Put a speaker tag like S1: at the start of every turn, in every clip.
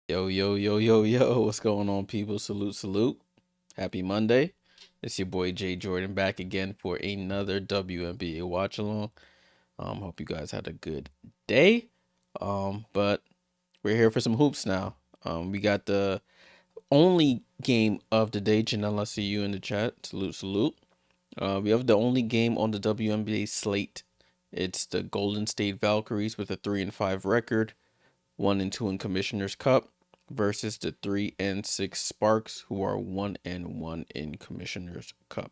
S1: Yo, yo, yo, yo, yo, what's going on, people? Salute, salute. Happy Monday. It's your boy Jay Jordan back again for another WNBA watch along. Hope you guys had a good day. But we're here for some hoops now. We got the only game of the day. Janelle, I see you in the chat. Salute, salute. We have the only game on the WNBA slate. It's the Golden State Valkyries with a 3-5 record. 1-2 in Commissioner's Cup versus the 3-6 Sparks, who are 1-1 in Commissioner's Cup.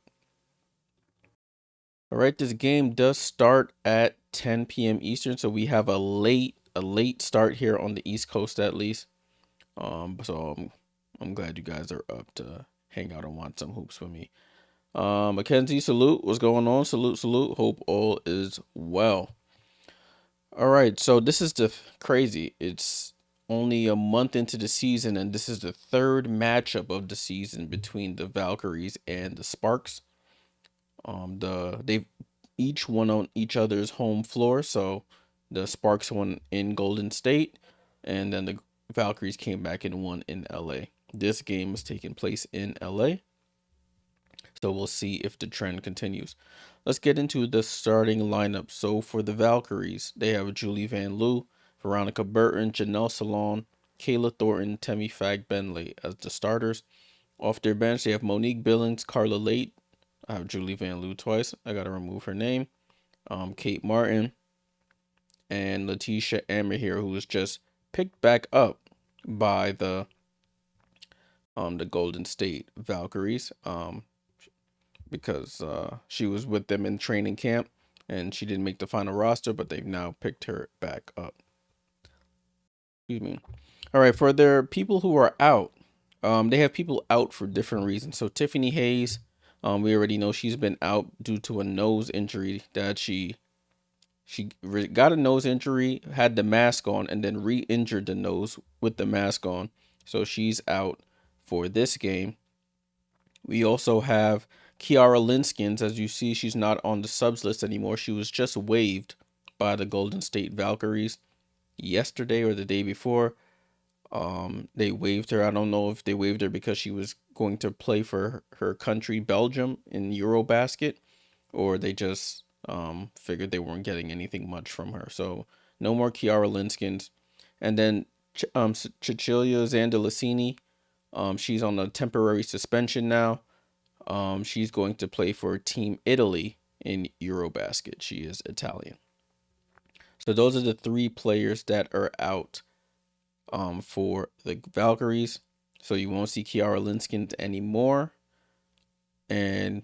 S1: All right, this game does start at 10 p.m. Eastern, so we have a late start here on the East Coast at least. I'm glad you guys are up to hang out and watch some hoops with me. Mackenzie, salute. What's going on? Salute, salute. Hope all is well. All right, so this is the crazy. It's only a month into the season, and this is the third matchup of the season between the Valkyries and the Sparks. They've each won on each other's home floor. So the Sparks won in Golden State, and then the Valkyries came back and won in LA. This game was taking place in LA. So we'll see if the trend continues. Let's get into the starting lineup. So for the Valkyries, they have Julie Van Loo, Veronica Burton, Janelle Salon, Kayla Thornton, Temi Fag Benley as the starters. Off their bench, they have Monique Billings, Carla Late. I have Julie Van Loo twice. I got to remove her name. Kate Martin and Letitia Ammer here, who was just picked back up by the Golden State Valkyries. Because she was with them in training camp and she didn't make the final roster, but they've now picked her back up. Excuse me. All right, for their people who are out, they have people out for different reasons. So Tiffany Hayes, we already know she's been out due to a nose injury that she got a nose injury, had the mask on, and then re-injured the nose with the mask on. So she's out for this game. We also have Kiara Linskins. As you see, she's not on the subs list anymore. She was just waived by the Golden State Valkyries yesterday or the day before. They waived her. I don't know if they waived her because she was going to play for her country, Belgium, in Eurobasket, or they just figured they weren't getting anything much from her. So no more Kiara Linskins. And then Cecilia Zandalicini, she's on a temporary suspension now. She's going to play for Team Italy in Eurobasket. She is Italian. So those are the three players that are out for the Valkyries. So you won't see Kiara Linskins anymore. And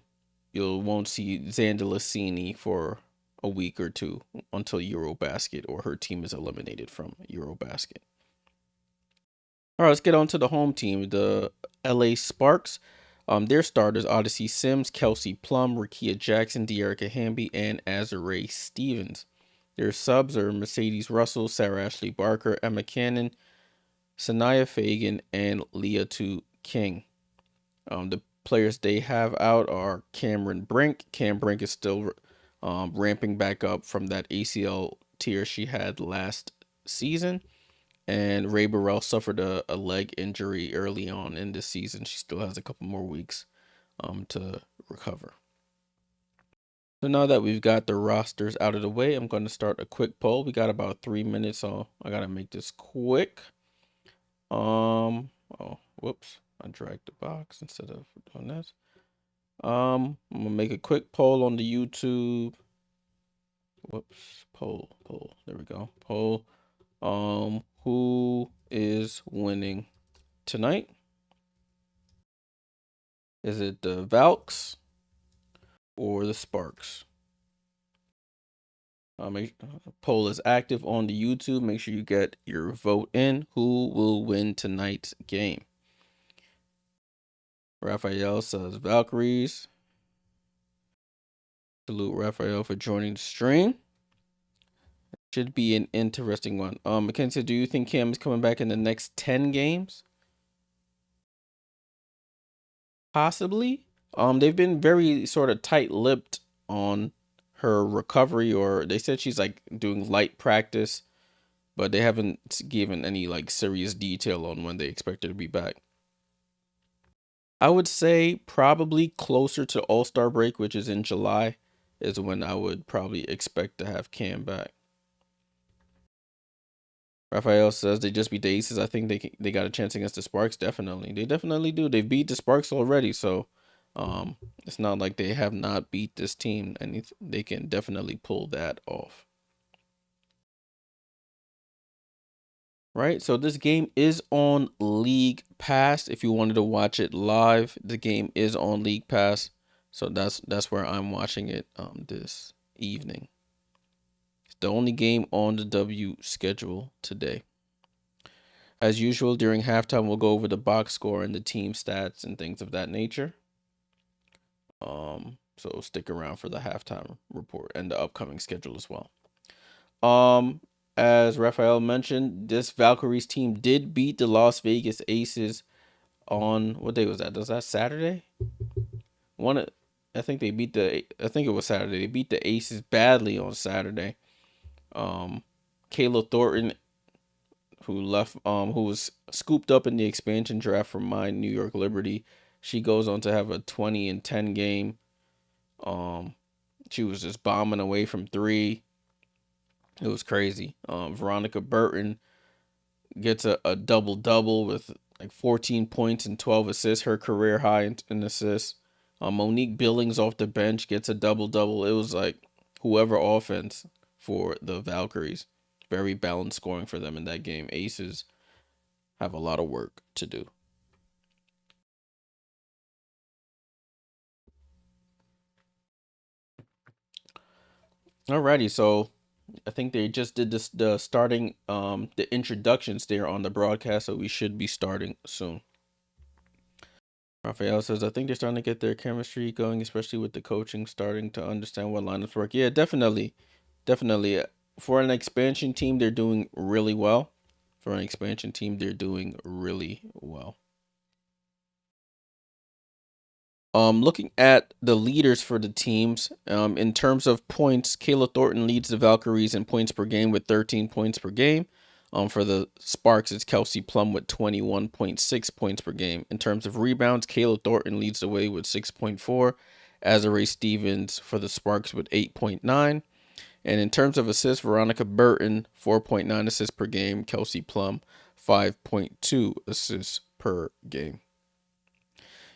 S1: you won't see Zandalicini for a week or two until Eurobasket or her team is eliminated from Eurobasket. All right, let's get on to the home team, the LA Sparks. Their starters: Odyssey Sims, Kelsey Plum, Rakia Jackson, De'Erica Hamby, and Azurá Stevens. Their subs are Mercedes Russell, Sarah Ashley Barker, Emma Cannon, Sanaya Fagan, and Leah Tu King. The players they have out are Cameron Brink. Cam Brink is still ramping back up from that ACL tear she had last season. And Ray Burrell suffered a leg injury early on in this season. She still has a couple more weeks to recover. So now that we've got the rosters out of the way, I'm going to start a quick poll. We got about 3 minutes, so I got to make this quick. Oh, whoops. I dragged the box instead of doing this. I'm going to make a quick poll on the YouTube. Whoops. Poll. There we go. Poll. Who is winning tonight? Is it the Valks or the Sparks? Poll is active on the YouTube. Make sure you get your vote in. Who will win tonight's game? Raphael says Valkyries. Salute Raphael for joining the stream. Should be an interesting one. Mackenzie, do you think Cam is coming back in the next 10 games? Possibly. They've been very sort of tight-lipped on her recovery, or they said she's like doing light practice, but they haven't given any like serious detail on when they expect her to be back. I would say probably closer to All-Star break, which is in July, is when I would probably expect to have Cam back. Raphael says they just beat the Aces. I think they got a chance against the Sparks. Definitely, they definitely do. They beat the Sparks already, so it's not like they have not beat this team, and they can definitely pull that off. Right, so this game is on League Pass. If you wanted to watch it live, the game is on League Pass, so that's where I'm watching it this evening. It's the only game on the W schedule today. As usual, during halftime, we'll go over the box score and the team stats and things of that nature. So stick around for the halftime report and the upcoming schedule as well. As Raphael mentioned, this Valkyries team did beat the Las Vegas Aces on what day was that? Was that Saturday? I think it was Saturday. They beat the Aces badly on Saturday. Kayla Thornton, who was scooped up in the expansion draft from my New York Liberty, she goes on to have a 20-10 game. She was just bombing away from three. It was crazy. Veronica Burton gets a double-double with like 14 points and 12 assists, her career high in assists. Monique Billings off the bench gets a double-double. It was like whoever offense for the Valkyries. Very balanced scoring for them in that game. Aces have a lot of work to do. Alrighty, so I think they just did the introductions there on the broadcast, so we should be starting soon. Raphael says, I think they're starting to get their chemistry going, especially with the coaching starting to understand what lineups work. Yeah, definitely. Definitely. For an expansion team, they're doing really well. Looking at the leaders for the teams, in terms of points, Kayla Thornton leads the Valkyries in points per game with 13 points per game. For the Sparks, it's Kelsey Plum with 21.6 points per game. In terms of rebounds, Kayla Thornton leads the way with 6.4. Azare Stevens for the Sparks with 8.9. And in terms of assists, Veronica Burton, 4.9 assists per game. Kelsey Plum, 5.2 assists per game.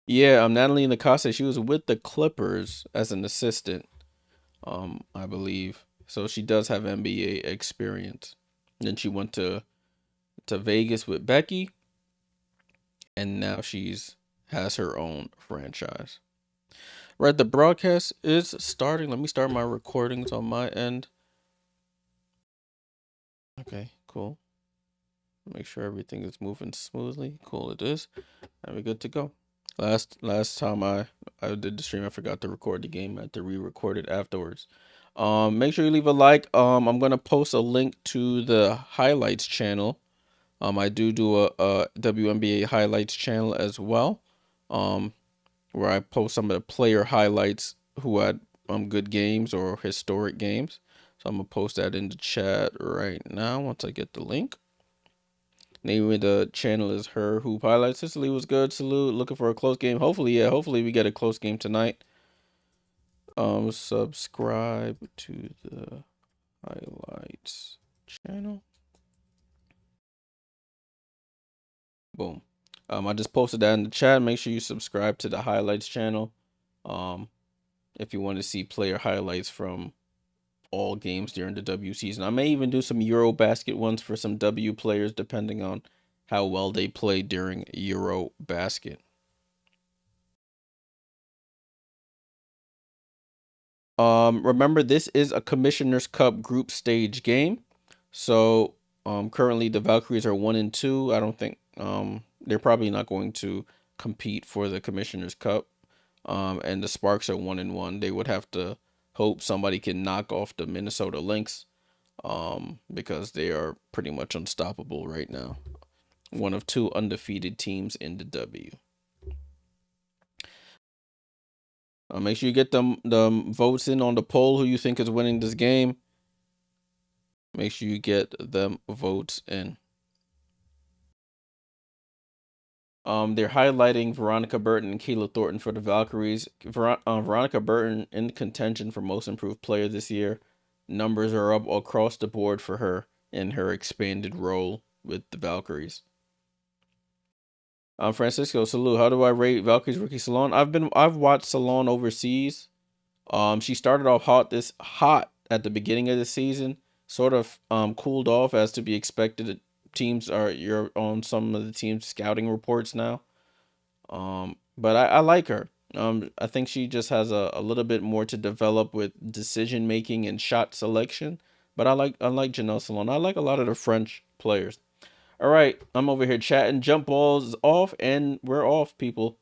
S1: Yeah, Natalie Nakase, she was with the Clippers as an assistant, I believe. So she does have NBA experience. And then she went to Vegas with Becky, and now she's has her own franchise. Right, the broadcast is starting. Let me start my recordings on my end. Okay, cool. Make sure everything is moving smoothly. Cool, it is. And we're good to go. Last time I did the stream, I forgot to record the game. I had to re-record it afterwards. Make sure you leave a like. I'm gonna post a link to the highlights channel. I do a WNBA highlights channel as well. Where I post some of the player highlights who had good games or historic games. So I'm gonna post that in the chat right now once I get the link. Name of the channel is Her Hoop Highlights. Cicely was good. Salute. Looking for a close game. Hopefully, yeah. Hopefully we get a close game tonight. Subscribe to the highlights channel. Boom. I just posted that in the chat. Make sure you subscribe to the highlights channel. If you want to see player highlights from all games during the W season. I may even do some Eurobasket ones for some W players depending on how well they play during Eurobasket. Remember this is a Commissioner's Cup group stage game. So, currently the Valkyries are 1-2. I don't think they're probably not going to compete for the Commissioner's Cup. And the Sparks are 1-1. They would have to hope somebody can knock off the Minnesota Lynx, because they are pretty much unstoppable right now. One of two undefeated teams in the W. Make sure you get the votes in on the poll who you think is winning this game. Make sure you get them votes in. They're highlighting Veronica Burton and Kayla Thornton for the Valkyries. Veronica Burton in contention for most improved player this year. Numbers are up across the board for her in her expanded role with the Valkyries. Francisco Salute. How do I rate Valkyries rookie Salon? I've watched Salon overseas. She started off hot at the beginning of the season, sort of cooled off as to be expected. You're on some of the team's scouting reports now. But I like her. I think she just has a little bit more to develop with decision making and shot selection. But I like Janelle Salon. I like a lot of the French players. All right, I'm over here chatting. Jump balls off, and we're off, people.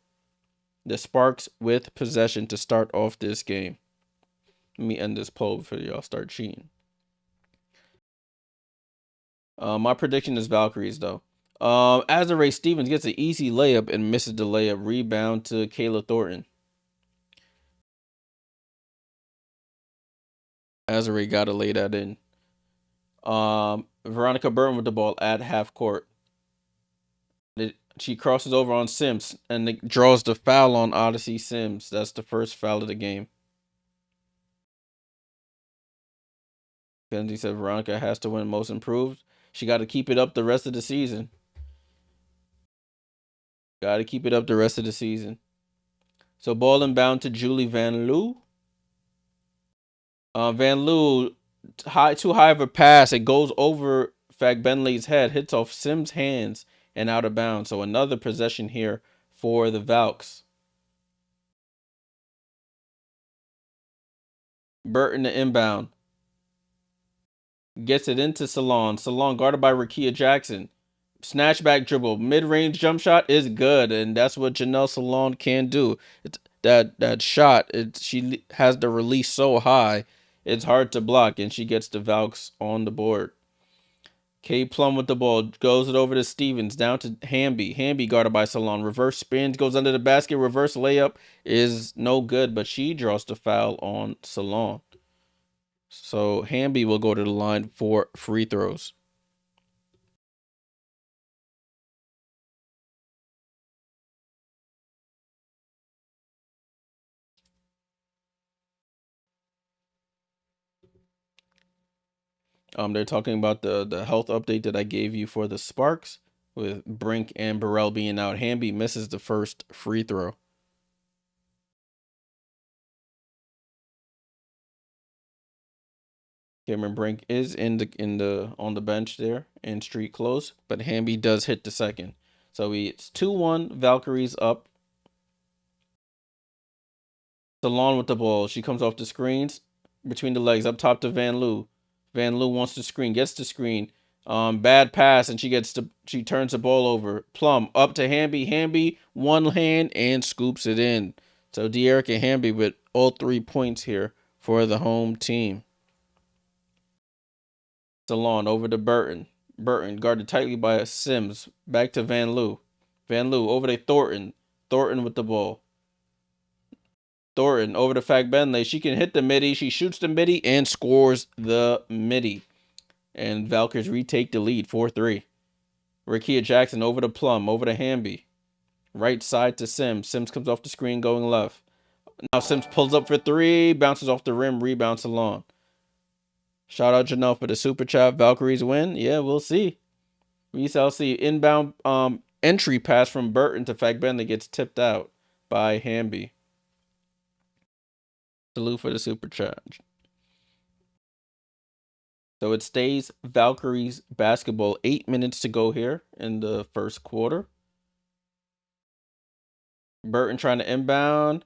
S1: The Sparks with possession to start off this game. Let me end this poll before y'all start cheating. My prediction is Valkyries, though. Azare Stevens gets an easy layup and misses the layup. Rebound to Kayla Thornton. Azare got to lay that in. Veronica Burton with the ball at half court. She crosses over on Sims and draws the foul on Odyssey Sims. That's the first foul of the game. Kenzie said Veronica has to win most improved. She got to keep it up the rest of the season. Got to keep it up the rest of the season. So ball inbound to Julie Van Loo. Van Loo, too high of a pass. It goes over Fagbenley's head, hits off Sims' hands, and out of bounds. So another possession here for the Valks. Burton the inbound. Gets it into Salon. Salon guarded by Rakia Jackson. Snatchback dribble. Mid-range jump shot is good. And that's what Janelle Salon can do. It's that shot. She has the release so high. It's hard to block. And she gets the Valks on the board. K Plum with the ball. Goes it over to Stevens. Down to Hamby. Hamby guarded by Salon. Reverse spins. Goes under the basket. Reverse layup is no good. But she draws the foul on Salon. So Hamby will go to the line for free throws. They're talking about the health update that I gave you for the Sparks with Brink and Burrell being out. Hamby misses the first free throw. Cameron Brink is on the bench there in street clothes, but Hamby does hit the second. So it's 2-1, Valkyries up. Salon with the ball. She comes off the screens between the legs up top to Van Loo. Van Loo wants to screen, gets the screen. Bad pass, and she turns the ball over. Plum up to Hamby. Hamby one hand and scoops it in. So De'Erica Hamby with all 3 points here for the home team. Salon over to Burton. Burton guarded tightly by Sims. Back to Van Loo. Van Loo over to Thornton. Thornton with the ball. Thornton over to Fagbenley. She can hit the midi. She shoots the midi and scores the midi. And Valkyries retake the lead 4-3. Rakia Jackson over to Plum. Over to Hamby. Right side to Sims. Sims comes off the screen going left. Now Sims pulls up for 3. Bounces off the rim. Rebounds Salon. Shout out Janelle for the super chat. Valkyries win. Yeah, we'll see. We shall see. Inbound entry pass from Burton to Fagbenley gets tipped out by Hamby. Salute for the super chat. So it stays Valkyries basketball. 8 minutes to go here in the first quarter. Burton trying to inbound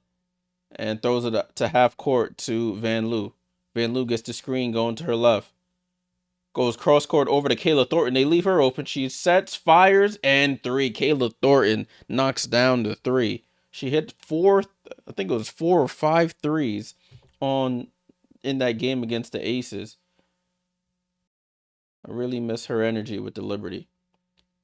S1: and throws it to half court to Van Loo. Van Loo gets the screen going to her left. Goes cross court over to Kayla Thornton. They leave her open. She sets, fires, and 3. Kayla Thornton knocks down the 3. She hit 4 or 5 threes in that game against the Aces. I really miss her energy with the Liberty.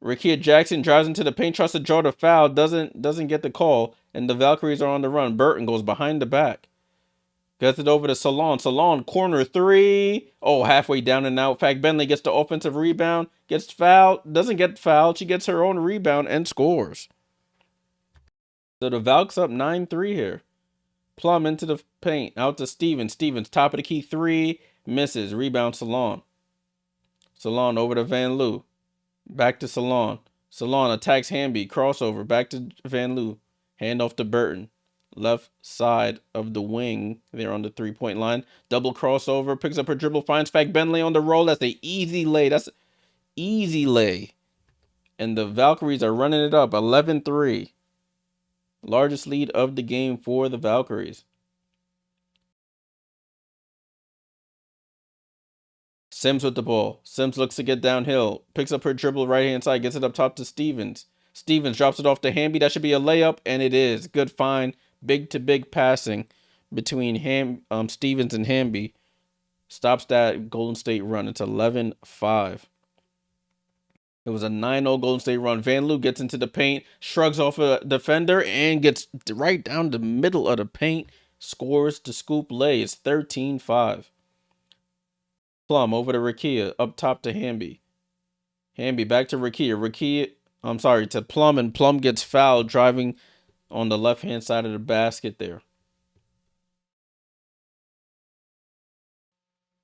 S1: Rakia Jackson drives into the paint, tries to draw the foul, doesn't get the call, and the Valkyries are on the run. Burton goes behind the back. Gets it over to Salon. Salon, corner three. Oh, halfway down and out. Fact Bentley gets the offensive rebound. Gets fouled. Doesn't get fouled. She gets her own rebound and scores. So the Valks up 9-3 here. Plum into the paint. Out to Stevens. Stevens, top of the key three. Misses. Rebound Salon. Salon over to Van Loo. Back to Salon. Salon attacks Hamby. Crossover. Back to Van Loo. Hand off to Burton. Left side of the wing. They're on the 3-point line. Double crossover. Picks up her dribble. Finds Fact Bentley on the roll. That's an easy lay. That's easy lay. And the Valkyries are running it up. 11-3. Largest lead of the game for the Valkyries. Sims with the ball. Sims looks to get downhill. Picks up her dribble right hand side. Gets it up top to Stevens. Stevens drops it off to Hamby. That should be a layup, and it is. Good find. Big to big passing between Stevens and Hamby. Stops that Golden State run. It's 11-5. It was a 9-0 Golden State run. Van Loo gets into the paint, shrugs off a defender, and gets right down the middle of the paint. Scores the scoop lay. It's 13-5. Plum over to Rakia. Up top to Hamby. Hamby back to Rakia. To Plum, and Plum gets fouled driving on the left-hand side of the basket there.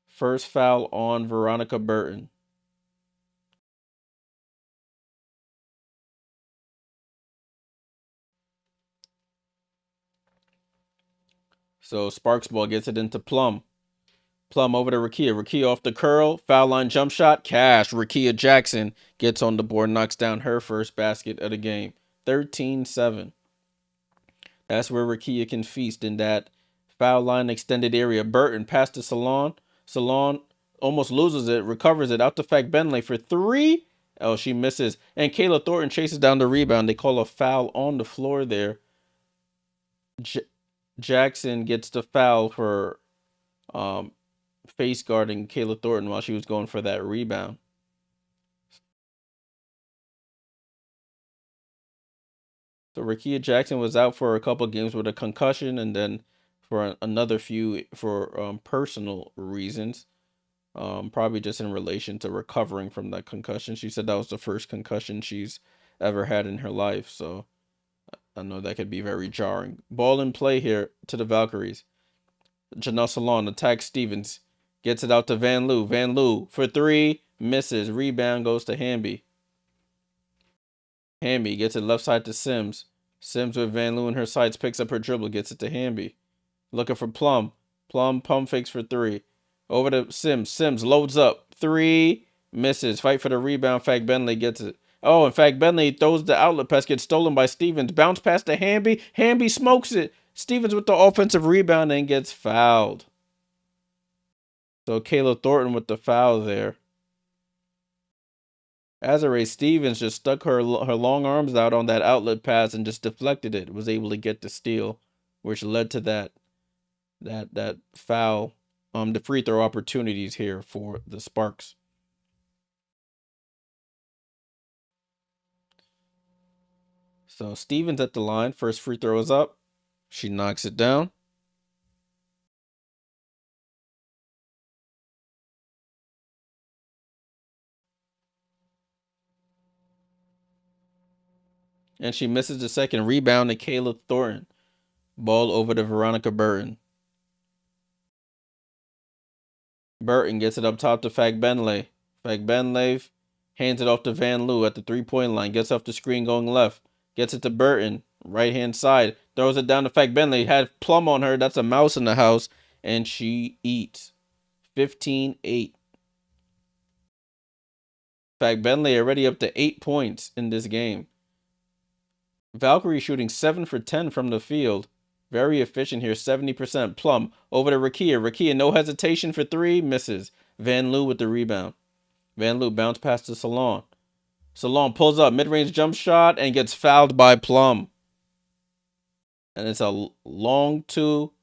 S1: First foul on Veronica Burton. So Sparks ball gets it into Plum. Plum over to Rakia. Rakia off the curl. Foul line jump shot. Cash. Rakia Jackson gets on the board. Knocks down her first basket of the game. 13-7. That's where Rakia can feast, in that foul line extended area. Burton pass to Salon. Salon almost loses it. Recovers it out to Fact Bentley for three. Oh, she misses. And Kayla Thornton chases down the rebound. They call a foul on the floor there. Jackson gets the foul for face guarding Kayla Thornton while she was going for that rebound. So Rakia Jackson was out for a couple games with a concussion, and then for another few for personal reasons. Probably just in relation to recovering from that concussion. She said that was the first concussion she's ever had in her life. So I know that could be very jarring. Ball in play here to the Valkyries. Janelle Salon attacks Stevens. Gets it out to Van Loo. Van Loo for three. Misses. Rebound goes to Hamby. Hamby gets it left side to Sims. Sims with Van Loo in her sights. Picks up her dribble. Gets it to Hamby. Looking for Plum. Plum pump fakes for three. Over to Sims. Sims loads up. Three. Misses. Fight for the rebound. Fact Bentley gets it. Oh, in fact, Bentley throws the outlet pass. Gets stolen by Stevens. Bounce pass to Hamby. Hamby smokes it. Stevens with the offensive rebound and gets fouled. So Kayla Thornton with the foul there. Azare Stevens just stuck her long arms out on that outlet pass and just deflected it. Was able to get the steal, which led to that foul. The free throw opportunities here for the Sparks. So Stevens at the line. First free throw is up. She knocks it down. And she misses the second. Rebound to Kayla Thornton. Ball over to Veronica Burton. Burton gets it up top to Fact Bentley. Fact Bentley hands it off to Van Loo at the 3-point line. Gets off the screen going left. Gets it to Burton. Right hand side. Throws it down to Fact Bentley. Had Plum on her. That's a mouse in the house. And she eats. 15-8. Fact Bentley already up to 8 points in this game. Valkyrie shooting 7 for 10 from the field. Very efficient here, 70%. Plum over to Rakia. Rakia, no hesitation for three, misses. Van Loo with the rebound. Van Loo bounce pass to Salon. Salon pulls up, mid-range jump shot, and gets fouled by Plum. And it's a long two.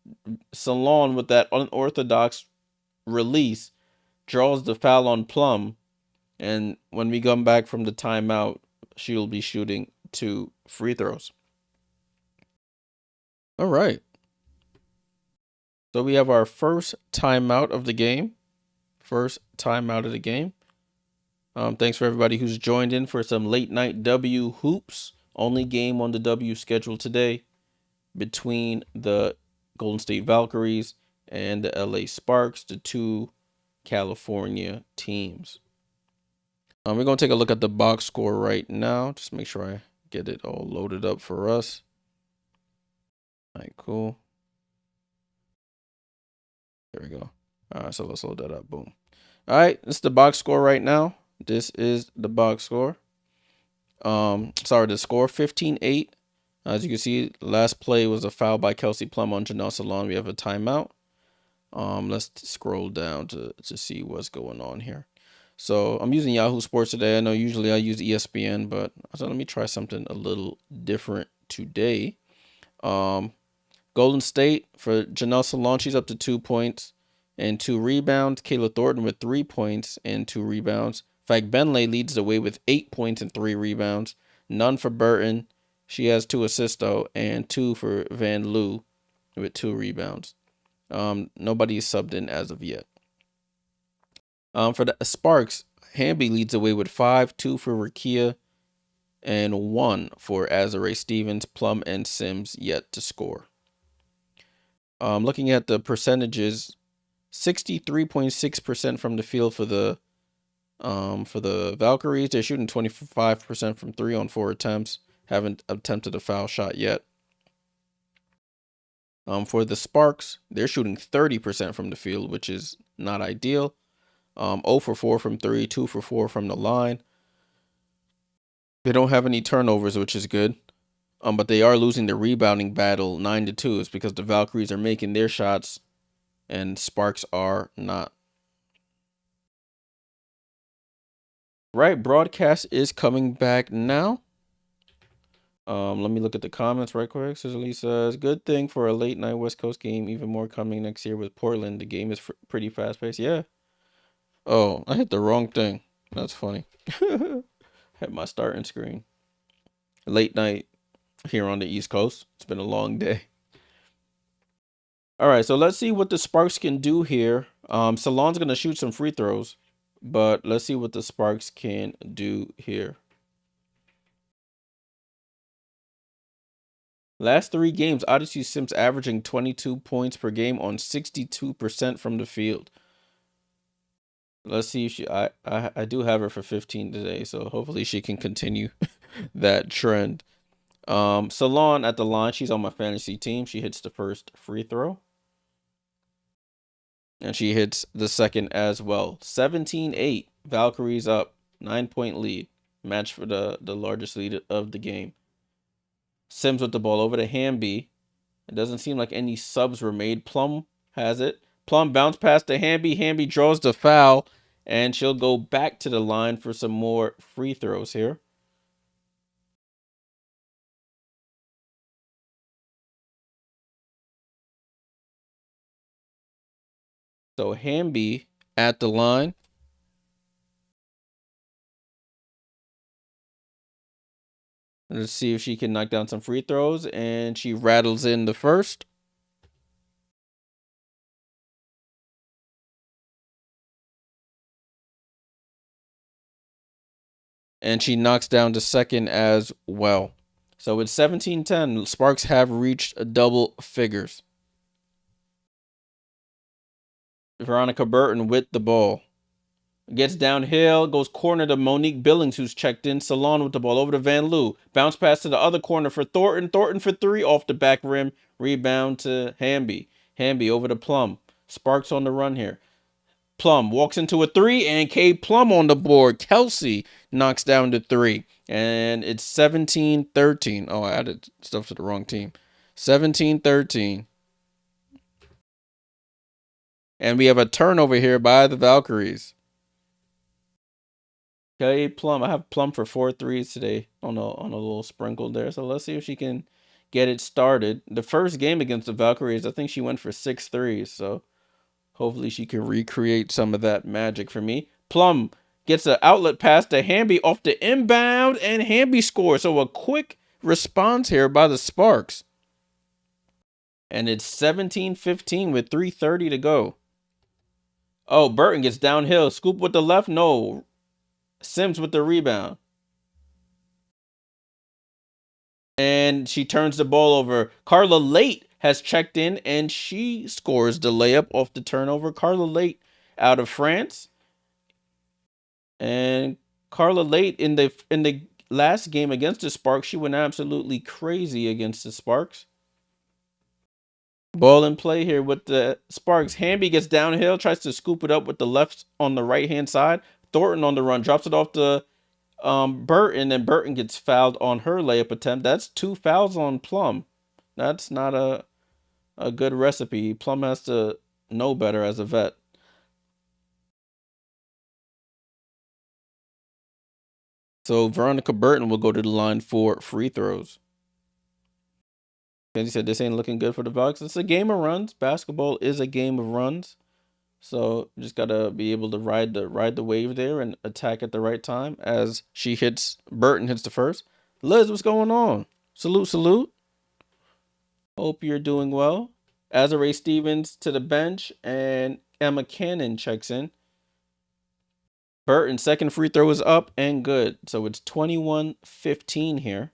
S1: Salon with that unorthodox release draws the foul on Plum. And when we come back from the timeout, she'll be shooting 2 free throws. All right. So we have our first timeout of the game. First timeout of the game. Thanks for everybody who's joined in for some late night W hoops. Only game on the W schedule today between the Golden State Valkyries and the LA Sparks, the two California teams. We're going to take a look at the box score right now. Just make sure I get it all loaded up for us. All right, cool. There we go. All right, so let's load that up. Boom. All right, this is the box score right now. This is the box score. Sorry, the score 15-8. As you can see, last play was a foul by Kelsey Plum on Janelle Salon. We have a timeout. Let's scroll down to see what's going on here. So I'm using Yahoo Sports today. I know usually I use ESPN, but I thought let me try something a little different today. Golden State for Janelle Salon, she's up to 2 points and 2 rebounds. Kayla Thornton with 3 points and 2 rebounds. Fag Benley leads the way with 8 points and 3 rebounds. None for Burton. She has 2 assists though, and 2 for Van Loo with 2 rebounds. Nobody is subbed in as of yet. For the Sparks, Hamby leads the way with 5, 2 for Rakia, and 1 for Azare Stevens. Plum and Sims yet to score. Looking at the percentages, 63.6% from the field for the Valkyries. They're shooting 25% from 3 on 4 attempts. Haven't attempted a foul shot yet. For the Sparks, they're shooting 30% from the field, which is not ideal. 0 for 4 from 3, 2 for 4 from the line. They don't have any turnovers, which is good. But they are losing the rebounding battle 9-2. It's because the Valkyries are making their shots and Sparks are not. Right, broadcast is coming back now. Let me look at the comments right quick. Cicely says, good thing for a late night West Coast game. Even more coming next year with Portland. The game is pretty fast paced. Yeah. Oh, I hit the wrong thing. That's funny. Had my starting screen. Late night here on the East Coast. It's been a long day. All right, so let's see what the Sparks can do here. Salon's going to shoot some free throws, but let's see what the Sparks can do here. Last 3 games, Odyssey Sims averaging 22 points per game on 62% from the field. Let's see if she, I do have her for 15 today, so hopefully she can continue that trend. Salon at the line, she's on my fantasy team. She hits the first free throw. And she hits the second as well. 17-8. Valkyries up. 9-point lead. Match for the largest lead of the game. Sims with the ball over to Hamby. It doesn't seem like any subs were made. Plum has it. Plum bounce past to Hamby. Hamby draws the foul. And she'll go back to the line for some more free throws here. So Hamby at the line. Let's see if she can knock down some free throws. And she rattles in the first. And she knocks down the second as well. So it's 17-10. Sparks have reached double figures. Veronica Burton with the ball. Gets downhill, goes corner to Monique Billings, who's checked in. Salon with the ball over to Van Loo. Bounce pass to the other corner for Thornton. Thornton for 3 off the back rim. Rebound to Hamby. Hamby over to Plum. Sparks on the run here. Plum walks into a 3 and K Plum on the board. Kelsey knocks down the 3. And it's 17-13. Oh, I added stuff to the wrong team. 17-13. And we have a turnover here by the Valkyries. Okay, Plum. I have Plum for 4 threes today on a little sprinkle there. So let's see if she can get it started. The first game against the Valkyries, I think she went for 6 threes. So hopefully she can recreate some of that magic for me. Plum gets an outlet pass to Hamby off the inbound, and Hamby scores. So a quick response here by the Sparks. And it's 17-15 with 3:30 to go. Oh, Burton gets downhill. Scoop with the left. No. Sims with the rebound. And she turns the ball over. Carla Late has checked in and she scores the layup off the turnover. Carla Late out of France. And Carla Late in the last game against the Sparks, she went absolutely crazy against the Sparks. Ball in play here with the Sparks. Hamby gets downhill, tries to scoop it up with the left on the right-hand side. Thornton on the run, drops it off to Burton, and Burton gets fouled on her layup attempt. That's 2 fouls on Plum. That's not a good recipe. Plum has to know better as a vet. So Veronica Burton will go to the line for free throws. Kenzie said this ain't looking good for the Valks. It's a game of runs. Basketball is a game of runs. So you just gotta be able to ride the wave there and attack at the right time. As Burton hits the first. Liz, what's going on? Salute, salute. Hope you're doing well. Azare Stevens to the bench and Emma Cannon checks in. Burton second free throw is up and good. So it's 21-15 here.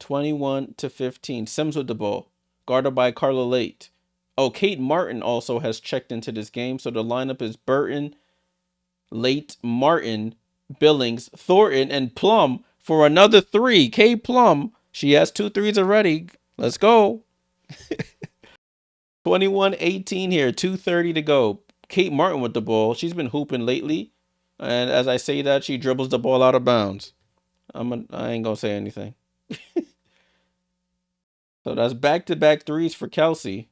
S1: 21-15. Sims with the ball, guarded by Carla Late. Oh, Kate Martin also has checked into this game. So the lineup is Burton, Late, Martin, Billings, Thornton, and Plum for another 3. Kate Plum, she has 2 threes already. Let's go. 21-18 here, 2:30 to go. Kate Martin with the ball. She's been hooping lately. And as I say that, she dribbles the ball out of bounds. I ain't gonna say anything. So that's back-to-back threes for Kelsey.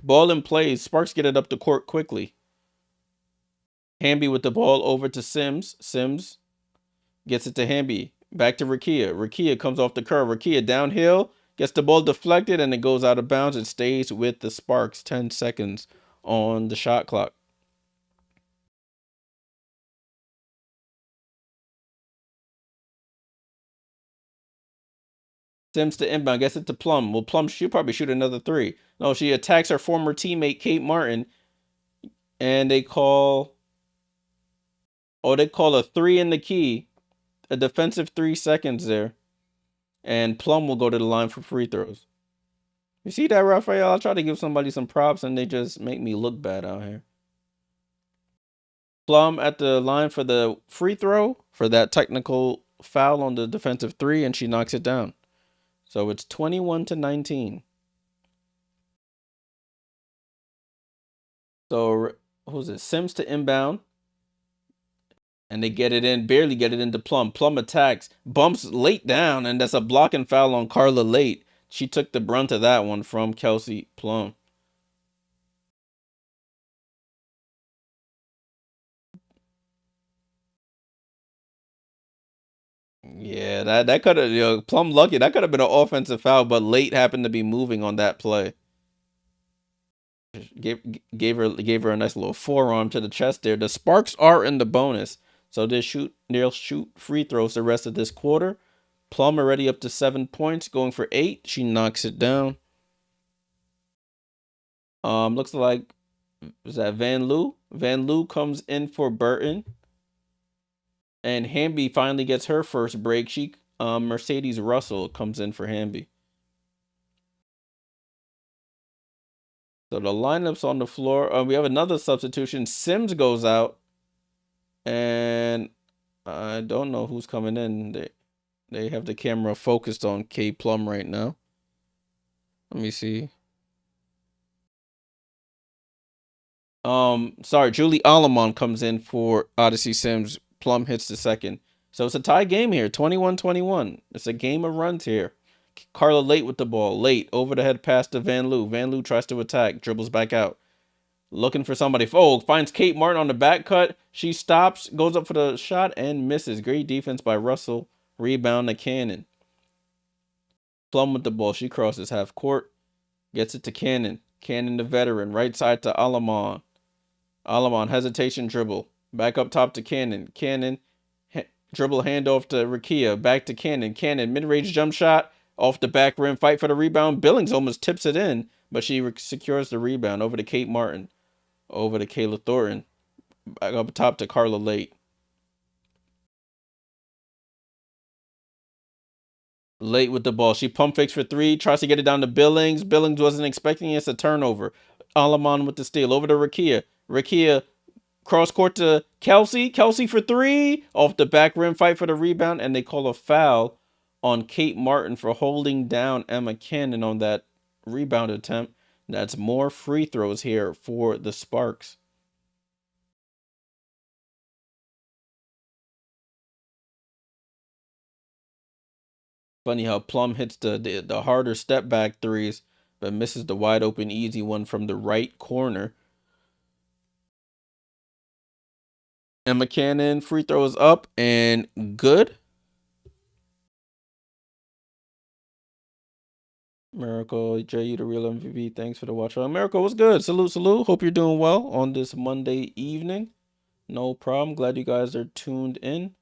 S1: Ball in play. Sparks get it up the court quickly. Hamby with the ball over to Sims. Sims gets it to Hamby. Back to Rakia. Rakia comes off the curve. Rakia downhill. Gets the ball deflected and it goes out of bounds. It stays with the Sparks. 10 seconds on the shot clock. Sims to inbound. Gets it to Plum. Well, Plum, she'll probably shoot another 3. No, she attacks her former teammate, Kate Martin. And they call a 3 in the key. A defensive 3 seconds there. And Plum will go to the line for free throws. You see that, Raphael? I try to give somebody some props and they just make me look bad out here. Plum at the line for the free throw for that technical foul on the defensive 3, and she knocks it down. So it's 21-19. So who's it? Sims to inbound. And they get it in, barely get it into Plum. Plum attacks, bumps Late down, and that's a blocking foul on Carla Late. She took the brunt of that one from Kelsey Plum. Yeah, that could have, Plum lucky. That could have been an offensive foul, but Late happened to be moving on that play. Gave her a nice little forearm to the chest there. The Sparks are in the bonus, so they'll shoot free throws the rest of this quarter. Plum already up to 7 points, going for 8. She knocks it down. Looks like, is that Van Loo? Van Loo comes in for Burton. And Hamby finally gets her first break. Mercedes Russell comes in for Hamby. So the lineup's on the floor. We have another substitution. Sims goes out. And I don't know who's coming in. They have the camera focused on K Plum right now. Let me see. Sorry, Julie Alamon comes in for Odyssey Sims. Plum hits the second. So it's a tie game here, 21-21. It's a game of runs here. Carla Late with the ball. Late over the head pass to Van Loo. Van Loo tries to attack, dribbles back out. Looking for somebody. Oh, finds Kate Martin on the back cut. She stops, goes up for the shot, and misses. Great defense by Russell. Rebound to Cannon. Plum with the ball. She crosses half court. Gets it to Cannon. Cannon the veteran. Right side to Alamon. Alamon, hesitation dribble. Back up top to Cannon. Cannon, dribble handoff to Rakia. Back to Cannon. Cannon, mid-range jump shot. Off the back rim, fight for the rebound. Billings almost tips it in, but she secures the rebound. Over to Kate Martin. Over to Kayla Thornton. Back up top to Carla Late. Late with the ball. She pump fakes for three. Tries to get it down to Billings. Billings wasn't expecting it. It's a turnover. Alaman with the steal. Over to Rakia. Rakia cross court to Kelsey. Kelsey for three. Off the back rim, fight for the rebound. And they call a foul on Kate Martin for holding down Emma Cannon on that rebound attempt. That's more free throws here for the Sparks. Funny how Plum hits the harder step back threes, but misses the wide open easy one from the right corner. Emma Cannon free throws up and good. Miracle, Jay, you the real MVP. Thanks for the watch. Miracle, what's good? Salute, salute. Hope you're doing well on this Monday evening. No problem. Glad you guys are tuned in.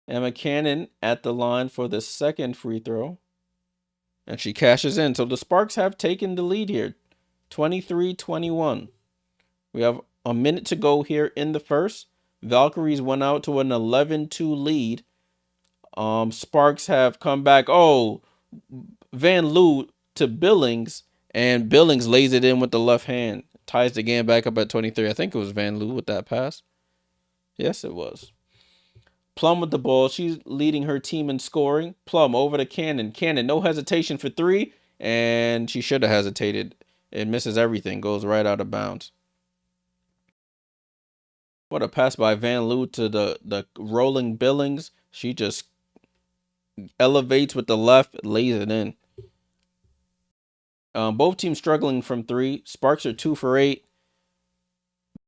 S1: Emma Cannon at the line for the second free throw. And she cashes in. So the Sparks have taken the lead here. 23-21. We have a minute to go here in the first. Valkyries went out to an 11-2 lead. Sparks have come back. Oh, Van Loo to Billings, and Billings lays it in with the left hand. Ties the game back up at 23. I think it was Van Loo with that pass. Yes, it was. Plum with the ball. She's leading her team in scoring. Plum over to Cannon. Cannon, no hesitation for three, and she should have hesitated. It misses everything. Goes right out of bounds. What a pass by Van Loo to the rolling Billings. She just elevates with the left, lays it in. Both teams struggling from three. Sparks are 2 for 8.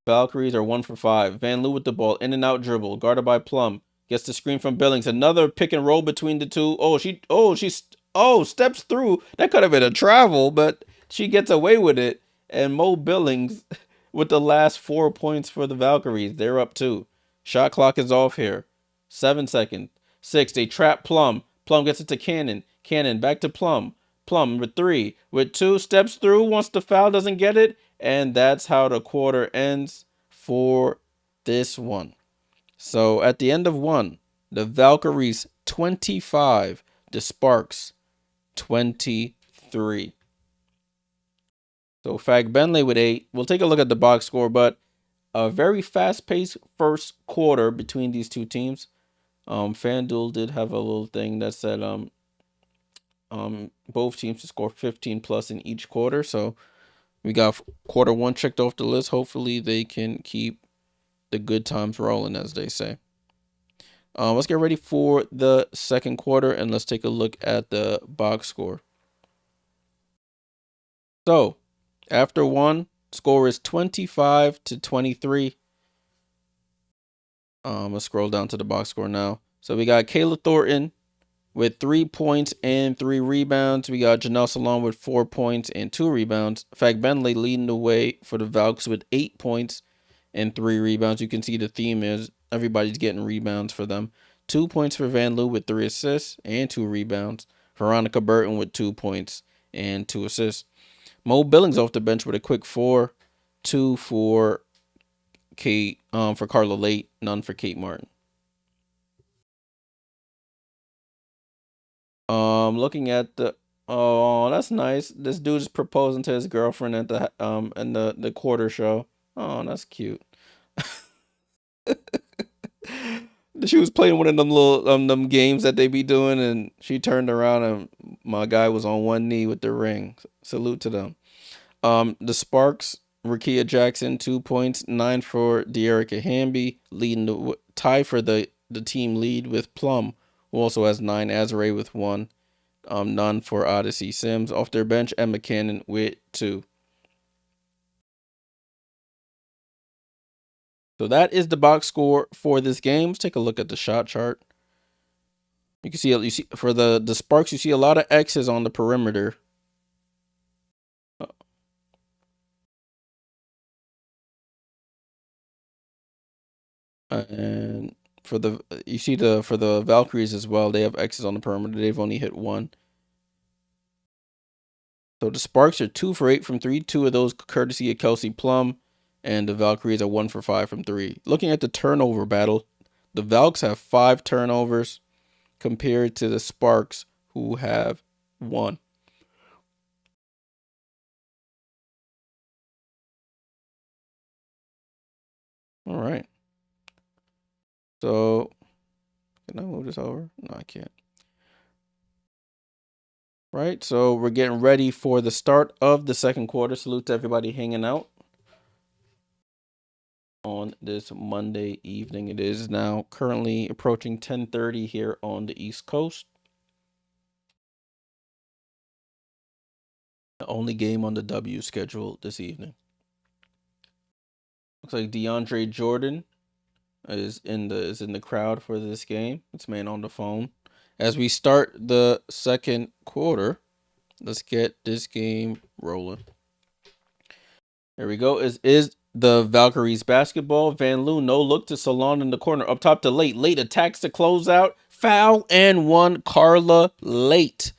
S1: Valkyries are 1 for 5. Van Loo with the ball, in and out dribble, guarded by Plum. Gets the screen from Billings. Another pick and roll between the two. She steps through. That could have been a travel, but she gets away with it. And Mo Billings with the last 4 points for the Valkyries. They're up 2. Shot clock is off here. 7 seconds. 6. They trap Plum. Plum gets it to Cannon. Cannon back to Plum. Plum with 3. With 2 steps through. Once the foul, doesn't get it. And that's how the quarter ends for this one. So at the end of one, the Valkyries 25, the Sparks 23. So Fag Benley with 8. We'll take a look at the box score, but a very fast-paced first quarter between these two teams. FanDuel did have a little thing that said both teams to score 15 plus in each quarter. So we got quarter one checked off the list. Hopefully they can keep the good times rolling, as they say. Let's get ready for the second quarter, and let's take a look at the box score. So after one, score is 25-23. Let's scroll down to the box score now. So we got Kayla Thornton with 3 points and 3 rebounds. We got Janelle Salon with 4 points and 2 rebounds. Fag Benley leading the way for the Valks with 8 points and 3 rebounds. You can see the theme is everybody's getting rebounds for them. 2 points for Van Loo with 3 assists and 2 rebounds. Veronica Burton with 2 points and 2 assists. Mo Billings off the bench with a quick 4. 2 for Kate, for Carla Late, none for Kate Martin. Looking at the that's nice. This dude is proposing to his girlfriend at the in the quarter show. Oh, that's cute. She was playing one of them little them games that they be doing, and she turned around and my guy was on one knee with the ring. Salute to them. The Sparks, Rakia Jackson 2 points, 9 for De'Erica Hamby, leading the tie for the team lead with Plum, who also has 9. Azare with 1. None for Odyssey Sims. Off their bench, Emma Cannon with 2. So that is the box score for this game. Let's take a look at the shot chart. You see for the Sparks, you see a lot of X's on the perimeter. And for the you see the for the Valkyries as well. They have X's on the perimeter. They've only hit one. So the Sparks are 2 for 8 from three. Two of those courtesy of Kelsey Plum, and the Valkyries are 1 for 5 from three. Looking at the turnover battle, the Valks have 5 turnovers compared to the Sparks, who have 1. All right. So can I move this over? No, I can't. Right. So we're getting ready for the start of the second quarter. Salute to everybody hanging out on this Monday evening. It is now currently approaching 10:30 here on the East Coast. The only game on the W schedule this evening. Looks like DeAndre Jordan is in the crowd for this game. It's man on the phone. As we start the second quarter, let's get this game rolling. There we go. Is the Valkyries basketball. Van Loo, no look to Salon in the corner. Up top to Late. Late attacks to close out. Foul and one. Carla Late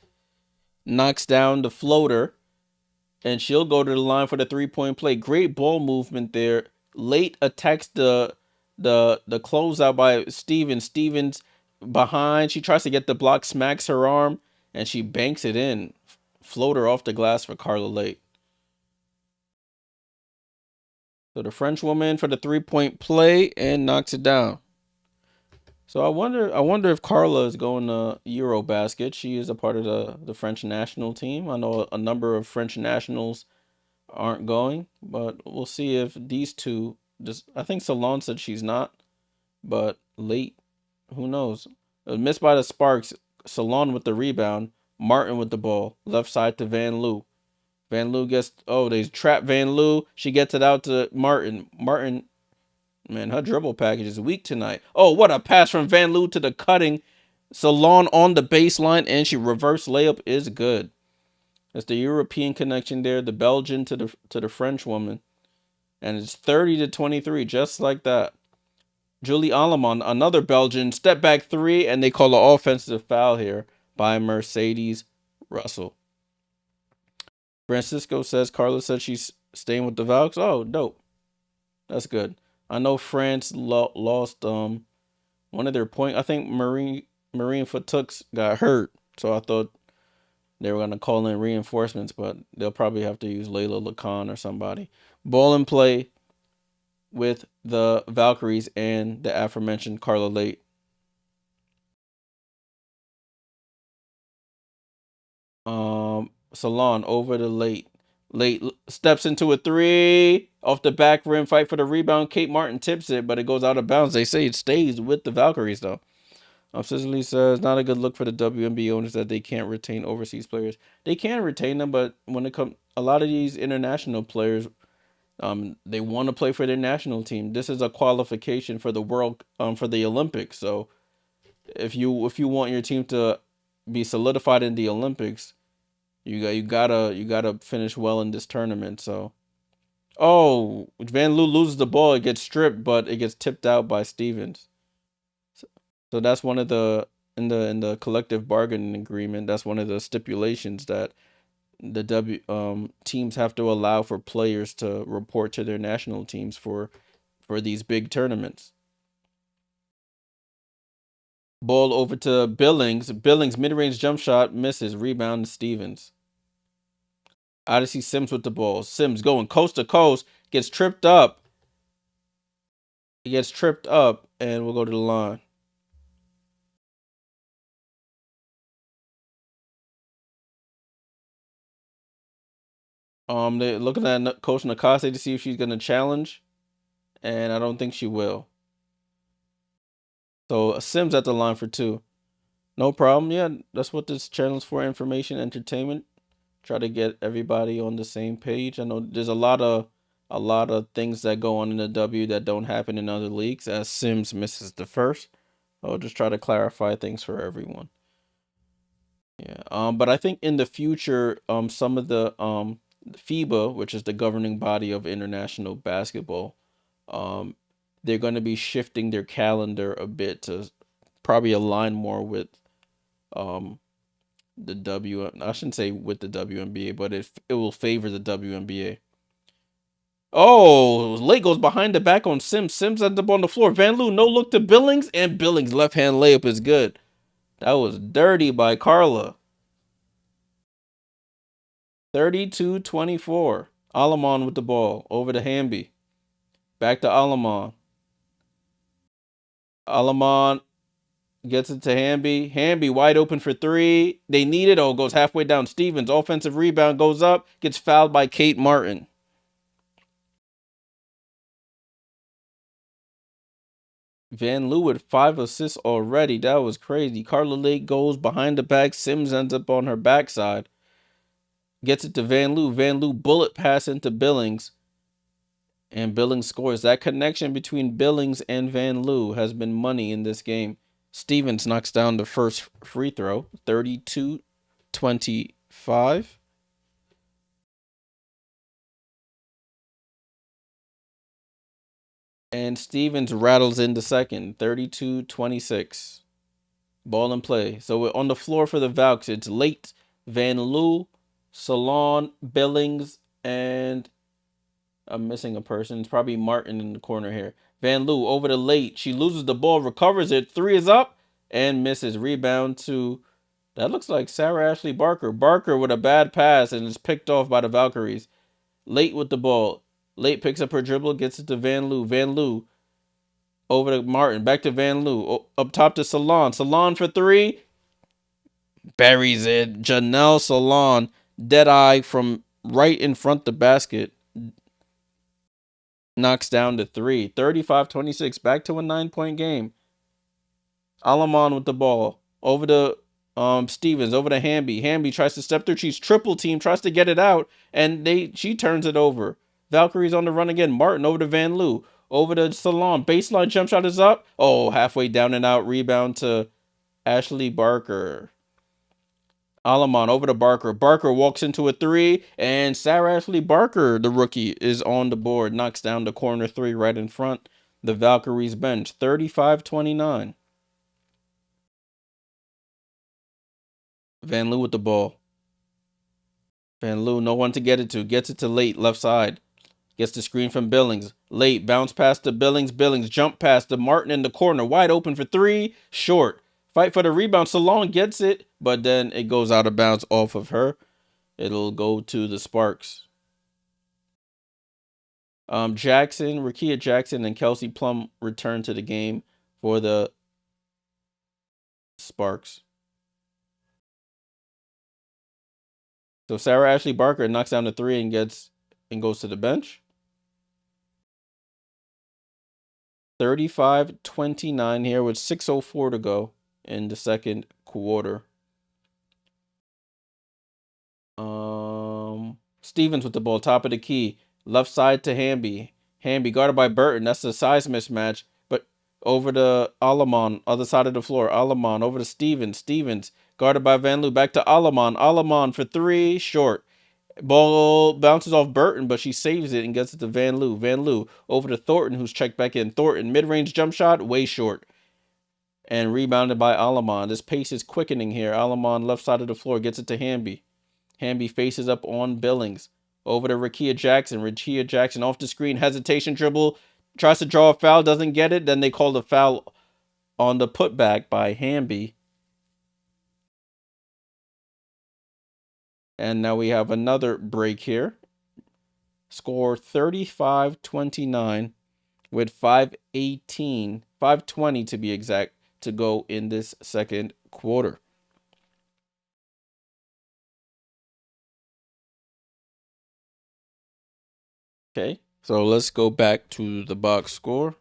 S1: knocks down the floater. And she'll go to the line for the 3-point play. Great ball movement there. Late attacks the closeout by Stevens. Stevens behind. She tries to get the block, smacks her arm, and she banks it in. Floater off the glass for Carla Late. So the French woman for the 3-point play and knocks it down. So I wonder if Carla is going to Eurobasket. She is a part of the French national team. I know a number of French nationals aren't going, but we'll see if these two. I think Salon said she's not, but Late, who knows? Missed by the Sparks. Salon with the rebound. Martin with the ball. Left side to Van Loo. Van Loo gets, they trap Van Loo. She gets it out to Martin. Martin, man, her dribble package is weak tonight. Oh, what a pass from Van Loo to the cutting Salon on the baseline, and she reverse layup is good. It's the European connection there, the Belgian to the French woman. And it's 30-23, just like that. Julie Alemon, another Belgian, step back 3, and they call an offensive foul here by Mercedes Russell. Francisco says Carla said she's staying with the Valks. Oh, dope. That's good. I know France lost one of their point. I think Marine Fatux got hurt, so I thought they were gonna call in reinforcements, but they'll probably have to use Layla Lacan or somebody. Ball in play with the Valkyries and the aforementioned Carla Late. Salon over to Late. Late steps into a 3 off the back rim, fight for the rebound. Kate Martin tips it, but it goes out of bounds. They say it stays with the Valkyries though. Sicily says not a good look for the WNBA owners that they can't retain overseas players. They can retain them, but when it comes, a lot of these international players, they want to play for their national team. This is a qualification for the world, for the Olympics. So if you want your team to be solidified in the Olympics, you gotta finish well in this tournament. So, Van Loo loses the ball. It gets stripped, but it gets tipped out by Stevens. So that's one of the in the collective bargaining agreement. That's one of the stipulations that the teams have to allow for players to report to their national teams for these big tournaments. Ball over to Billings. Billings mid-range jump shot misses. Rebound Stevens. Odyssey Sims with the ball. Sims going coast to coast. Gets tripped up. He gets tripped up, and we'll go to the line. They're looking at Coach Nakase to see if she's gonna challenge, and I don't think she will. So Sims at the line for 2. No problem. Yeah, that's what this channel is for: information, entertainment. Try to get everybody on the same page. I know there's a lot of things that go on in the W that don't happen in other leagues. As Sims misses the first, I'll just try to clarify things for everyone. Yeah. But I think in the future, some of the FIBA, which is the governing body of international basketball, they're going to be shifting their calendar a bit to probably align more with I shouldn't say with the WNBA, but it will favor the WNBA. Oh, late goes behind the back on Sims. Sims ends up on the floor. Van Loo no look to Billings, and Billings left hand layup is good. That was dirty by Carla. 32-24. Alamon with the ball over to Hamby. Back to Alamon. Alamon gets it to Hamby. Hamby wide open for three. They need it. Oh, goes halfway down. Stevens offensive rebound goes up. Gets fouled by Kate Martin. Van Loo with 5 assists already. That was crazy. Carla Lake goes behind the back. Sims ends up on her backside. Gets it to Van Loo. Van Loo bullet pass into Billings. And Billings scores. That connection between Billings and Van Loo has been money in this game. Stevens knocks down the first free throw. 32-25. And Stevens rattles in the second. 32-26. Ball in play. So we're on the floor for the Valks. It's Late, Van Loo, Salon, Billings, and I'm missing a person. It's probably Martin in the corner here. Van Loo over to Late. She loses the ball, recovers it. 3 is up and misses. Rebound to, that looks like Sarah Ashley Barker. Barker with a bad pass and is picked off by the Valkyries. Late with the ball. Late picks up her dribble, gets it to Van Loo. Van Loo over to Martin. Back to Van Loo. Up top to Salon. Salon for 3. Buries it. Janelle Salon. Dead eye from right in front the basket. Knocks down to 3. 35-26. Back to a 9-point game. Alamon with the ball. Over to Stevens. Over to Hamby. Hamby tries to step through. She's triple team. Tries to get it out. And she turns it over. Valkyries on the run again. Martin over to Van Loo. Over to Salon. Baseline jump shot is up. Oh, halfway down and out. Rebound to Ashley Barker. Alamon over to Barker. Barker walks into a 3, and Sarah Ashley Barker, the rookie, is on the board. Knocks down the corner 3 right in front. The Valkyries bench. 35-29. Van Loo with the ball. Van Loo, no one to get it to. Gets it to Late, left side. Gets the screen from Billings. Late, bounce pass to Billings. Billings, jump pass to Martin in the corner. Wide open for 3. Short. Fight for the rebound. Salon gets it, but then it goes out of bounds off of her. It'll go to the Sparks. Jackson, Rakia Jackson, and Kelsey Plum return to the game for the Sparks. So Sarah Ashley Barker knocks down the 3 and goes to the bench. 35-29 here with 6:04 to go in the second quarter. Stevens with the ball, top of the key. Left side to Hamby. Hamby guarded by Burton. That's a size mismatch. But over to Alamon, other side of the floor. Alamon over to Stevens. Stevens guarded by Van Loo. Back to Alamon. Alamon for 3. Short. Ball bounces off Burton, but she saves it and gets it to Van Loo. Van Loo over to Thornton, who's checked back in. Thornton, mid-range jump shot, way short. And rebounded by Alamon. This pace is quickening here. Alamon, left side of the floor, gets it to Hamby. Hamby faces up on Billings. Over to Rakia Jackson. Rakia Jackson off the screen. Hesitation dribble. Tries to draw a foul. Doesn't get it. Then they call the foul on the putback by Hamby. And now we have another break here. Score 35-29 with 5:20 to be exact, to go in this second quarter. Okay, so let's go back to the box score.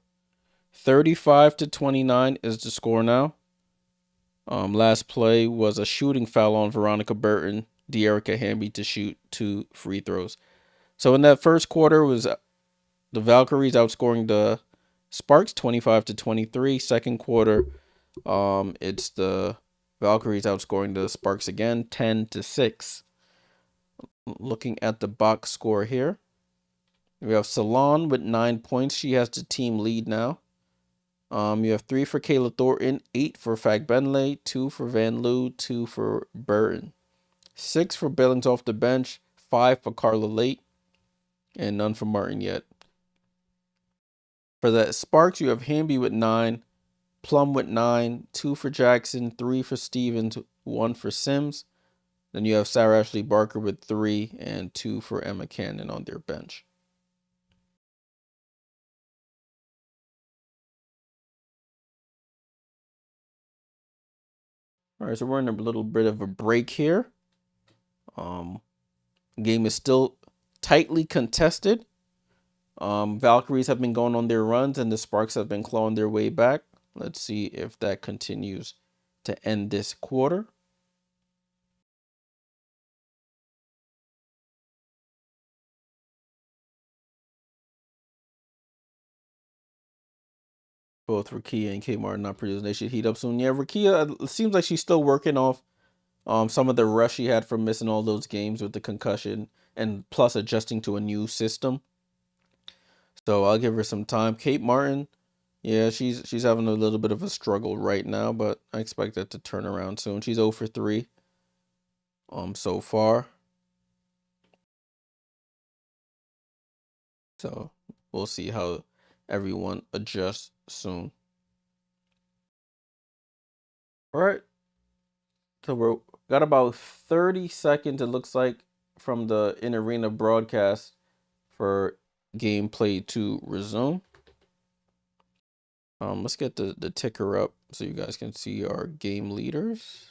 S1: 35-29 is the score now. Last play was a shooting foul on Veronica Burton. De'Erica Hamby to shoot 2 free throws. So in that first quarter was the Valkyries outscoring the Sparks 25-23. Second quarter, it's the Valkyries outscoring the Sparks again 10-6. Looking at the box score here. We have Salon with 9 points. She has the team lead now. You have 3 for Kayla Thornton, 8 for Fagbenle, 2 for Van Loo, 2 for Burton, 6 for Billings off the bench, 5 for Carla Late, and none for Martin yet. For the Sparks, you have Hamby with 9, Plum with 9, 2 for Jackson, 3 for Stevens, 1 for Sims. Then you have Sarah Ashley Barker with 3 and 2 for Emma Cannon on their bench. All right, so we're in a little bit of a break here. Game is still tightly contested. Valkyries have been going on their runs and the Sparks have been clawing their way back. Let's see if that continues to end this quarter. Both Rakia and Kmart are not producing. They should heat up soon. Yeah, Rakia, it seems like she's still working off some of the rust she had from missing all those games with the concussion and plus adjusting to a new system. So I'll give her some time. Kate Martin, yeah, she's having a little bit of a struggle right now, but I expect that to turn around soon. She's 0 for 3 so far. So we'll see how everyone adjusts soon. All right. So we're got about 30 seconds, it looks like, from the in-arena broadcast for gameplay to resume. Let's get the ticker up so you guys can see our game leaders.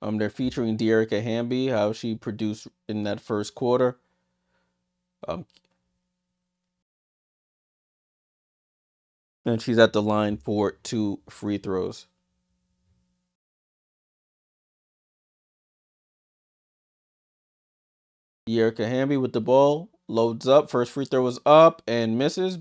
S1: They're featuring Dearica Hamby, how she produced in that first quarter. And she's at the line for 2 free throws. Dearica Hamby with the ball, loads up. First free throw is up and misses.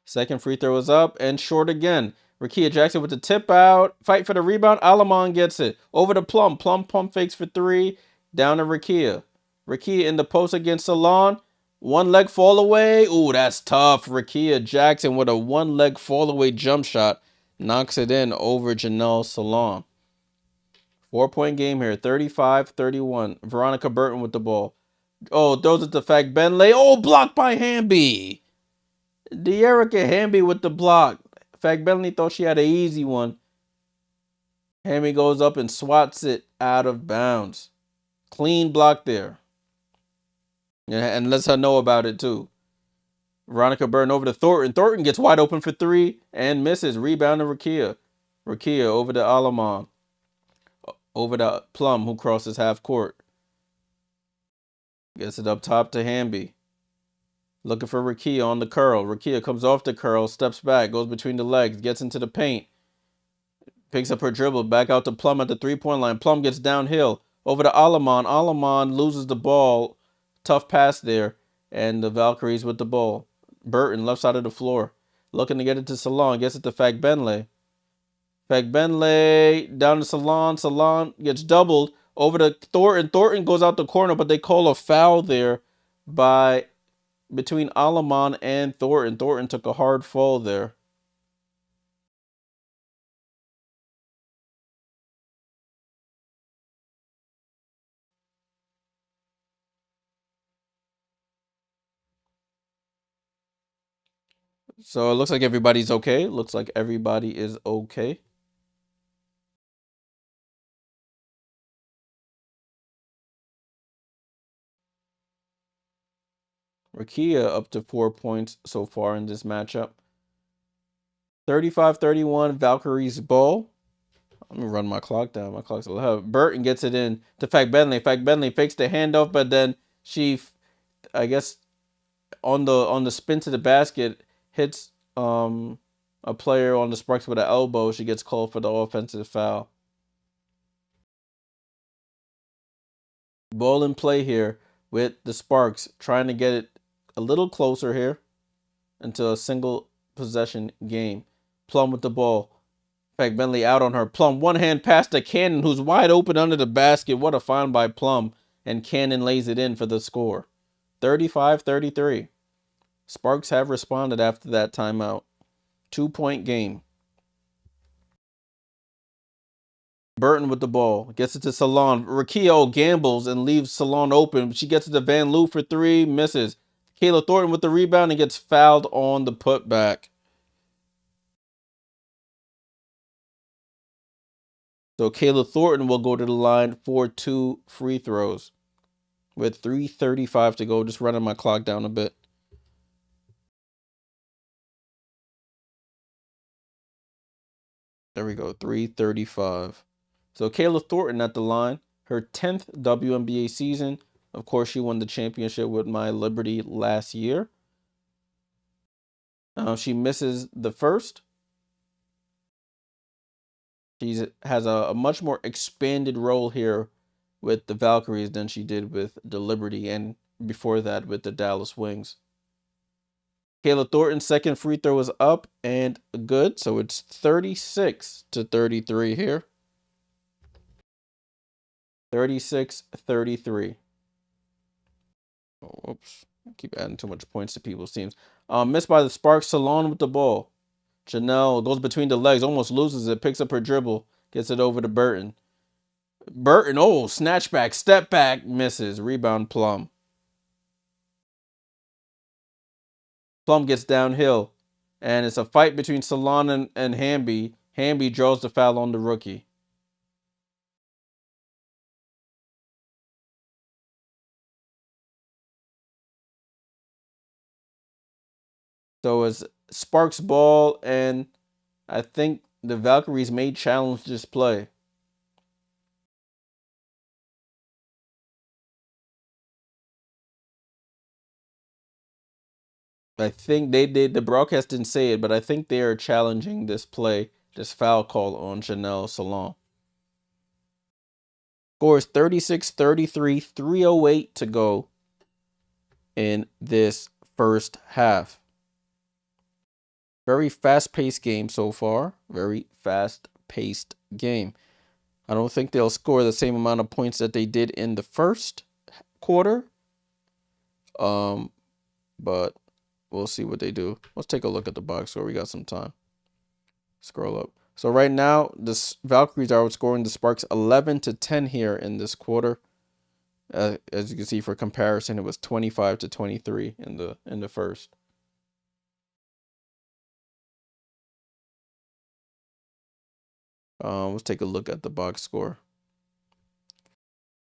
S1: Second free throw is up and short again. Rakia Jackson with the tip out. Fight for the rebound. Alamon gets it. Over to Plum. Plum pump fakes for 3. Down to Rakia. Rakia in the post against Salon. One leg fall away. Ooh, that's tough. Rakia Jackson with a one leg fall away jump shot. Knocks it in over Janelle Salon. 4-point game here. 35-31. Veronica Burton with the ball. Oh, throws it to Fagbenle. Oh, blocked by Hamby. Dearica Hamby with the block. Fagbenle thought she had an easy one. Hamby goes up and swats it out of bounds. Clean block there. Yeah, and lets her know about it too. Veronica Burton over to Thornton. Thornton gets wide open for 3 and misses. Rebound to Rakia. Rakia over to Alamon. Over to Plum, who crosses half court. Gets it up top to Hamby. Looking for Rakia on the curl. Rakia comes off the curl, steps back, goes between the legs, gets into the paint. Picks up her dribble, back out to Plum at the 3-point line. Plum gets downhill, over to Alamon. Alamon loses the ball. Tough pass there. And the Valkyries with the ball. Burton, left side of the floor. Looking to get it to Salon. Gets it to Fagbenle. Fagbenle down to Salon. Salon gets doubled. Over to Thornton. Thornton goes out the corner, but they call a foul there between Alamon and Thornton. Thornton took a hard fall there. So it looks like everybody's okay. Looks like everybody is okay. Rakia up to 4 points so far in this matchup. 35-31, Valkyries ball. Let me run my clock down. My clock's a little high. Burton gets it in to Fagbenle. Fagbenle fakes the handoff, but then she, I guess, on the spin to the basket, hits a player on the Sparks with an elbow. She gets called for the offensive foul. Ball in play here. with the Sparks, trying to get it a little closer here into a single possession game. Plum with the ball. In fact, Bentley out on her. Plum, one hand pass to Cannon, who's wide open under the basket. What a find by Plum. And Cannon lays it in for the score. 35-33. Sparks have responded after that timeout. 2-point game. Burton with the ball. Gets it to Salon. Rakio gambles and leaves Salon open. She gets it to Van Loo for three. Misses. Kayla Thornton with the rebound and gets fouled on the putback. So Kayla Thornton will go to the line for 2 free throws with 3:35 to go. Just running my clock down a bit. There we go, 3:35. So Kayla Thornton at the line, her 10th WNBA season. Of course, she won the championship with my Liberty last year. She misses the first. She has a much more expanded role here with the Valkyries than she did with the Liberty and before that with the Dallas Wings. Kayla Thornton's second free throw is up and good, so it's 36-33 here. 36-33. Oh, whoops. I keep adding too much points to people's teams. Missed by the Sparks. Salon with the ball. Janelle goes between the legs, almost loses it, picks up her dribble, gets it over to Burton. Burton, oh, snatch back, step back, misses. Rebound, Plum. Plum gets downhill, and it's a fight between Salon and Hamby. Hamby draws the foul on the rookie. So it's Sparks ball, and I think the Valkyries may challenge this play. I think they did. The broadcast didn't say it, but I think they are challenging this play, this foul call on Janelle Salon. Score is 36-33, 3:08 to go in this first half. Very fast-paced game so far. Very fast-paced game. I don't think they'll score the same amount of points that they did in the first quarter. But we'll see what they do. Let's take a look at the box score. We got some time. Scroll up. So right now, the Valkyries are outscoring the Sparks 11-10 here in this quarter. As you can see, for comparison, it was 25-23 in the first. Let's take a look at the box score.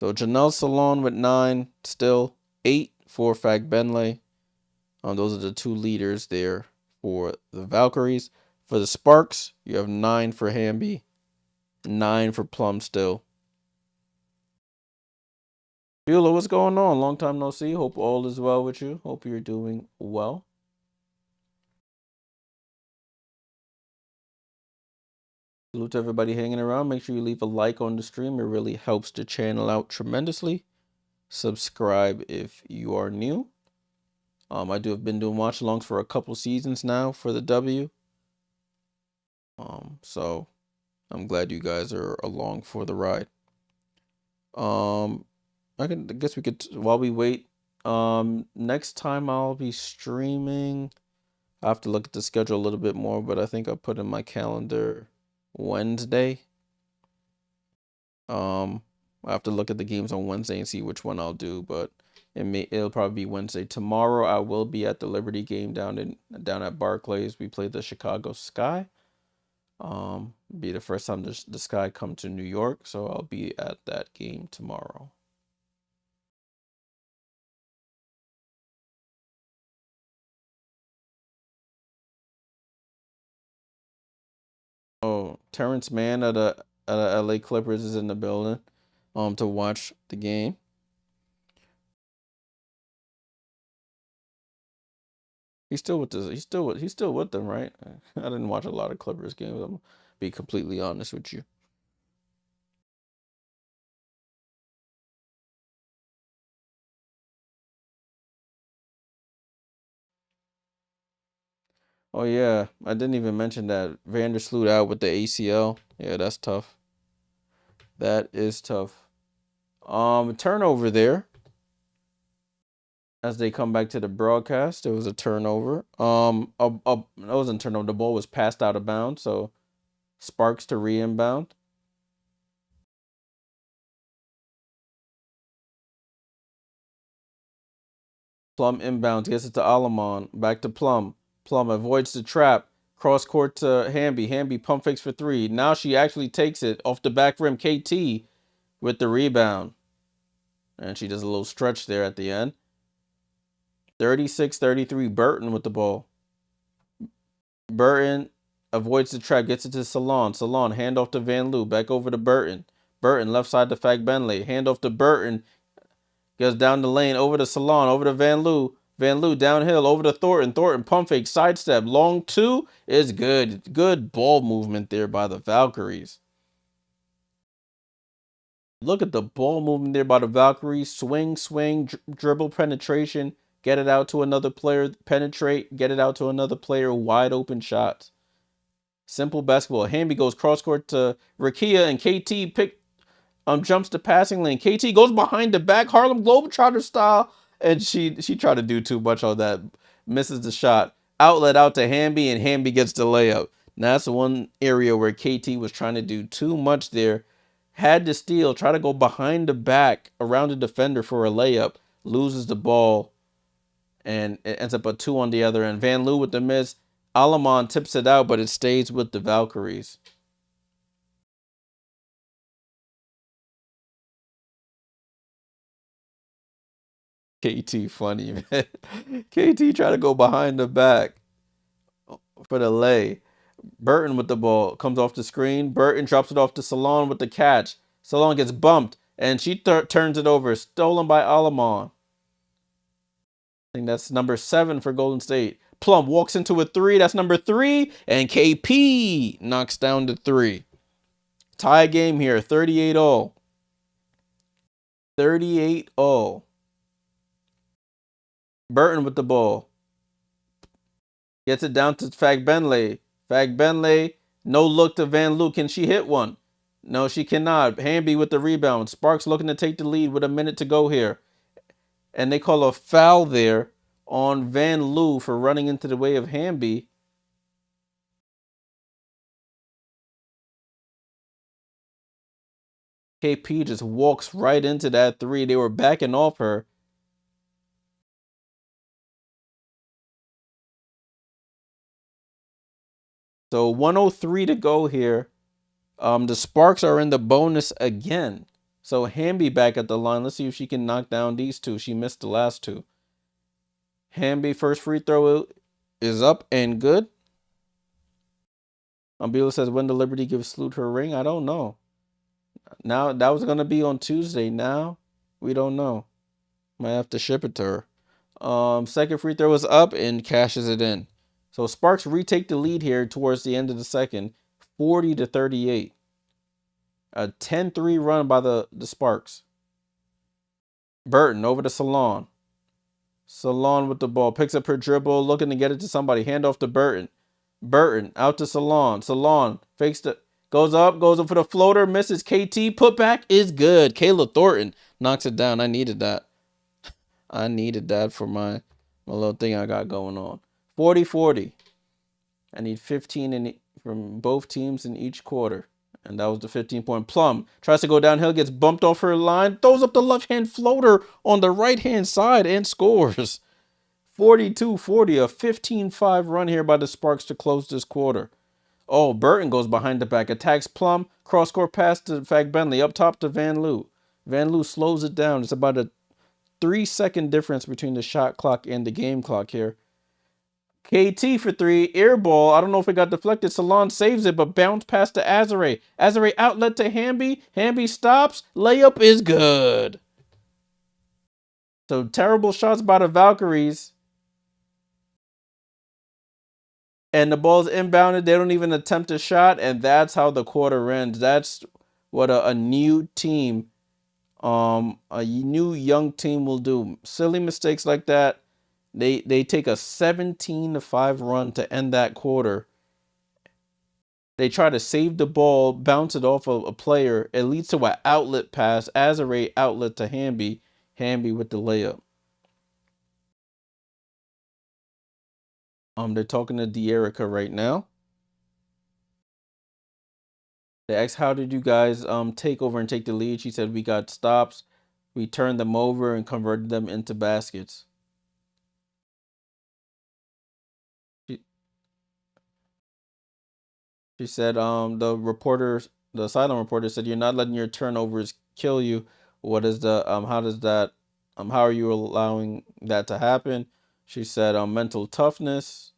S1: So Janelle Salon with 9, still 8 for Fag Benley. Those are the two leaders there for the Valkyries. For the Sparks, you have 9 for Hamby, 9 for Plum still. Beulah, what's going on? Long time no see. Hope all is well with you. Hope you're doing well. Salute to everybody hanging around. Make sure you leave a like on the stream. It really helps the channel out tremendously. Subscribe if you are new. I have been doing watch-alongs for a couple seasons now for the W. So I'm glad you guys are along for the ride. I guess we could, while we wait, next time I'll be streaming. I have to look at the schedule a little bit more, but I think I'll put in my calendar Wednesday. I have to look at the games on Wednesday and see which one I'll do, but it'll probably be Wednesday. Tomorrow I will be at the Liberty game down at Barclays. We play the Chicago Sky. Be the first time the Sky come to New York, so I'll be at that game tomorrow. Oh, Terrence Mann at a LA Clippers is in the building to watch the game. He's still with them, right? I didn't watch a lot of Clippers games. I'm be completely honest with you. Oh yeah, I didn't even mention that Vandersloot out with the ACL. Yeah, that's tough. That is tough. Turnover there as they come back to the broadcast. It was a turnover. That wasn't turnover. The ball was passed out of bounds. So Sparks to re-inbound. Plum inbounds, gets it to Alamon. Back to Plum. Plum avoids the trap. Cross court to Hamby. Hamby pump fakes for three. Now she actually takes it off the back rim. KT with the rebound. And she does a little stretch there at the end. 36-33. Burton with the ball. Burton avoids the trap. Gets it to Salon. Salon hand off to Van Loo. Back over to Burton. Burton left side to Fagbenley. Hand off to Burton. Goes down the lane, over to Salon, over to Van Loo. Van Loo downhill, over to Thornton. Thornton pump fake, sidestep. Long two is good. Good ball movement there by the Valkyries. Look at the ball movement there by the Valkyries. Swing, swing, dribble penetration. Get it out to another player. Penetrate, get it out to another player. Wide open shots. Simple basketball. Hamby goes cross court to Rakia, and KT jumps the passing lane. KT goes behind the back, Harlem Globetrotter style, and she tried to do too much on that. Misses the shot. Outlet out to Hamby, and Hamby gets the layup. Now that's the one area where KT was trying to do too much there. Had to steal, try to go behind the back around the defender for a layup. Loses the ball, and it ends up a two on the other end. Van Loo with the miss. Alamon tips it out, but it stays with the Valkyries. KT funny, man. KT try to go behind the back for the lay. Burton with the ball comes off the screen. Burton drops it off to Salon with the catch. Salon gets bumped and she turns it over. Stolen by Alamon. I think that's number 7 for Golden State. Plum walks into a three. That's number 3. And KP knocks down the 3. Tie game here. 38-all. 38-all. Burton with the ball. Gets it down to Fagbenley. Fagbenley, no look to Van Loo. Can she hit one? No, she cannot. Hamby with the rebound. Sparks looking to take the lead with a minute to go here. And they call a foul there on Van Loo for running into the way of Hamby. KP just walks right into that 3. They were backing off her. So 103 to go here. The Sparks are in the bonus again. So Hamby back at the line. Let's see if she can knock down these two. She missed the last two. Hamby first free throw is up and good. Bila says, when the Liberty gives Sloot her ring? I don't know. Now, that was going to be on Tuesday. Now, we don't know. Might have to ship it to her. Second free throw is up and cashes it in. So Sparks retake the lead here towards the end of the second. 40-38. A 10-3 run by the Sparks. Burton over to Salon. Salon with the ball. Picks up her dribble. Looking to get it to somebody. Hand off to Burton. Burton out to Salon. Salon fakes the... Goes up for the floater. Misses. KT. Putback is good. Kayla Thornton knocks it down. I needed that. I needed that for my little thing I got going on. 40-40. I need 15 from both teams in each quarter. And that was the 15-point. Plum tries to go downhill, gets bumped off her line, throws up the left-hand floater on the right-hand side and scores. 42-40, a 15-5 run here by the Sparks to close this quarter. Oh, Burton goes behind the back, attacks Plum, cross-court pass to Fagbenley, up top to Van Loo. Van Loo slows it down. It's about a 3-second difference between the shot clock and the game clock here. KT for 3, air ball. I don't know if it got deflected. Salon saves it, but bounce pass to Azare. Azare outlet to Hamby. Hamby stops. Layup is good. So terrible shots by the Valkyries. And the ball's inbounded. They don't even attempt a shot. And that's how the quarter ends. That's what a new team, a new young team will do. Silly mistakes like that. They take a 17-5 run to end that quarter. They try to save the ball, bounce it off of a player. It leads to an outlet pass, Azare outlet to Hamby. Hamby with the layup. They're talking to De'Erica right now. They asked, how did you guys take over and take the lead? She said, we got stops. We turned them over and converted them into baskets. She, she said, the sideline reporter said, you're not letting your turnovers kill you. What is how does that, how are you allowing that to happen? She said, mental toughness.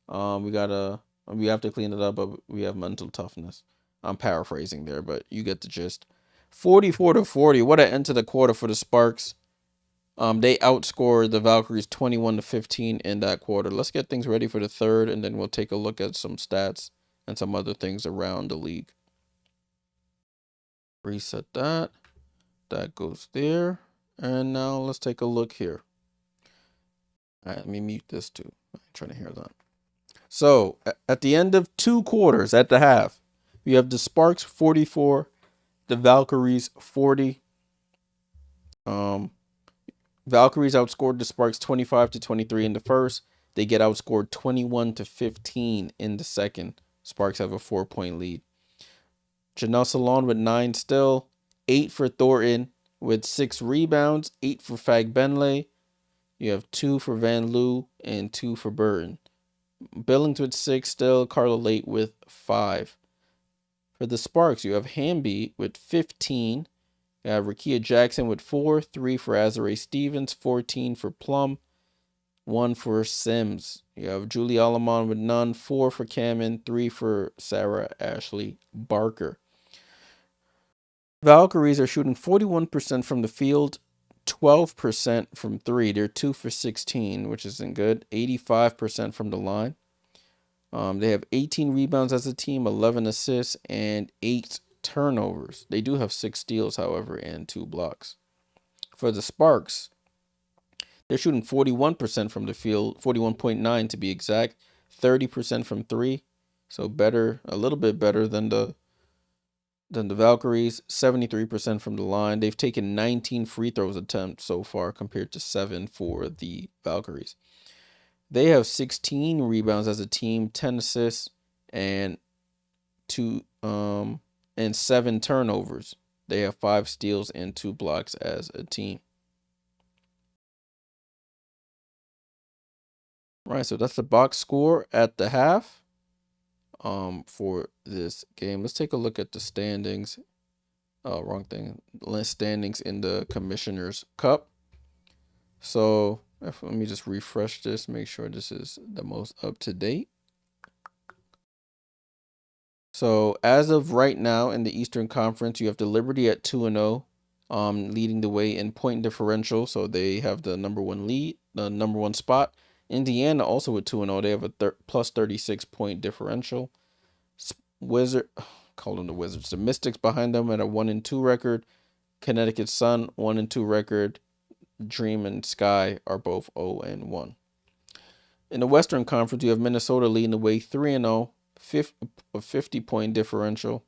S1: We have to clean it up, but we have mental toughness. I'm paraphrasing there, but you get the gist. 44-40. What an end to the quarter for the Sparks. They outscored the Valkyries 21-15 in that quarter. Let's get things ready for the third, and then we'll take a look at some stats and some other things around the league. Reset that. That goes there. And now let's take a look here. All right, let me mute this too. I'm trying to hear that. So at the end of 2 quarters, at the half, we have the Sparks 44, the Valkyries 40. Valkyries outscored the Sparks 25-23 in the first. They get outscored 21-15 in the second. Sparks have a 4-point lead. Janelle Salon with 9 still. 8 for Thornton with 6 rebounds. 8 for Fagbenle. You have 2 for Van Loo and 2 for Burton. Billings with 6 still. Carla Late with 5. For the Sparks, you have Hamby with 15. You have Rakia Jackson with 4, 3 for Azare Stevens, 14 for Plum, 1 for Sims. You have Julie Alamon with none, 4 for Cameron, 3 for Sarah Ashley Barker. Valkyries are shooting 41% from the field, 12% from 3. They're 2 for 16, which isn't good. 85% from the line. They have 18 rebounds as a team, 11 assists, and 8 turnovers. They do have 6 steals, however, and 2 blocks. For the Sparks, they're shooting 41% from the field, 41.9 to be exact, 30% from 3. So better, a little bit better than the Valkyries, 73% from the line. They've taken 19 free throws attempts so far compared to 7 for the Valkyries. They have 16 rebounds as a team, 10 assists, and 7 turnovers. They have 5 steals and 2 blocks as a team. Right, so that's the box score at the half for this game. Let's take a look at the standings. Wrong thing. Standings in the Commissioner's Cup. So let me just refresh this, make sure this is the most up to date. So as of right now in the Eastern Conference, you have the Liberty at 2-0, leading the way in point differential. So they have the number 1 lead, the number 1 spot. Indiana also with 2-0. They have a plus 36 point differential. Call them the Wizards. The Mystics behind them at a 1-2 record. Connecticut Sun 1-2 record. Dream and Sky are both 0-1. In the Western Conference, you have Minnesota leading the way 3-0, a 50-point differential.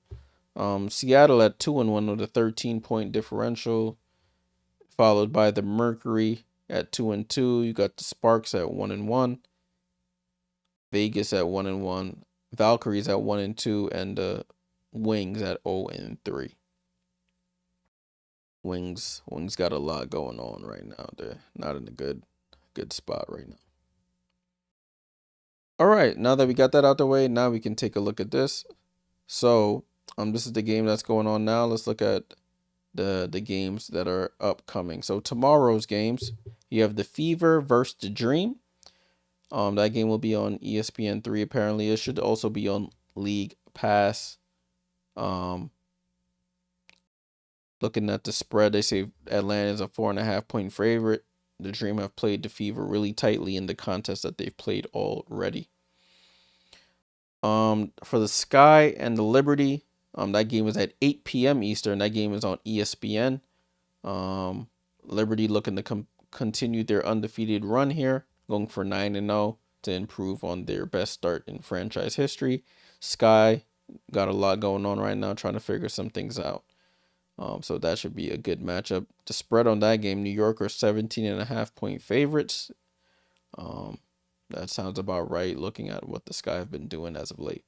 S1: Seattle at 2-1 with a 13-point differential, followed by the Mercury at 2-2. You got the Sparks at 1-1, Vegas at 1-1, Valkyries at 1-2, and the Wings at 0-3. Wings got a lot going on right now. They're not in a good spot right now. All right, now that we got that out the way, now we can take a look at this. So, this is the game that's going on now. Let's look at the games that are upcoming. So tomorrow's games, you have the Fever versus the Dream. That game will be on ESPN3 apparently. It should also be on League Pass. Looking at the spread, they say Atlanta is a 4.5-point favorite. The Dream have played the Fever really tightly in the contest that they've played already. For the Sky and the Liberty, that game is at 8 p.m. Eastern. That game is on ESPN. Liberty looking to continue their undefeated run here. going for 9-0 to improve on their best start in franchise history. Sky got a lot going on right now, trying to figure some things out. So that should be a good matchup. The spread on that game, New York are 17.5-point favorites. That sounds about right looking at what the Sky have been doing as of late.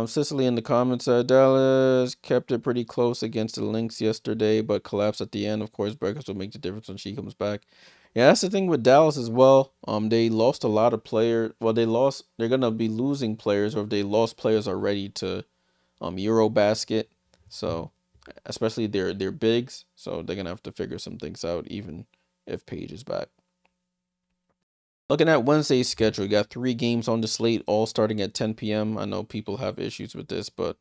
S1: Sicily in the comments, Dallas kept it pretty close against the Lynx yesterday, but collapsed at the end. Of course, Breakfast will make the difference when she comes back. Yeah, that's the thing with Dallas as well. They lost a lot of players. Well, they're gonna be losing players, or if they lost players already to Eurobasket. So especially their bigs. So they're gonna have to figure some things out, even if Paige is back. Looking at Wednesday's schedule, you got 3 games on the slate, all starting at 10 p.m. I know people have issues with this, but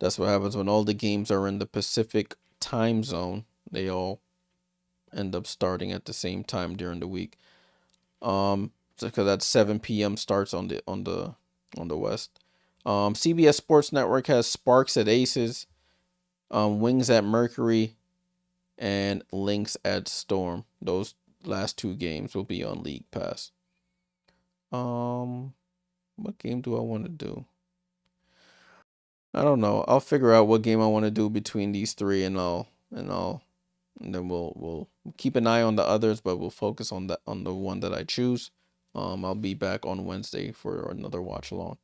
S1: that's what happens when all the games are in the Pacific time zone. They all end up starting at the same time during the week. Because that's 7 p.m. starts on the West. CBS Sports Network has Sparks at Aces, Wings at Mercury, and Lynx at Storm. Those last 2 games will be on League Pass. What game do I want to do? I don't know. I'll figure out what game I want to do between these 3, and then we'll keep an eye on the others, but we'll focus on the one that I choose. I'll be back on Wednesday for another watch along.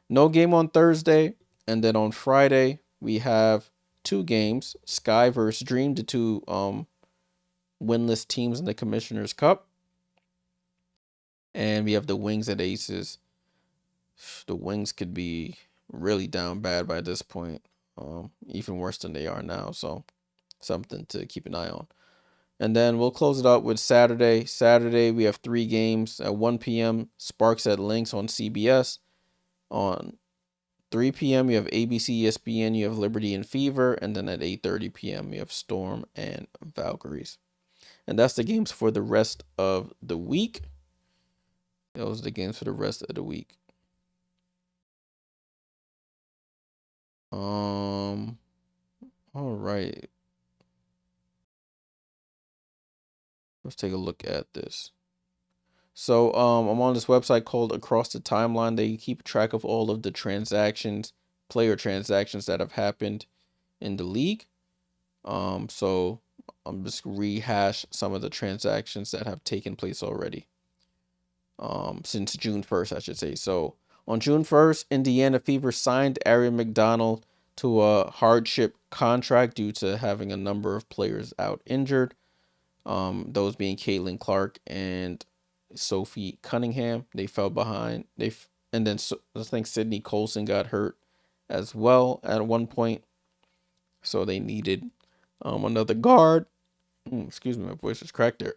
S1: No game on Thursday, and then on Friday we have 2 games: Sky versus Dream, the 2 winless teams in the Commissioner's Cup. And we have the Wings at Aces. The Wings could be really down bad by this point, even worse than they are now. So something to keep an eye on. And then we'll close it up with Saturday. Saturday, we have 3 games at 1 p.m. Sparks at Lynx on CBS. On 3 p.m., you have ABC, ESPN, you have Liberty and Fever. And then at 8:30 p.m., you have Storm and Valkyries. And that's the games for the rest of the week. Those are the games for the rest of the week. All right. Let's take a look at this. So I'm on this website called Across the Timeline. They keep track of all of the player transactions that have happened in the league. So I'm just rehash some of the transactions that have taken place already. Since June 1st, I should say. So on June 1st, Indiana Fever signed Ari McDonald to a hardship contract due to having a number of players out injured. Those being Caitlin Clark and Sophie Cunningham. They fell behind. And then I think Sydney Colson got hurt as well at one point. So they needed another guard. Excuse me, my voice is cracked there.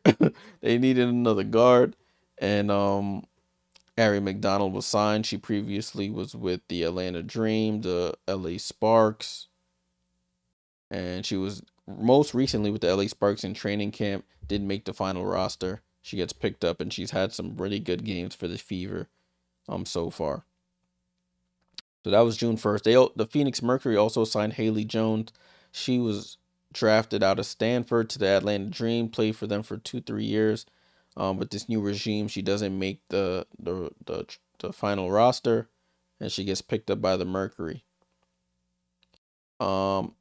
S1: They needed another guard. And Ari McDonald was signed. She previously was with the Atlanta Dream, the LA Sparks. And she was most recently with the LA Sparks in training camp. Didn't make the final roster. She gets picked up, and she's had some really good games for the Fever so far. So that was June 1st. The Phoenix Mercury also signed Haley Jones. She was drafted out of Stanford to the Atlanta Dream, played for them for 2-3 years. With this new regime, she doesn't make the final roster, and she gets picked up by the Mercury. On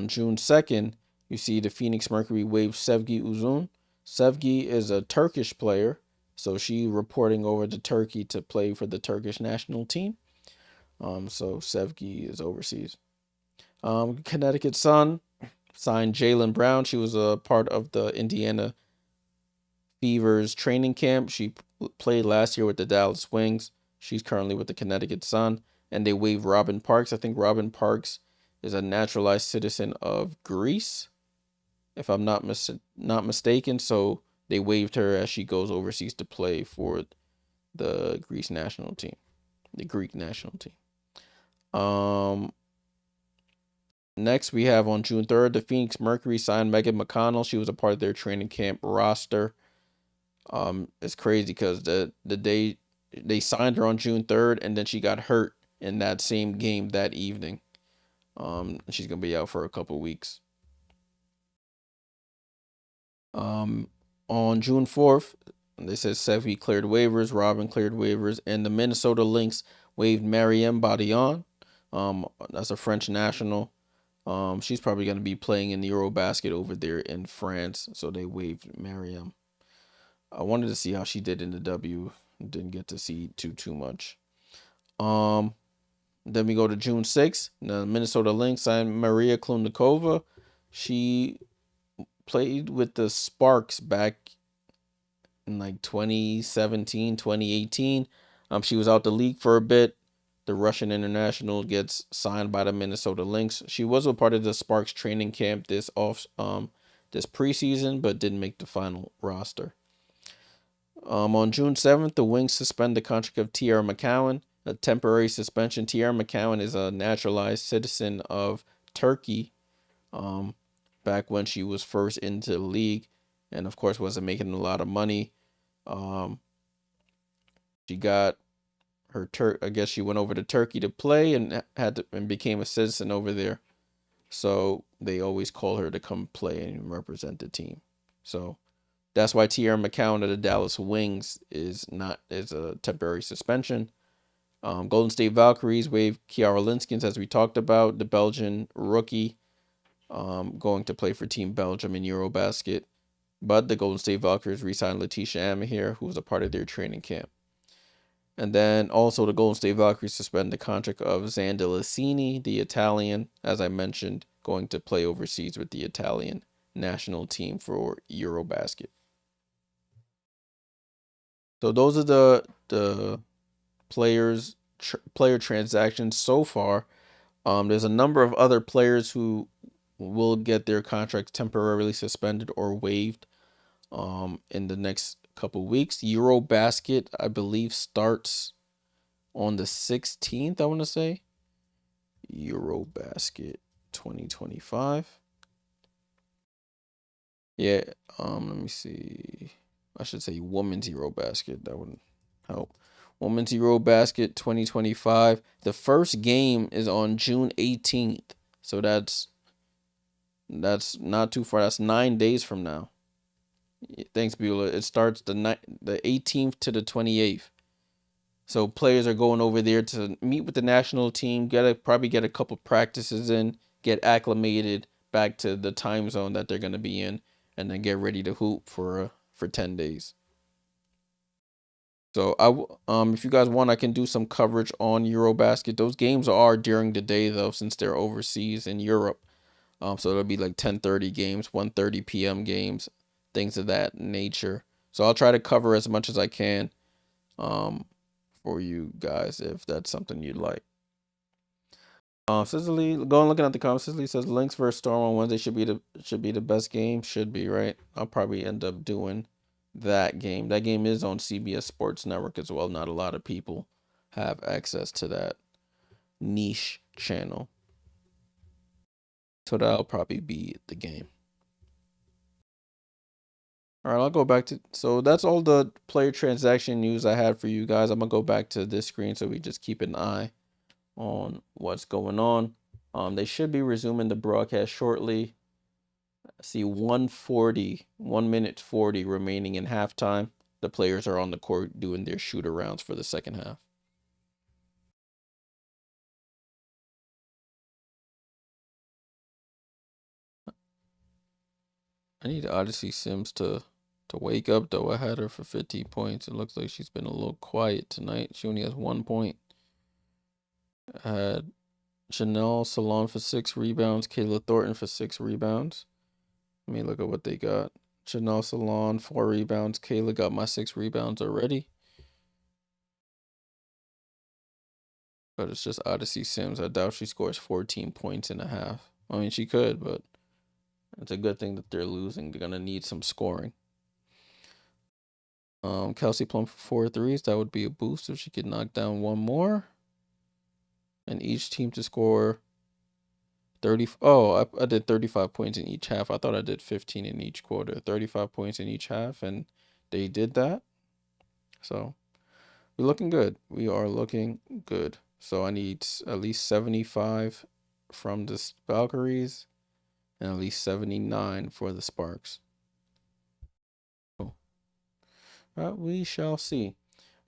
S1: June 2nd, you see the Phoenix Mercury waive Sevgi Uzun. Sevgi is a Turkish player, so she reporting over to Turkey to play for the Turkish national team. So Sevgi is overseas. Connecticut Sun signed Jaylen Brown. She was a part of the Indiana Fever's training camp. She played last year with the Dallas Wings. She's currently with the Connecticut Sun. And they waived Robin Parks. I think Robin Parks is a naturalized citizen of Greece, if I'm not mistaken. So they waived her as she goes overseas to play for the Greek national team. Next we have on June 3rd, the Phoenix Mercury signed Megan McConnell. She was a part of their training camp roster. It's crazy because the day they signed her on June 3rd, and then she got hurt in that same game that evening. She's gonna be out for a couple weeks. On June 4th, They said Sevi cleared waivers, Robin cleared waivers, and the Minnesota Lynx waived Mariam Badian. That's a French national. She's probably going to be playing in the Eurobasket over there in France, so they waived Mariam. I wanted to see how she did in the W. Didn't get to see too much. Then we go to June 6th. The Minnesota Lynx signed Maria Klumnikova. She played with the Sparks back in like 2017, 2018. She was out the league for a bit. The Russian international gets signed by the Minnesota Lynx. She was a part of the Sparks training camp this preseason, but didn't make the final roster. On June 7th, the Wings suspend the contract of Tiara McCowan, a temporary suspension. Tiara McCowan is a naturalized citizen of Turkey. Back when she was first into the league, and of course wasn't making a lot of money. She got her I guess she went over to Turkey to play and became a citizen over there. So they always call her to come play and represent the team. So that's why Tiara McCowan of the Dallas Wings is a temporary suspension. Golden State Valkyries waived Kiara Linskens, as we talked about, the Belgian rookie, going to play for Team Belgium in Eurobasket. But the Golden State Valkyries re-signed Letitia Amahir, who was a part of their training camp. And then also the Golden State Valkyries suspend the contract of Xander Lassini, the Italian, as I mentioned, going to play overseas with the Italian national team for Eurobasket. So those are the player transactions so far. There's a number of other players who will get their contracts temporarily suspended or waived in the next couple weeks. Eurobasket, I believe, starts on the 16th, I want to say. Eurobasket 2025. Yeah, let me see. I should say Women's Eurobasket. That would help. Women's Eurobasket 2025. The first game is on June 18th. So that's not too far. That's 9 days from now. Thanks, Beulah. It starts the 18th to the 28th. So players are going over there to meet with the national team, probably get a couple practices in, get acclimated back to the time zone that they're going to be in, and then get ready to hoop for 10 days. So if you guys want, I can do some coverage on Eurobasket. Those games are during the day though, since they're overseas in Europe. So it'll be like 10:30 games, 1:30 p.m. games, things of that nature. So I'll try to cover as much as I can for you guys if that's something you'd like. Cicely, looking at the comments. Cicely says Lynx versus Storm on Wednesday should be the best game. Should be, right? I'll probably end up doing that game. That game is on CBS Sports Network as well. Not a lot of people have access to that niche channel. So that'll probably be the game. All right, I'll go back to, so that's all the player transaction news I had for you guys. I'm gonna go back to this screen so we just keep an eye on what's going on. They should be resuming the broadcast shortly. I see 1 minute 40 remaining in halftime. The players are on the court doing their shoot arounds for the second half. I need Odyssey Sims to wake up, though. I had her for 15 points. It looks like she's been a little quiet tonight. She only has 1 point. I had Chanel Salon for 6 rebounds. Kayla Thornton for 6 rebounds. Let me look at what they got. Chanel Salon, 4 rebounds. Kayla got my 6 rebounds already. But it's just Odyssey Sims. I doubt she scores 14 points and a half. I mean, she could, but it's a good thing that they're losing. They're going to need some scoring. Kelsey Plum for 4 threes. That would be a boost if she could knock down 1 more. And each team to score 30. Oh, I did 35 points in each half. I thought I did 15 in each quarter. 35 points in each half, and they did that. So we're looking good. We are looking good. So I need at least 75 from the Valkyries and at least 79 for the Sparks. Cool. We shall see.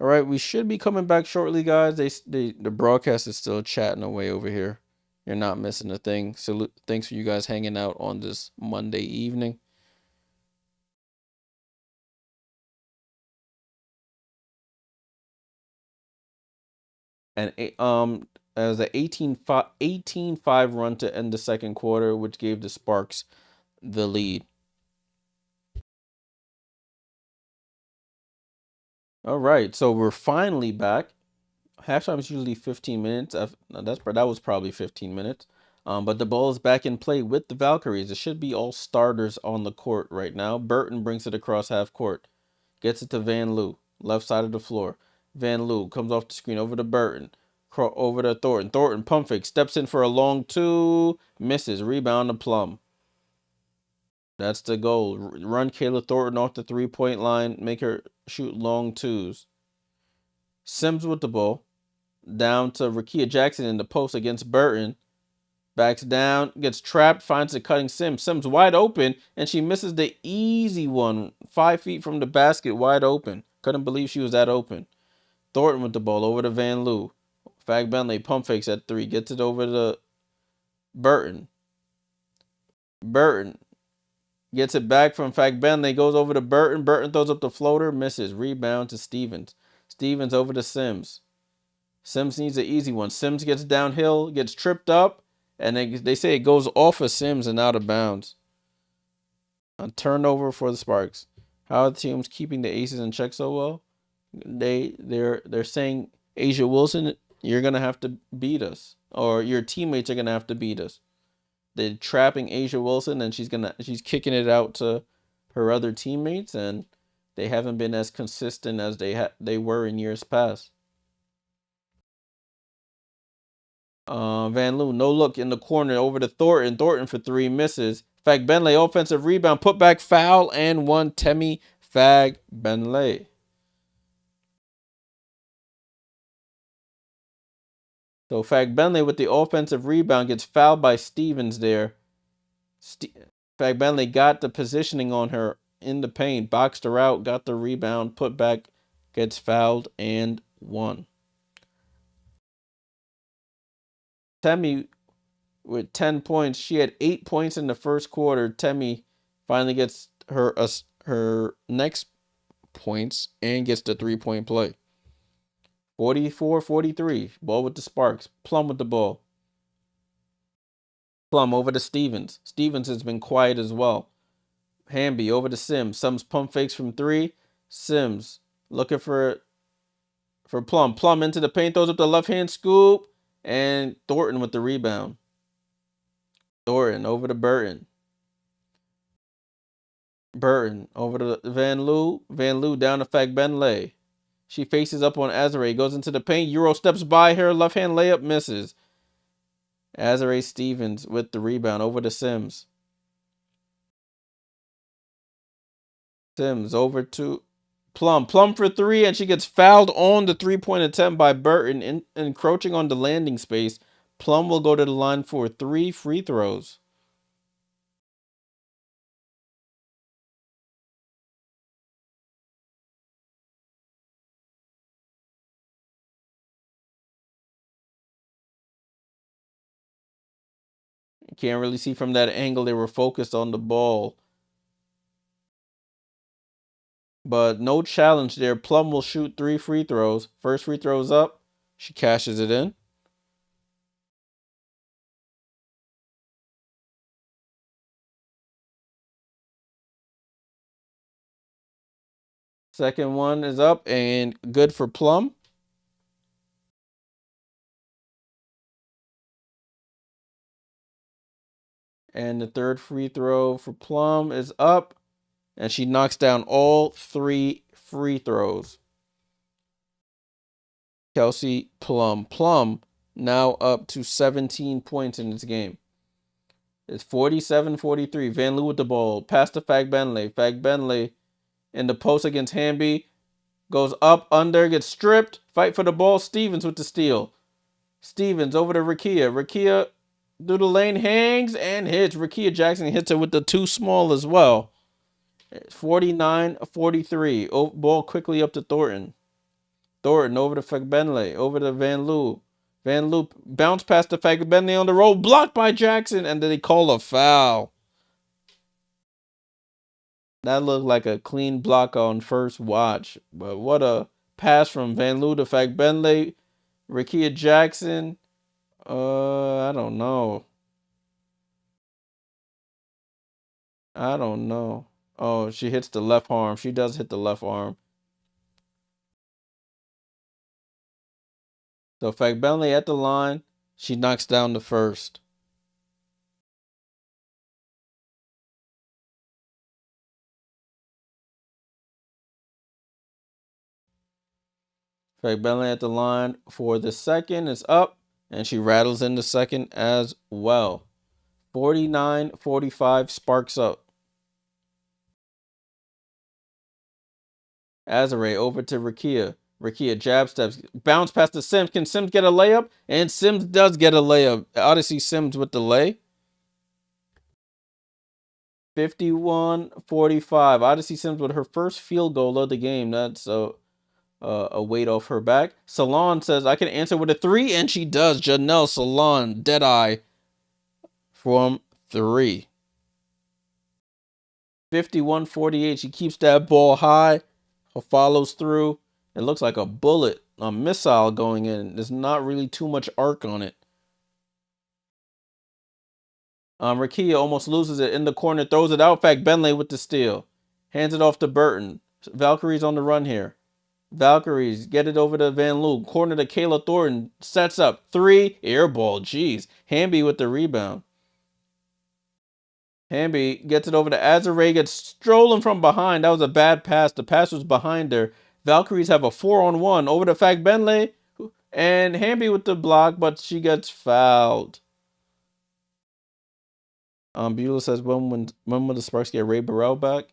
S1: All right, we should be coming back shortly, guys. The broadcast is still chatting away over here. You're not missing a thing. So thanks for you guys hanging out on this Monday evening. And as an 18-5 run to end the second quarter, which gave the Sparks the lead. All right, so we're finally back. Halftime is usually 15 minutes. That was probably 15 minutes. But the ball is back in play with the Valkyries. It should be all starters on the court right now. Burton brings it across half court. Gets it to Van Loo, left side of the floor. Van Loo comes off the screen over to Burton. Over to Thornton. Thornton pump fake. Steps in for a long two. Misses. Rebound to Plum. That's the goal. Run Kayla Thornton off the 3-point line. Make her shoot long twos. Sims with the ball. Down to Rakia Jackson in the post against Burton. Backs down. Gets trapped. Finds the cutting Sims. Sims wide open. And she misses the easy one. 5 feet from the basket. Wide open. Couldn't believe she was that open. Thornton with the ball. Over to Van Loo. Fag Bentley pump fakes at 3. Gets it over to Burton. Burton gets it back from Fag Bentley. Goes over to Burton. Burton throws up the floater. Misses. Rebound to Stevens. Stevens over to Sims. Sims needs an easy one. Sims gets downhill. Gets tripped up. And they say it goes off of Sims and out of bounds. A turnover for the Sparks. How are the teams keeping the aces in check so well? They're saying, Asia Wilson, you're gonna have to beat us, or your teammates are gonna have to beat us. They're trapping Asia Wilson, and she's kicking it out to her other teammates, and they haven't been as consistent as they were in years past. Van Loo, no look in the corner over to Thornton. Thornton for 3 misses. Fag Benley, offensive rebound, put back foul, and one. Temi Fag Benley. So Fag Benley with the offensive rebound gets fouled by Stevens there. Fag Benley got the positioning on her in the paint, boxed her out, got the rebound, put back, gets fouled, and won. Temi with 10 points. She had 8 points in the first quarter. Temi finally gets her next points and gets the 3-point play. 44-43. Ball with the Sparks. Plum with the ball. Plum over to Stevens. Stevens has been quiet as well. Hamby over to Sims. Sims pump fakes from 3. Sims looking for Plum. Plum into the paint. Throws up the left hand scoop. And Thornton with the rebound. Thornton over to Burton. Burton over to Van Loo. Van Loo down to Fag Benley. She faces up on Azare. Goes into the paint. Euro steps by her. Left hand layup misses. Azare Stevens with the rebound over to Sims. Sims over to Plum. Plum for 3, and she gets fouled on the 3-point attempt by Burton, encroaching on the landing space. Plum will go to the line for 3 free throws. You can't really see from that angle. They were focused on the ball. But no challenge there. Plum will shoot 3 free throws. First free throw is up. She cashes it in. Second one is up and good for Plum. And the third free throw for Plum is up. And she knocks down all 3 free throws. Kelsey Plum. Plum now up to 17 points in this game. It's 47-43. Van Loo with the ball. Pass to Fag Benley. Fag Benley in the post against Hamby. Goes up, under, gets stripped. Fight for the ball. Stevens with the steal. Stevens over to Rakia. Rakia through the lane, hangs and hits. Rakia Jackson hits her with the too small as well. 49-43. Ball quickly up to Thornton. Thornton over to Fagbenle. Over to Van Loo. Van Loo bounce past the Fagbenle on the roll. Blocked by Jackson. And then they call a foul. That looked like a clean block on first watch. But what a pass from Van Loo to Fagbenle. Rickea Jackson. I don't know. I don't know. Oh, she hits the left arm. She does hit the left arm. So Fagbenle at the line. She knocks down the first. Fagbenle at the line for the second is up. And she rattles in the second as well. 49-45 sparks up. Azare over to Rickea. Rickea jab steps. Bounce past the Sims. Can Sims get a layup? And Sims does get a layup. Odyssey Sims with the lay. 51-45. Odyssey Sims with her first field goal of the game. That's a weight off her back. Salon says, I can answer with a three, and she does. Janelle Salon, deadeye from three. 51-48. She keeps that ball high. Follows through. It looks like a bullet, a missile going in. There's not really too much arc on it. Rickea almost loses it in the corner, throws it out. Fagbenle with the steal. Hands it off to Burton. Valkyries on the run here. Valkyries get it over to Van Loo. Corner to Kayla Thornton. Sets up. Three. Air ball. Jeez. Hamby with the rebound. Hamby gets it over to Azare. Gets strolling from behind. That was a bad pass. The pass was behind her. Valkyries have a 4-on-1 over to Fagbenle. And Hamby with the block, but she gets fouled. Beulah says, when will the Sparks get Ray Burrell back?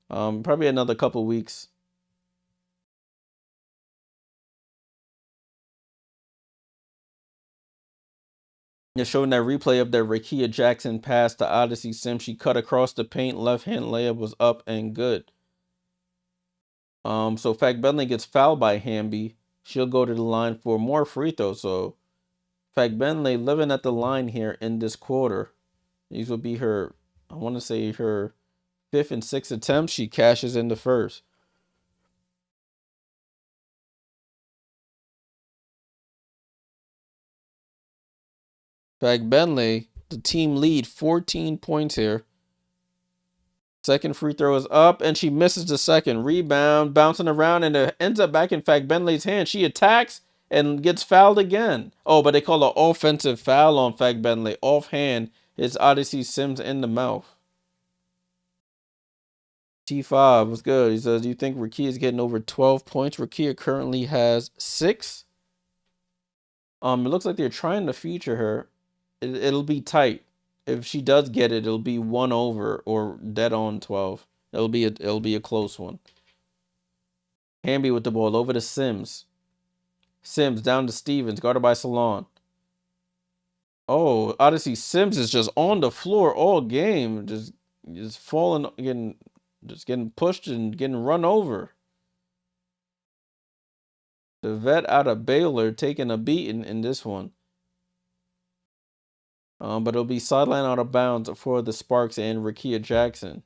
S1: Probably another couple weeks. They're showing that replay of that Rickea Jackson pass to Odyssey Sim. She cut across the paint. Left hand layup was up and good. So Fagbenle gets fouled by Hamby. She'll go to the line for more free throws. So Fagbenle living at the line here in this quarter. These will be her, I want to say her 5th and 6th attempts. She cashes in the first. Fagbenle, the team lead, 14 points here. Second free throw is up, and she misses the second. Rebound, bouncing around, and it ends up back in Fagbenle's hand. She attacks and gets fouled again. Oh, but they call an offensive foul on Fagbenle. Offhand, it's Odyssey Sims in the mouth. T5 was good. He says, do you think Rickea is getting over 12 points? Rickea currently has 6. It looks like they're trying to feature her. It'll be tight. If she does get it, it'll be 1 over or dead on 12. It'll be a close one. Hamby with the ball over to Sims. Sims down to Stevens, guarded by Salon. Oh, Odyssey Sims is just on the floor all game, just falling, getting pushed and getting run over. The vet out of Baylor taking a beating in this one. But it'll be sideline out of bounds for the Sparks and Rickea Jackson.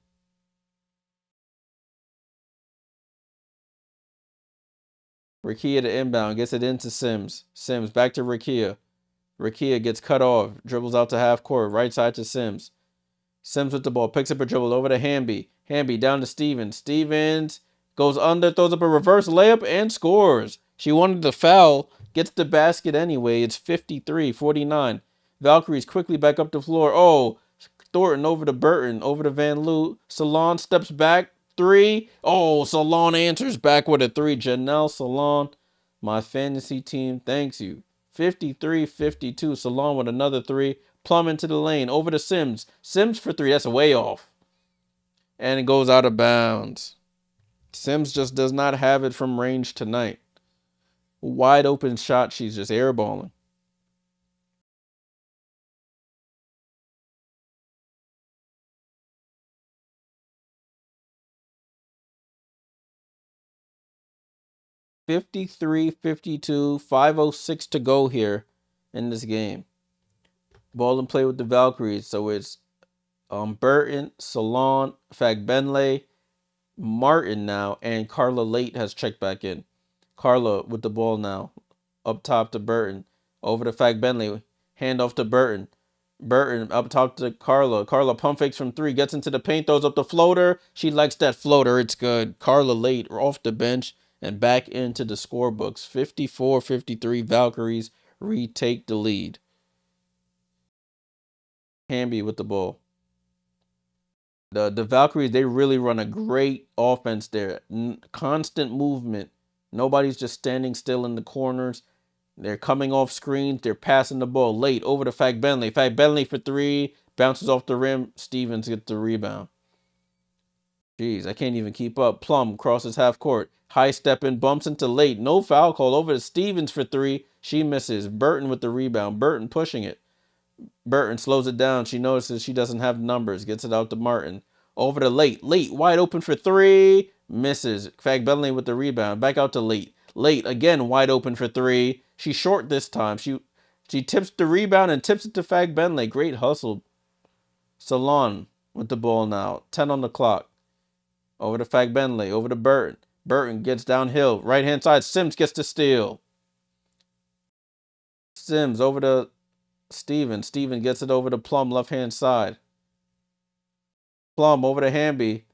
S1: Rickea to inbound, gets it into Sims. Sims back to Rickea. Rickea gets cut off, dribbles out to half court, right side to Sims. Sims with the ball, picks up a dribble over to Hamby. Hamby down to Stevens. Stevens goes under, throws up a reverse layup, and scores. She wanted the foul, gets the basket anyway. It's 53-49. Valkyries quickly back up the floor. Oh, Thornton over to Burton, over to Van Loo. Salon steps back. 3. Oh, Salon answers back with a 3. Janelle Salon, my fantasy team, thanks you. 53-52. Salon with another 3. Plumb into the lane. Over to Sims. Sims for 3. That's way off. And it goes out of bounds. Sims just does not have it from range tonight. Wide open shot. She's just airballing. 53-52, 5:06 to go here in this game. Ball and play with the Valkyries. So it's Burton, Salon, Fagbenle, Martin now, and Carla Late has checked back in. Carla with the ball now. Up top to Burton. Over to Fagbenle. Hand off to Burton. Burton up top to Carla. Carla pump fakes from 3. Gets into the paint. Throws up the floater. She likes that floater. It's good. Carla Late off the bench and back into the scorebooks. 54-53 Valkyries retake the lead. Hamby with the ball. The Valkyries, they really run a great offense there. Constant movement. Nobody's just standing still in the corners. They're coming off screens. They're passing the ball late over to Fagbenle. Fagbenle for 3. Bounces off the rim. Stevens gets the rebound. Jeez, I can't even keep up. Plum crosses half court. High step in, bumps into Late. No foul call. Over to Stevens for 3. She misses. Burton with the rebound. Burton pushing it. Burton slows it down. She notices she doesn't have numbers. Gets it out to Martin. Over to Late. Late wide open for 3. Misses. Fagbenle with the rebound. Back out to Late. Late again wide open for 3. She's short this time. She tips the rebound and tips it to Fagbenle. Great hustle. Salon with the ball now. 10 on the clock. Over to Fagbenle. Over to Burton. Burton gets downhill. Right hand side. Sims gets the steal. Sims over to Steven. Steven gets it over to Plum, left hand side. Plum over to Hamby.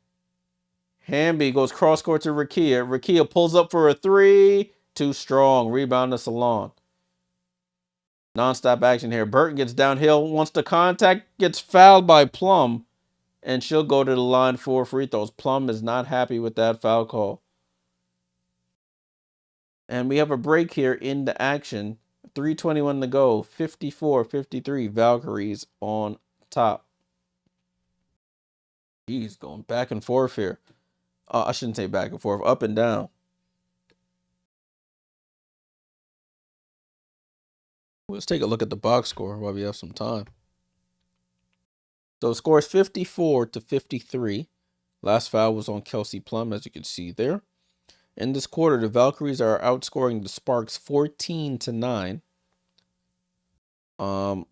S1: Hamby goes cross court to Rakia. Rakia pulls up for a 3. Too strong. Rebound to Salon. Non-stop action here. Burton gets downhill. Wants to contact. Gets fouled by Plum. And she'll go to the line for free throws. Plum is not happy with that foul call. And we have a break here in the action. 3:21 to go. 54-53 Valkyries on top. Jeez, going back and forth here. I shouldn't say back and forth. Up and down. Let's take a look at the box score while we have some time. So the score is 54-53. Last foul was on Kelsey Plum, as you can see there. In this quarter, the Valkyries are outscoring the Sparks 14-9.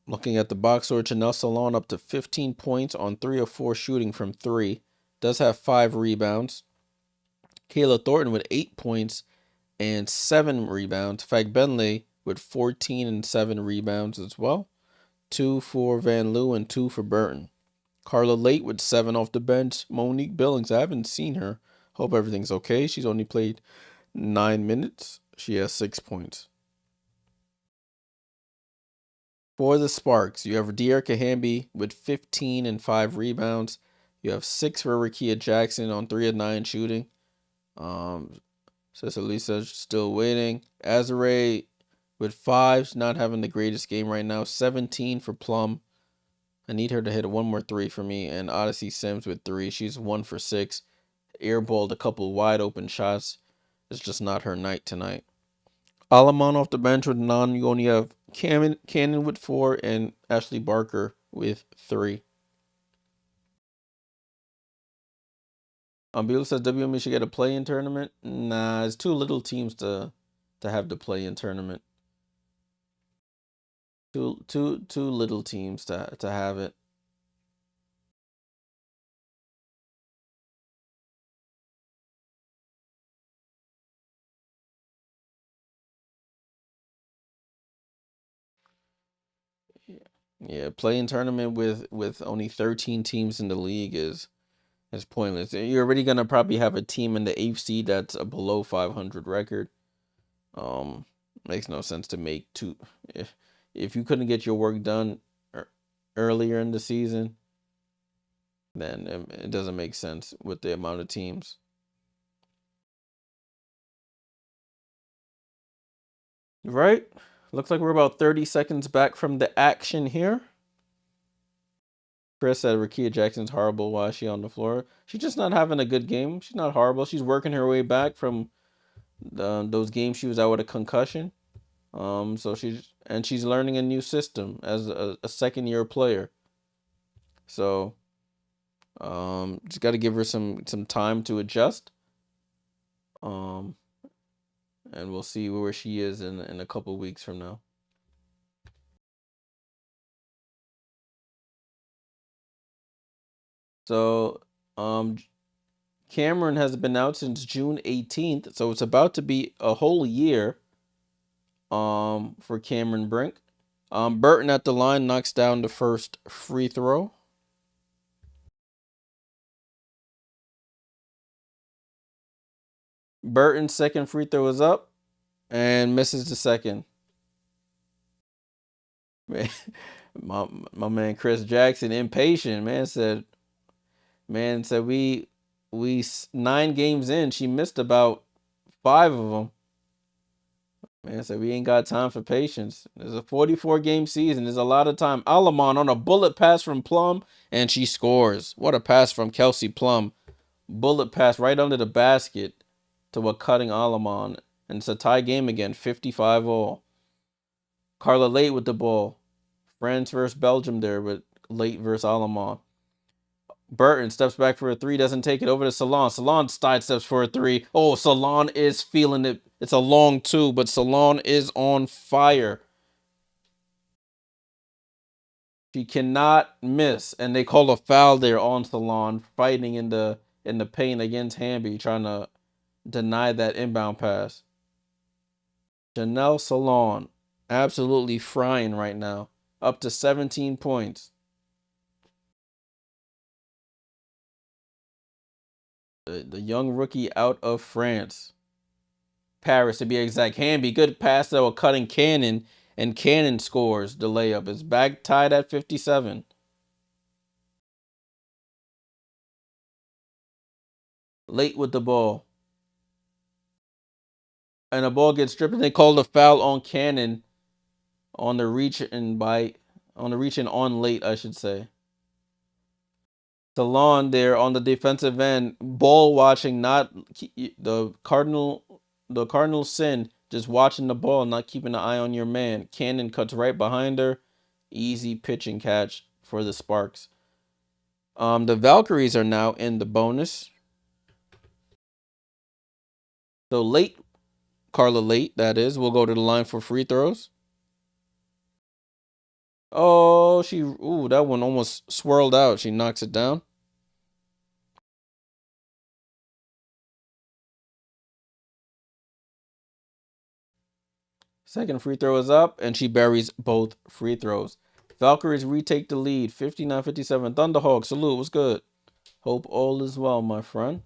S1: Looking at the box score, Chanel Salon up to 15 points on 3 of 4 shooting from 3. Does have 5 rebounds. Kayla Thornton with 8 points and 7 rebounds. Fagbenle with 14 and 7 rebounds as well. 2 for Van Loo and 2 for Burton. Carla Late with 7 off the bench. Monique Billings, I haven't seen her. Hope everything's okay. She's only played 9 minutes. She has 6 points. For the Sparks, you have De'Erica Hamby with 15 and 5 rebounds. You have 6 for Rakia Jackson on 3 of 9 shooting. Sister Lisa's still waiting. Azare with 5, not having the greatest game right now. 17 for Plum. I need her to hit one more 3 for me. And Odyssey Sims with 3. She's 1 for 6. Airballed a couple wide open shots. It's just not her night tonight. Alamon off the bench with none. You only have Cannon with 4 and Ashley Barker with 3. Beal says WNBA should get a play-in tournament. Nah, it's too little teams to have the play-in tournament. Too little teams to have it. Yeah, play-in tournament with only 13 teams in the league is pointless. You're already gonna probably have a team in the 8th seed that's a below 500 record. Makes no sense to make two. If you couldn't get your work done earlier in the season, then it doesn't make sense with the amount of teams. Right? Looks like we're about 30 seconds back from the action here. Chris said Rakia Jackson's horrible. Why is she on the floor? She's just not having a good game. She's not horrible. She's working her way back from those games she was out with a concussion. So she's learning a new system as a second-year player. So just got to give her some time to adjust. and we'll see where she is in a couple weeks from now. So, Cameron has been out since June 18th, so it's about to be a whole year for Cameron Brink. Burton at the line knocks down the first free throw. Burton's second free throw is up and misses the second. My man Chris Jackson, impatient, man said we 9 games in, she missed about 5 of them. Man said we ain't got time for patience. There's a 44-game season. There's a lot of time. Alamon on a bullet pass from Plum, and she scores. What a pass from Kelsey Plum. Bullet pass right under the basket to a cutting Alamon. And it's a tie game again, 55-all. Carla Late with the ball. France versus Belgium there with Late versus Alamon. Burton steps back for a 3, doesn't take it, over to Salon. Salon side steps for a 3. Oh, Salon is feeling it. It's a long 2, but Salon is on fire. She cannot miss, and they call a foul there on Salon, fighting in the paint against Hamby, trying to deny that inbound pass. Janelle Salon, absolutely frying right now, up to 17 points. The young rookie out of France. Paris to be exact. Hamby, good pass though, a cutting Cannon, and Cannon scores the layup. It's back tied at 57. Late with the ball. And the ball gets stripped, and they call the foul on Cannon on the reach and on Late, I should say. Salon there on the defensive end, ball watching, not the Cardinal sin, just watching the ball, not keeping an eye on your man. Cannon cuts right behind her. Easy pitch and catch for the Sparks. The Valkyries are now in the bonus. So Late, Carla Late, that is, will go to the line for free throws. Oh, that one almost swirled out. She knocks it down. Second free throw is up, and she buries both free throws. Valkyries retake the lead, 59-57. Thunderhawk, salute, what's good? Hope all is well, my friend.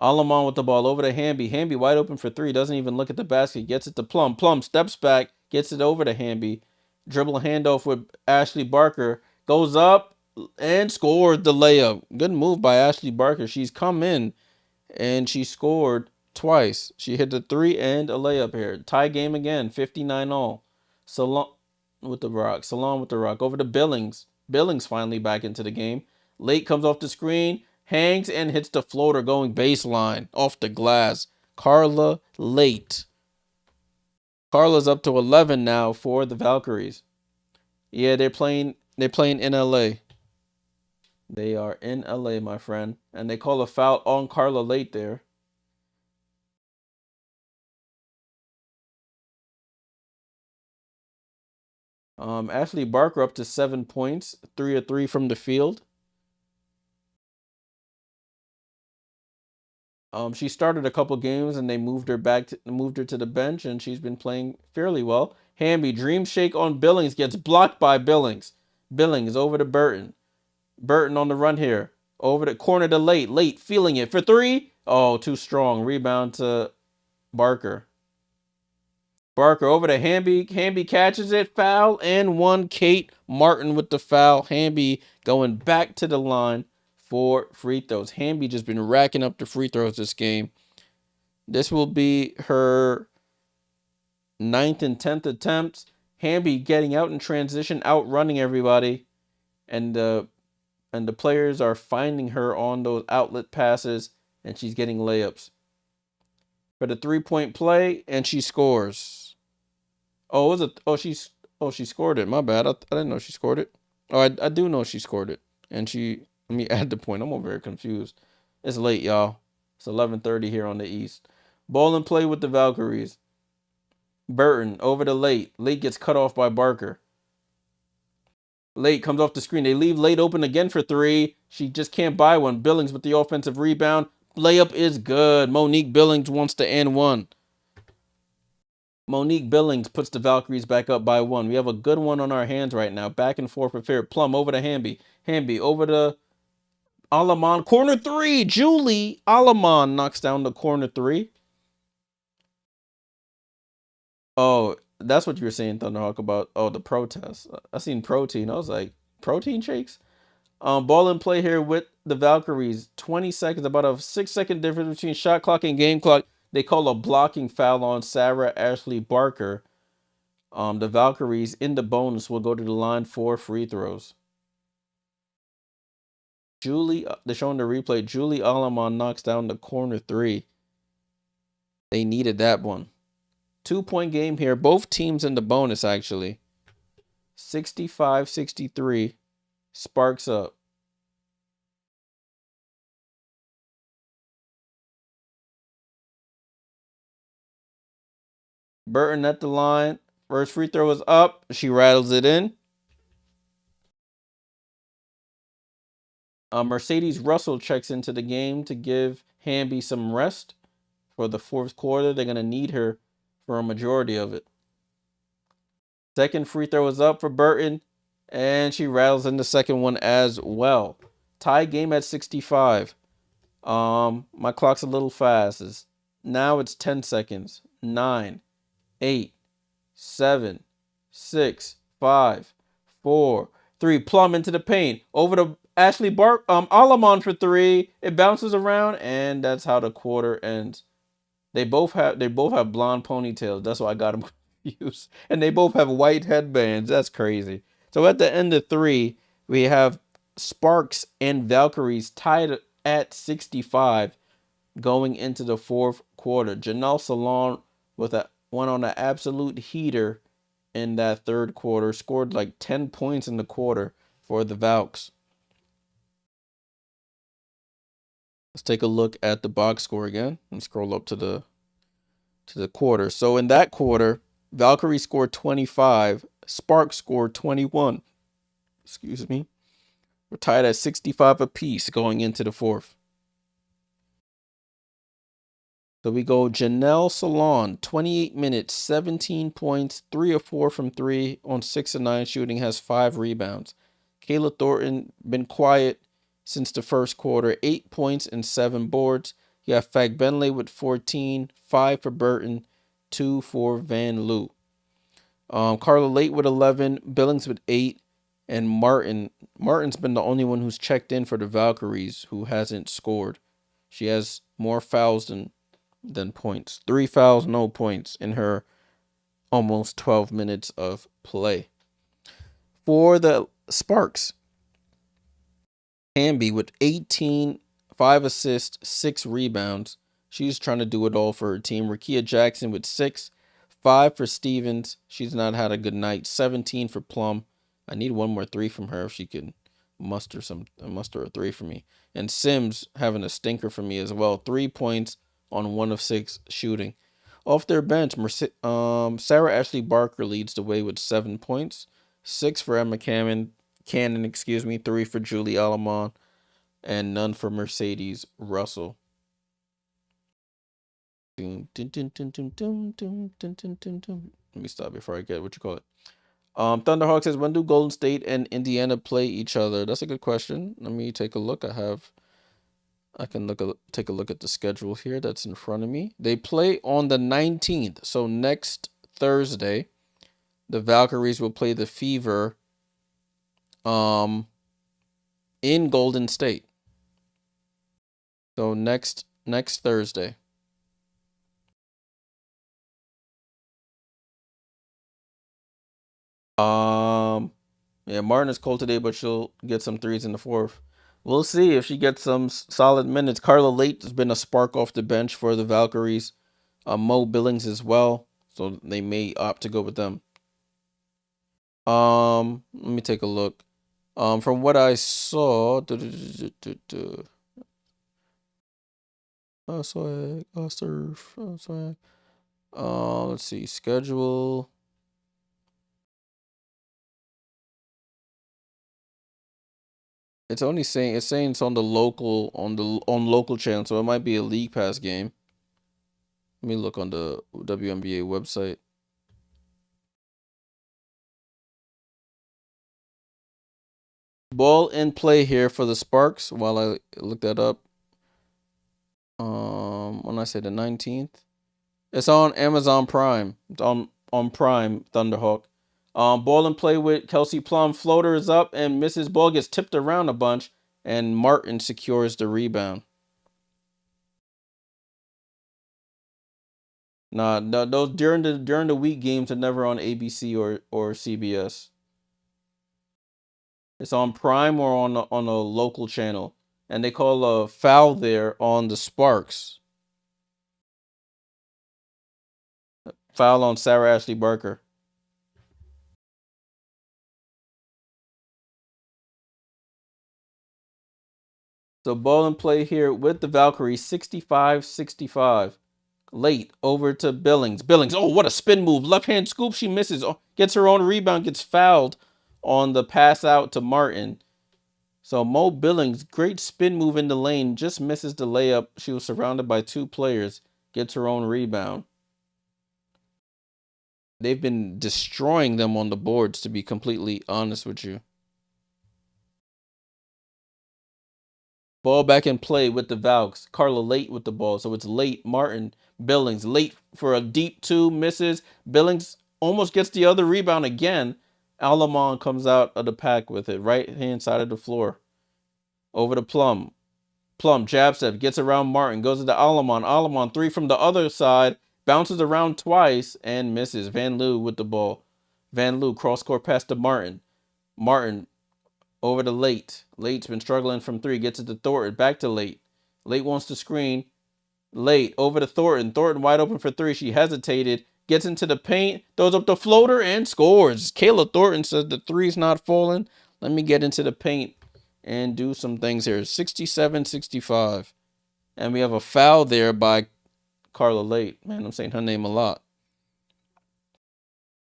S1: Alamon with the ball over to Hamby. Hamby wide open for 3, doesn't even look at the basket, gets it to Plum. Plum steps back, gets it over to Hamby. Dribble handoff with Ashley Barker. Goes up and scores the layup. Good move by Ashley Barker. She's come in and she scored twice. She hit the 3 and a layup here. Tie game again, 59-all. Salon with the rock. Salon with the rock. Over to Billings. Billings finally back into the game. Late comes off the screen, hangs and hits the floater going baseline off the glass. Carla Late. Carla's up to 11 now for the Valkyries. Yeah, they're playing in LA. They are in LA, my friend. And they call a foul on Carla Late there. Ashley Barker up to 7 points, 3 of 3 from the field. She started a couple games and they moved her to the bench, and she's been playing fairly well. Hamby dream shake on Billings, gets blocked by Billings. Billings over to Burton. Burton on the run here. Over the corner to Late. Late feeling it for 3. Oh, too strong. Rebound to Barker. Barker over to Hamby. Hamby catches it. Foul and 1. Kate Martin with the foul. Hamby going back to the line for free throws. Hamby just been racking up the free throws this game. This will be her 9th and 10th attempts. Hamby getting out in transition, outrunning everybody. And the players are finding her on those outlet passes, and she's getting layups. For the 3-point play, and she scores. She scored it. My bad. I didn't know she scored it. Oh, I do know she scored it. And let me add the point. I'm over here confused. It's late, y'all. It's 11:30 here on the East. Ball and play with the Valkyries. Burton over to Late. Late gets cut off by Barker. Late comes off the screen. They leave Late open again for three. She just can't buy one. Billings with the offensive rebound. Layup is good. Monique Billings wants to end one. Monique Billings puts the Valkyries back up by one. We have a good one on our hands right now. Back and forth with Fair. Plum over to Hamby. Hamby over to Alamon. Corner three. Julie Alamon knocks down the corner three. Oh, that's what you were saying, Thunderhawk, about the protest. I seen protein. I was like, protein shakes? Ball in play here with the Valkyries. 20 seconds, about a 6-second difference between shot clock and game clock. They call a blocking foul on Sarah Ashley Barker. The Valkyries in the bonus will go to the line for free throws. They're showing the replay. Julie Alamon knocks down the corner three. They needed that one. 2-point game here. Both teams in the bonus, actually. 65-63. Sparks up. Burton at the line. First free throw is up. She rattles it in. Mercedes Russell checks into the game to give Hamby some rest for the fourth quarter. They're going to need her for a majority of it. Second free throw is up for Burton, and she rattles in the second one as well. Tie game at 65. My clock's a little fast. Now it's 10 seconds. 9, 8, 7, 6, 5, 4, 3. Plum into the paint. Over to Ashley Alamon for three. It bounces around, and that's how the quarter ends. They both have blonde ponytails. That's why I got them confused. And they both have white headbands. That's crazy. So at the end of three, we have Sparks and Valkyries tied at 65 going into the fourth quarter. Janelle Salon with one on an absolute heater in that third quarter. Scored like 10 points in the quarter for the Valks. Let's take a look at the box score again and scroll up to the quarter. So in that quarter, Valkyrie scored 25, Sparks scored 21. Excuse me. We're tied at 65 apiece going into the fourth. So we go Janelle Salon, 28 minutes, 17 points, 3 of 4 from 3 on 6 of 9 shooting, has 5 rebounds. Kayla Thornton, been quiet since the first quarter, 8 points and 7 boards. You have Fag Benley with 14, 5 for Burton, 2 for Van Loo. Carla Late with 11, Billings with 8, and Martin's been the only one who's checked in for the Valkyries who hasn't scored. She has more fouls than points. 3 fouls, no points in her almost 12 minutes of play. For the Sparks, Hamby with 18, 5 assists, 6 rebounds. She's trying to do it all for her team. Rakia Jackson with 6, 5 for Stevens. She's not had a good night. 17 for Plum. I need one more 3 from her if she can muster a 3 for me. And Sims having a stinker for me as well. 3 points on 1 of 6 shooting. Off their bench, Sarah Ashley Barker leads the way with 7 points. 6 for Emma Cannon, 3 for Julie Alamon, and none for Mercedes Russell. Let me stop before I get what you call it. Thunderhawk says, when do Golden State and Indiana play each other? That's a good question. Let me take a look. I can take a look at the schedule here that's in front of me. They play on the 19th. So next Thursday, the Valkyries will play the Fever in Golden State. So next Thursday. Yeah, Martin is cold today, but she'll get some threes in the fourth. We'll see if she gets some solid minutes. Carla Late has been a spark off the bench for the Valkyries. Mo Billings as well, so they may opt to go with them. Let me take a look. From what I saw, swag, surf, swag. Let's see, schedule. It's only saying it's on the local on local channel, so it might be a League Pass game. Let me look on the WNBA website. Ball in play here for the Sparks while I look that up. When I say the 19th, it's on Amazon Prime. It's on Prime Thunderhawk. Ball in play with Kelsey Plum. Floater is up and misses. Ball gets tipped around a bunch, and Martin secures the rebound. Nah, no, those during the week games are never on ABC or CBS. It's on Prime or on a local channel, and they call a foul there on the Sparks. Foul on Sarah Ashley Barker. So ball in play here with the Valkyries, 65-65. Late over to Billings. Billings, oh, what a spin move. Left hand scoop, she misses. Oh, gets her own rebound, gets fouled on the pass out to Martin. So Mo Billings, great spin move in the lane, just misses the layup. She was surrounded by two players, gets her own rebound. They've been destroying them on the boards, to be completely honest with you. Ball back in play with the Valks. Carla late with the ball. So it's late. Martin, Billings late for a deep two. Misses. Billings almost gets the other rebound again. Alamon comes out of the pack with it. Right hand side of the floor. Over to Plum. Plum jab step. Gets around Martin. Goes to Alamon. Alamon three from the other side. Bounces around twice and misses. Van Loo with the ball. Van Loo cross court pass to Martin. Martin over to Late. Late's been struggling from three. Gets it to Thornton. Back to Late. Late wants to screen. Late over to Thornton. Thornton wide open for three. She hesitated. Gets into the paint. Throws up the floater and scores. Kayla Thornton says the three's not falling. Let me get into the paint and do some things here. 67-65. And we have a foul there by Carla Late. Man, I'm saying her name a lot.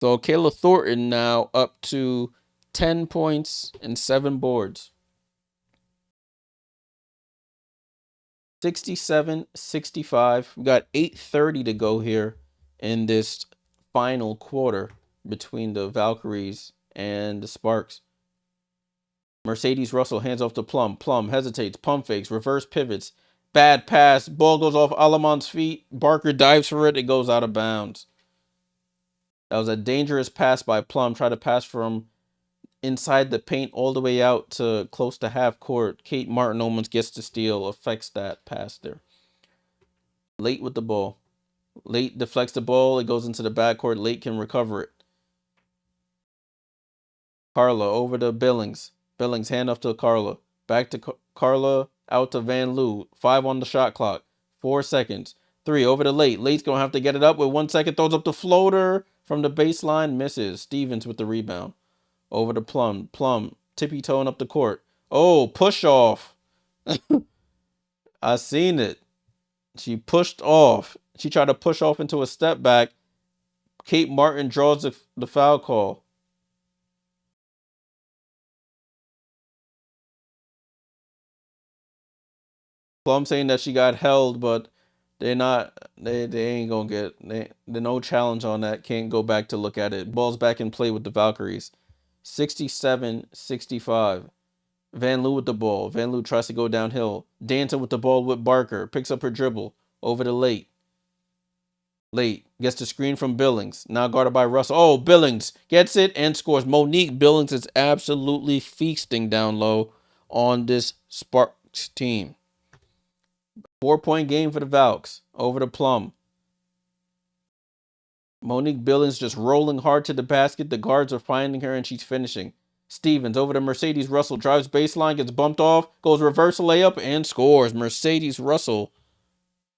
S1: So Kayla Thornton now up to 10 points and 7 boards. 67-65. We got 8:30 to go here in this final quarter between the Valkyries and the Sparks. Mercedes Russell hands off to Plum. Plum hesitates, pump fakes, reverse pivots. Bad pass. Ball goes off Alamon's feet. Barker dives for it. It goes out of bounds. That was a dangerous pass by Plum. Tried to pass from inside the paint all the way out to close to half court. Kate Martin almost gets the steal. Affects that pass there. Late with the ball. Late deflects the ball. It goes into the backcourt. Late can recover it. Carla over to Billings. Billings hand off to Carla. Back to Carla. Out to Van Loo. 5 on the shot clock. 4 seconds. 3 over to Late. Late's going to have to get it up with 1 second. Throws up the floater from the baseline. Misses. Stevens with the rebound. Over to Plum. Plum tippy-toeing up the court. Oh, push off. I seen it. She pushed off. She tried to push off into a step back. Kate Martin draws the foul call. Plum saying that she got held, but they ain't gonna get no challenge on that. Can't go back to look at it. Ball's back in play with the Valkyries. 67-65. Van Loo with the ball. Van Loo tries to go downhill. Dancing with the ball with Barker. Picks up her dribble. Over to Late. Late gets the screen from Billings. Now guarded by Russell. Oh, Billings gets it and scores. Monique Billings is absolutely feasting down low on this Sparks team. 4-point game for the Valks. Over to Plum. Monique Billings just rolling hard to the basket. The guards are finding her and she's finishing. Stevens over to Mercedes Russell. Drives baseline, gets bumped off, goes reverse layup and scores. Mercedes Russell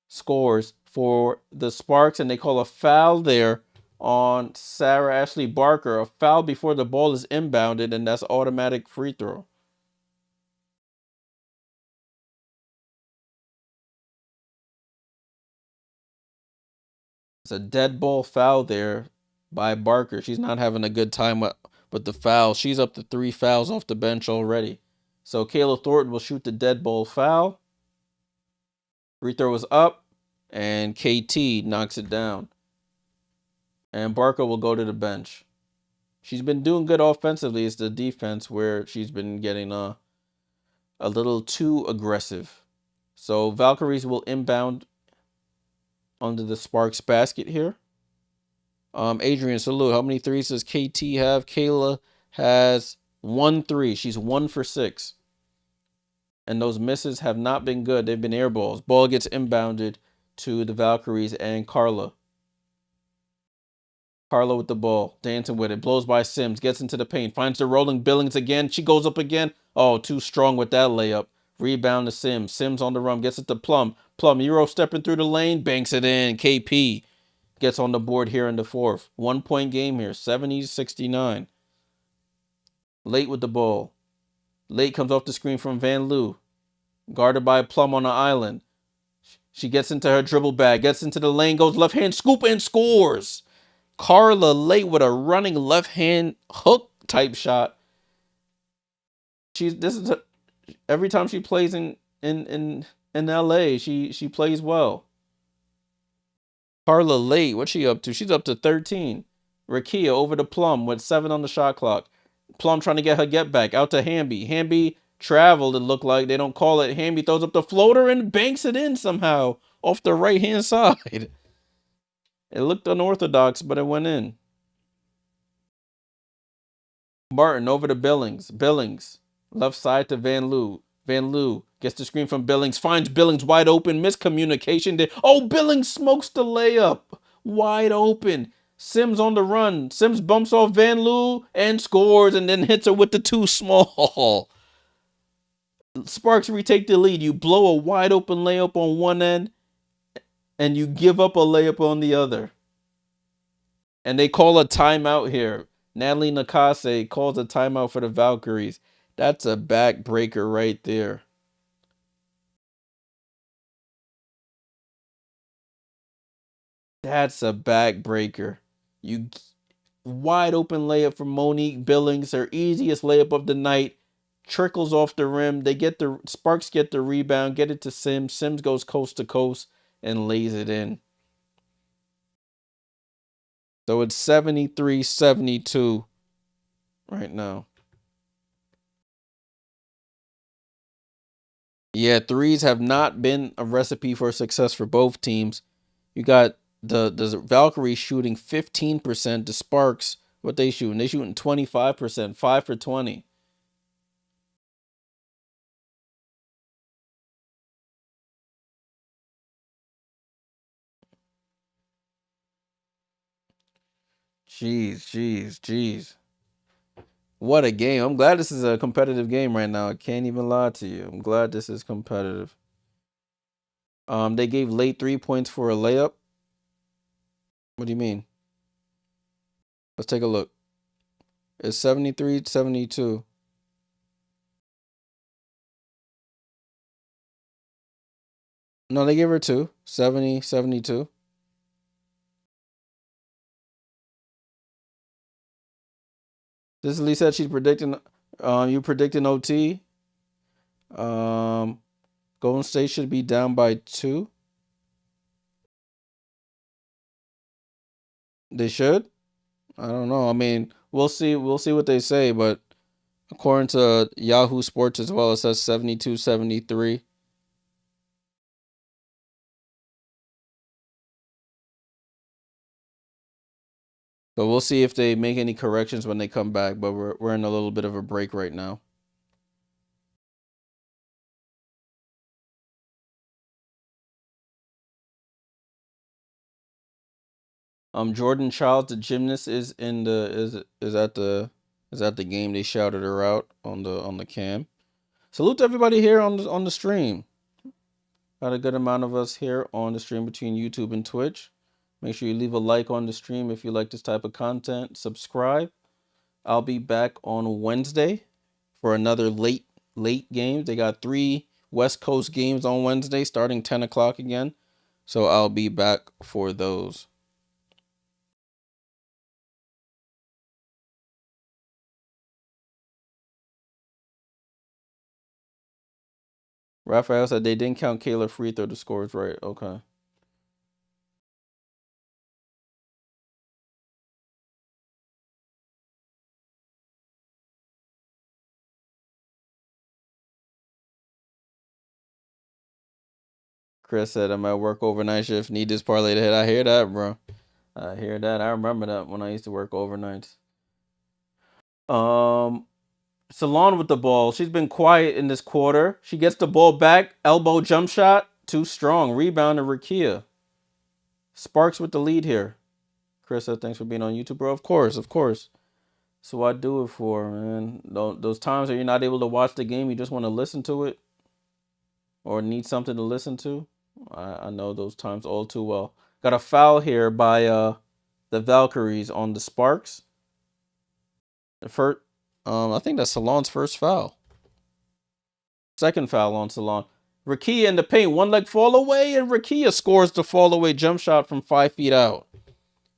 S1: scores for the Sparks, and they call a foul there on Sarah Ashley Barker. A foul before the ball is inbounded, and that's automatic free throw. It's a dead ball foul there by Barker. She's not having a good time with the foul. She's up to 3 fouls off the bench already. So Kayla Thornton will shoot the dead ball foul. Free throw is up, and KT knocks it down. And Barker will go to the bench. She's been doing good offensively. It's the defense where she's been getting a little too aggressive. So Valkyries will inbound under the Sparks basket here. Adrian, salute. How many threes does KT have? Kayla has 1 3. She's 1 for 6. And those misses have not been good. They've been air balls. Ball gets inbounded to the Valkyries and Carla. Carla with the ball, dancing with it, blows by Sims, gets into the paint, finds the rolling Billings again. She goes up again. Oh, too strong with that layup. Rebound to Sims. Sims on the run, gets it to Plum. Plum, Euro stepping through the lane, banks it in. KP gets on the board here in the fourth. 1 point game here, 70-69. Late with the ball. Late comes off the screen from Van Loo. Guarded by Plum on the island. She gets into her dribble bag, gets into the lane, goes left hand, scoop and scores. Carla late with a running left hand hook type shot. Every time she plays in LA, she plays well. Carla late, what's she up to? She's up to 13. Rakia over to Plum with 7 on the shot clock. Plum trying to get her get back out to Hamby. Hamby traveled, it looked like. They don't call it. Hamby throws up the floater and banks it in somehow off the right hand side. It looked unorthodox, but it went in. Martin over to Billings. Billings. Left side to Van Loo. Van Loo gets the screen from Billings. Finds Billings wide open. Miscommunication. Oh, Billings smokes the layup. Wide open. Sims on the run. Sims bumps off Van Loo and scores and then hits her with the too small. Sparks retake the lead. You blow a wide open layup on one end and you give up a layup on the other. And they call a timeout here. Natalie Nakase calls a timeout for the Valkyries. That's a backbreaker right there. That's a backbreaker. You wide open layup from Monique Billings, her easiest layup of the night. Trickles off the rim. Sparks get the rebound, get it to Sims. Sims goes coast to coast and lays it in. So it's 73-72 right now. Yeah, threes have not been a recipe for success for both teams. You got the Valkyries shooting 15%. The Sparks, what they shooting? They shooting 25%, 5 for 20. Jeez. What a game. I'm glad this is a competitive game right now. I can't even lie to you. I'm glad this is competitive. They gave late 3 points for a layup. What do you mean? Let's take a look. It's 73-72. No, they gave her 2. 70-72. This Lee said she's predicting. You predicting OT? Golden State should be down by 2. They should. I don't know. I mean, we'll see. We'll see what they say. But according to Yahoo Sports as well, it says 72-73. So we'll see if they make any corrections when they come back. But we're in a little bit of a break right now. Jordan Childs, the gymnast, is at the game. They shouted her out on the cam. Salute to everybody here on the stream. Got a good amount of us here on the stream between YouTube and Twitch. Make sure you leave a like on the stream if you like this type of content. Subscribe. I'll be back on Wednesday for another late game. They got 3 West Coast games on Wednesday starting 10 o'clock again. So I'll be back for those. Raphael said they didn't count Kayla free throw. The score is right. Okay. Chris said I'm at work overnight shift. Need this parlay to hit. I hear that, bro. I hear that. I remember that when I used to work overnights. Salon with the ball. She's been quiet in this quarter. She gets the ball back. Elbow jump shot. Too strong. Rebound to Rakia. Sparks with the lead here. Chris said thanks for being on YouTube, bro. Of course, of course. So I do it for, man. Those times where you're not able to watch the game, you just want to listen to it or need something to listen to. I know those times all too well. Got a foul here by the Valkyries on the Sparks. The first, I think that's Salon's first foul. Second foul on Salon. Rakia in the paint, one leg fall away, and Rakia scores the fall away jump shot from 5 feet out.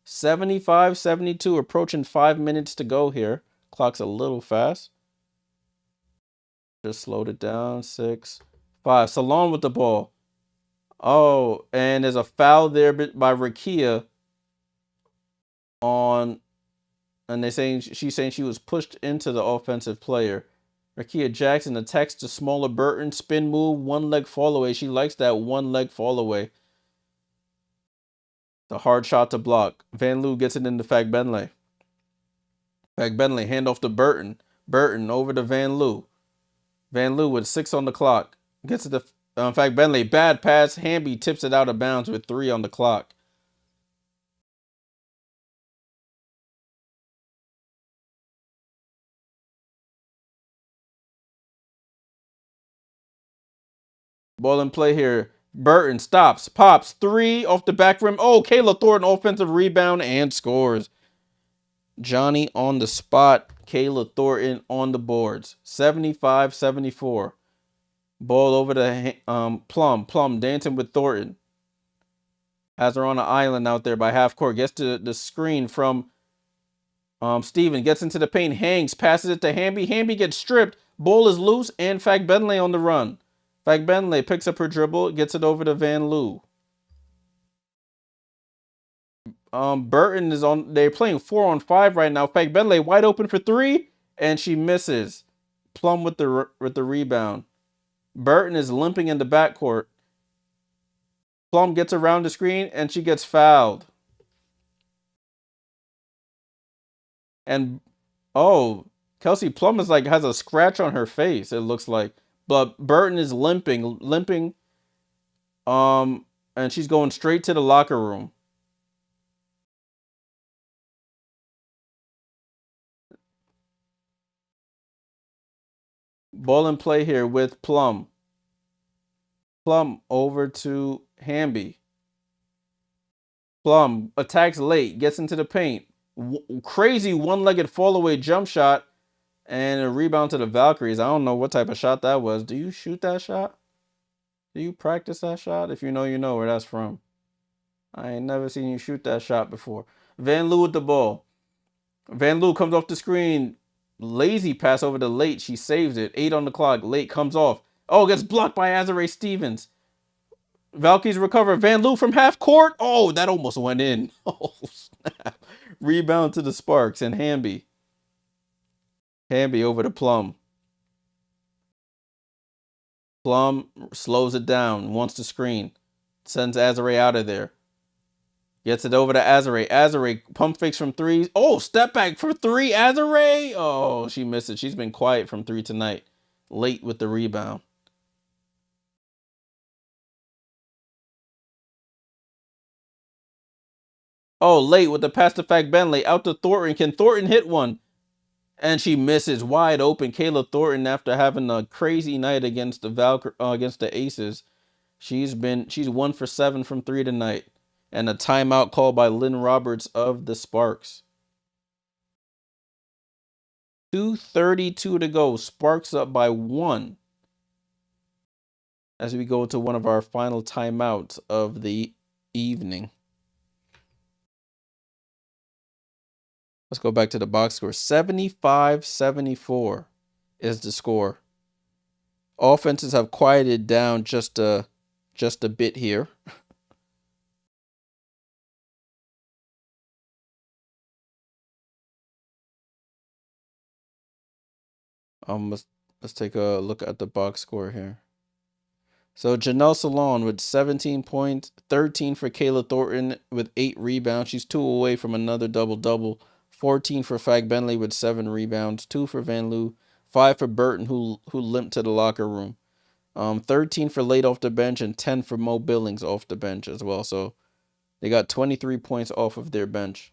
S1: 75-72, approaching 5 minutes to go here. Clock's a little fast. Just slowed it down. 6, 5. Salon with the ball. Oh, and there's a foul there by Rakia on, and she's saying she was pushed into the offensive player. Rakia Jackson attacks the smaller Burton, spin move, one leg fall away. She likes that one leg fall away. The hard shot to block. Van Loo gets it into Fagbenle. Fagbenle hand off to Burton. Burton over to Van Loo. Van Loo with 6 on the clock. Gets it to Fagbenle. Bad pass. Hamby tips it out of bounds with 3 on the clock. Ball in play here. Burton stops, pops, 3 off the back rim. Oh, Kayla Thornton offensive rebound and scores. Johnny on the spot. Kayla Thornton on the boards. 75-74. Ball over to Plum. Plum dancing with Thornton. Has her on an island out there by half court. Gets to the screen from Steven. Gets into the paint. Hangs. Passes it to Hamby. Hamby gets stripped. Ball is loose. And Fagbenle on the run. Fagbenle picks up her dribble. Gets it over to Van Loo. Burton is on. They're playing 4-on-5 right now. Fagbenle wide open for 3. And she misses. Plum with the rebound. Burton is limping in the backcourt. Plum gets around the screen and she gets fouled. And Kelsey Plum is has a scratch on her face, it looks like. But Burton is limping. And she's going straight to the locker room. Ball in play here with Plum. Plum over to Hamby. Plum attacks late, gets into the paint. Crazy one-legged fall-away jump shot. And a rebound to the Valkyries. I don't know what type of shot that was. Do you shoot that shot? Do you practice that shot? If you know where that's from. I ain't never seen you shoot that shot before. Van Loo with the ball. Van Loo comes off the screen. Lazy pass over to Late. She saves it. 8 on the clock. Late comes off. Oh, gets blocked by Azare Stevens. Valkyries recover. Van Loo from half court. Oh, that almost went in. Oh, snap. Rebound to the Sparks and Hamby. Hamby over to Plum. Plum slows it down. Wants to screen. Sends Azare out of there. Gets it over to Azare. Azare pump fakes from 3. Oh, step back for 3. Azare. Oh, she missed it. She's been quiet from 3 tonight. Late with the rebound. Oh, Late with the pass to Fagbenle. Out to Thornton. Can Thornton hit one? And she misses wide open. Kayla Thornton, after having a crazy night against the Aces, she's 1 for 7 from 3 tonight. And a timeout called by Lynn Roberts of the Sparks. 2:32 to go. Sparks up by 1. As we go to one of our final timeouts of the evening. Let's go back to the box score. 75-74 is the score. Offenses have quieted down just a bit here. Let's take a look at the box score here. So Janelle Salon with 17 points, 13 for Kayla Thornton with 8 rebounds. She's 2 away from another double-double. 14 for Fag Bentley with 7 rebounds, 2 for Van Loo, 5 for Burton who limped to the locker room. 13 for late off the bench and 10 for Mo Billings off the bench as well. So they got 23 points off of their bench.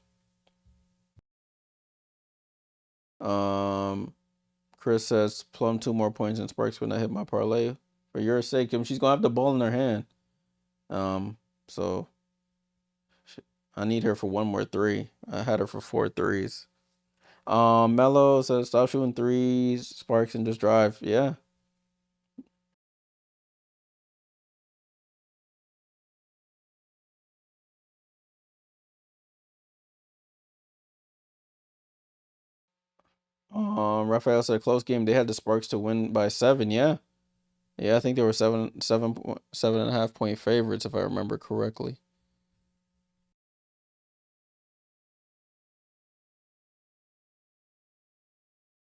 S1: Chris says Plum 2 more points and Sparks when I hit my parlay. For your sake, she's gonna have the ball in her hand. So I need her for 1 more 3. I had her for 4 threes. Mello says stop shooting threes, Sparks, and just drive. Yeah. Raphael said close game. They had the Sparks to win by 7. Yeah. Yeah, I think they were 7.5 point favorites if I remember correctly.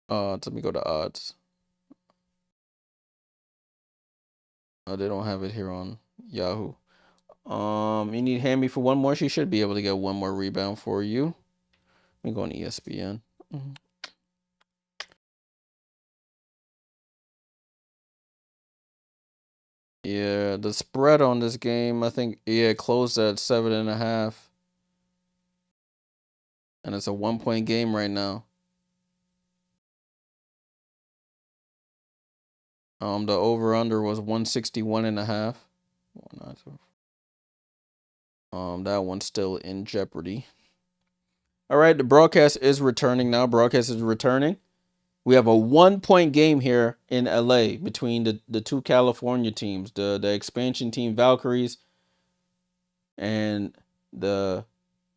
S1: Let me go to odds. They don't have it here on Yahoo. You need Hamby for 1 more. She should be able to get 1 more rebound for you. Let me go on ESPN. Yeah, the spread on this game, I think, it closed at 7.5. And it's a 1 point game right now. The over under was 161.5. That one's still in jeopardy. All right, the broadcast is returning now. Broadcast is returning. We have a 1 point game here in LA between the 2 California teams, the expansion team Valkyries and the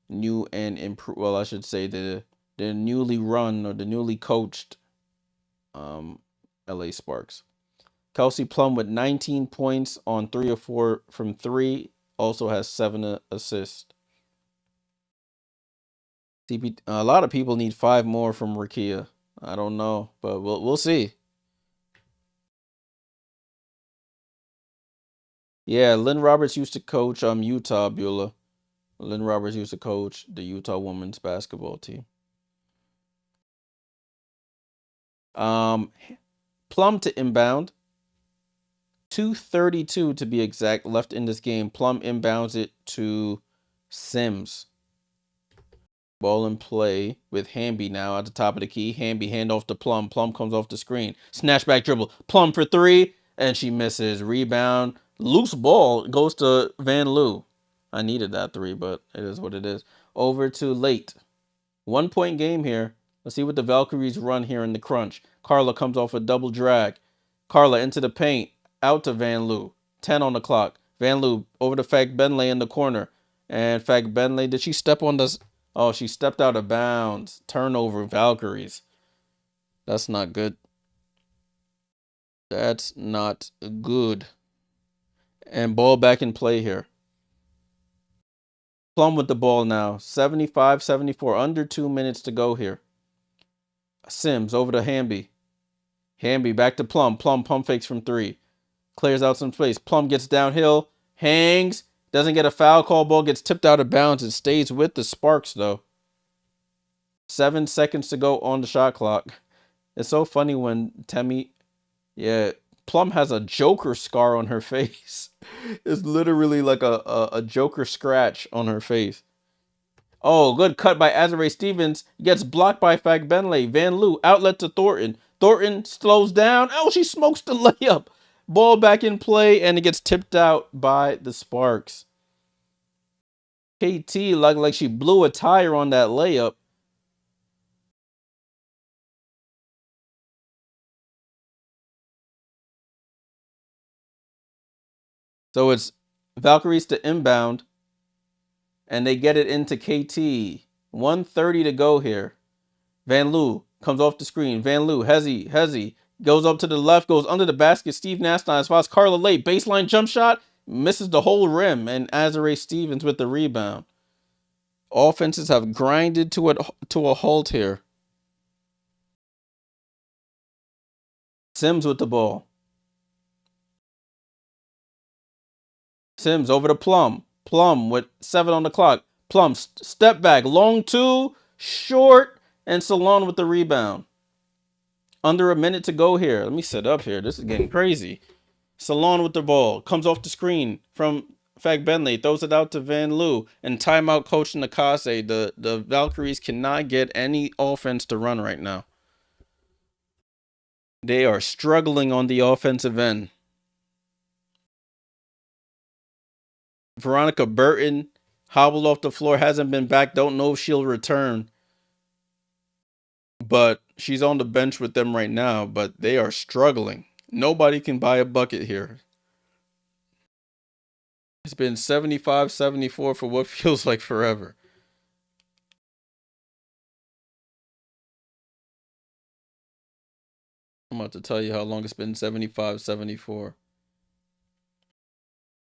S1: new and improved, well, I should say the newly run or the newly coached LA Sparks. Kelsey Plum with 19 points on 3 of 4 from 3, also has 7 assists. A lot of people need 5 more from Rakia. I don't know, but we'll see. Yeah, Lynn Roberts used to coach Utah, Beulah. Lynn Roberts used to coach the Utah women's basketball team. Plum to inbound. 2:32 to be exact left in this game. Plum inbounds it to Sims. Ball in play with Hamby now at the top of the key. Hamby handoff to Plum. Plum comes off the screen. Snatch back dribble. Plum for 3, and she misses. Rebound. Loose ball goes to Van Loo. I needed that 3, but it is what it is. Over to late. 1 point game here. Let's see what the Valkyries run here in the crunch. Carla comes off a double drag. Carla into the paint. Out to Van Loo. 10 on the clock. Van Loo over to Fag Benley in the corner. And Fag Benley, did she step on this? Oh, she stepped out of bounds. Turnover, Valkyries. That's not good. That's not good. And ball back in play here. Plum with the ball now. 75-74. Under 2 minutes to go here. Sims over to Hamby. Hamby back to Plum. Plum pump fakes from 3. Clears out some space. Plum gets downhill. Hangs. Doesn't get a foul call. Ball gets tipped out of bounds. It stays with the Sparks, though. 7 seconds to go on the shot clock. It's so funny when Temmie... Yeah, Plum has a Joker scar on her face. It's literally like a Joker scratch on her face. Oh, good cut by Azare Stevens. Gets blocked by Fag Benley. Van Loo, outlet to Thornton. Thornton slows down. Oh, she smokes the layup. Ball back in play, and it gets tipped out by the Sparks. KT like she blew a tire on that layup. So it's Valkyries to inbound, and they get it into KT. 1:30 to go here. Van Loo comes off the screen. Van Loo, Hezzy, Goes up to the left, goes under the basket. Steve Nash as far as Carla Lake. Baseline jump shot. Misses the whole rim. And Azare Stevens with the rebound. Offenses have grinded to a halt here. Sims with the ball. Sims over to Plum. Plum with 7 on the clock. Plum step back. Long 2. Short. And Salon with the rebound. Under a minute to go here. Let me set up here. This is getting crazy. Salon with the ball. Comes off the screen from Fag Bentley. Throws it out to Van Loo. And timeout coach Nakase. The Valkyries cannot get any offense to run right now. They are struggling on the offensive end. Veronica Burton hobbled off the floor. Hasn't been back. Don't know if she'll return. But she's on the bench with them right now. But they are struggling. Nobody can buy a bucket here. It's been 75-74 for what feels like forever. I'm about to tell you how long it's been 75-74.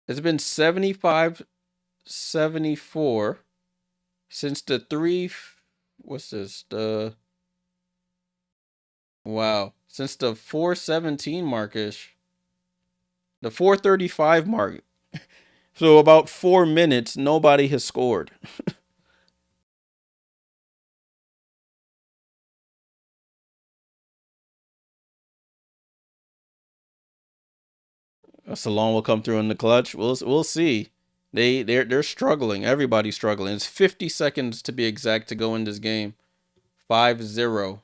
S1: It's been 75-74 since the what's this? Since the 417 markish. The 435 mark. So about 4 minutes, nobody has scored. Salon will come through in the clutch. We'll see. They're struggling. Everybody's struggling. It's 50 seconds to be exact to go in this game. 5-0.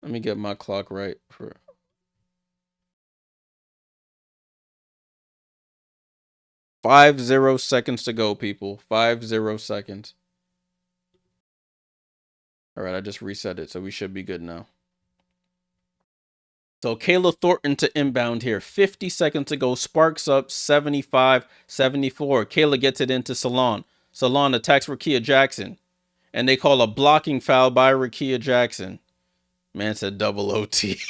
S1: Let me get my clock right for 50 seconds to go, people. 50 seconds. All right, I just reset it, so we should be good now. So Kayla Thornton to inbound here. 50 seconds to go. Sparks up 75-74. Kayla gets it into Salon. Salon attacks Rakia Jackson. And they call a blocking foul by Rakia Jackson. Man said double OT.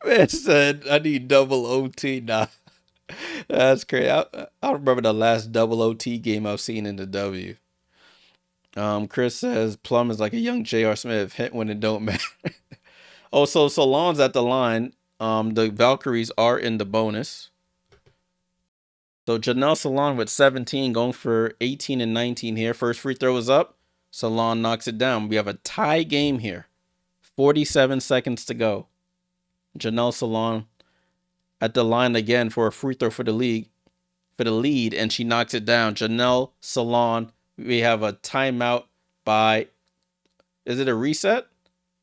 S1: Man said, I need double OT. Nah. That's crazy. I remember the last double OT game I've seen in the W. Chris says Plum is like a young J.R. Smith. Hit when it don't matter. Oh, so Salon's at the line. The Valkyries are in the bonus. So Janelle Salon with 17, going for 18 and 19 here. First free throw is up. Salon knocks it down. We have a tie game here. 47 seconds to go. Janelle Salon at the line again for a free throw for the lead, and she knocks it down. Janelle Salon. We have a timeout by. Is it a reset?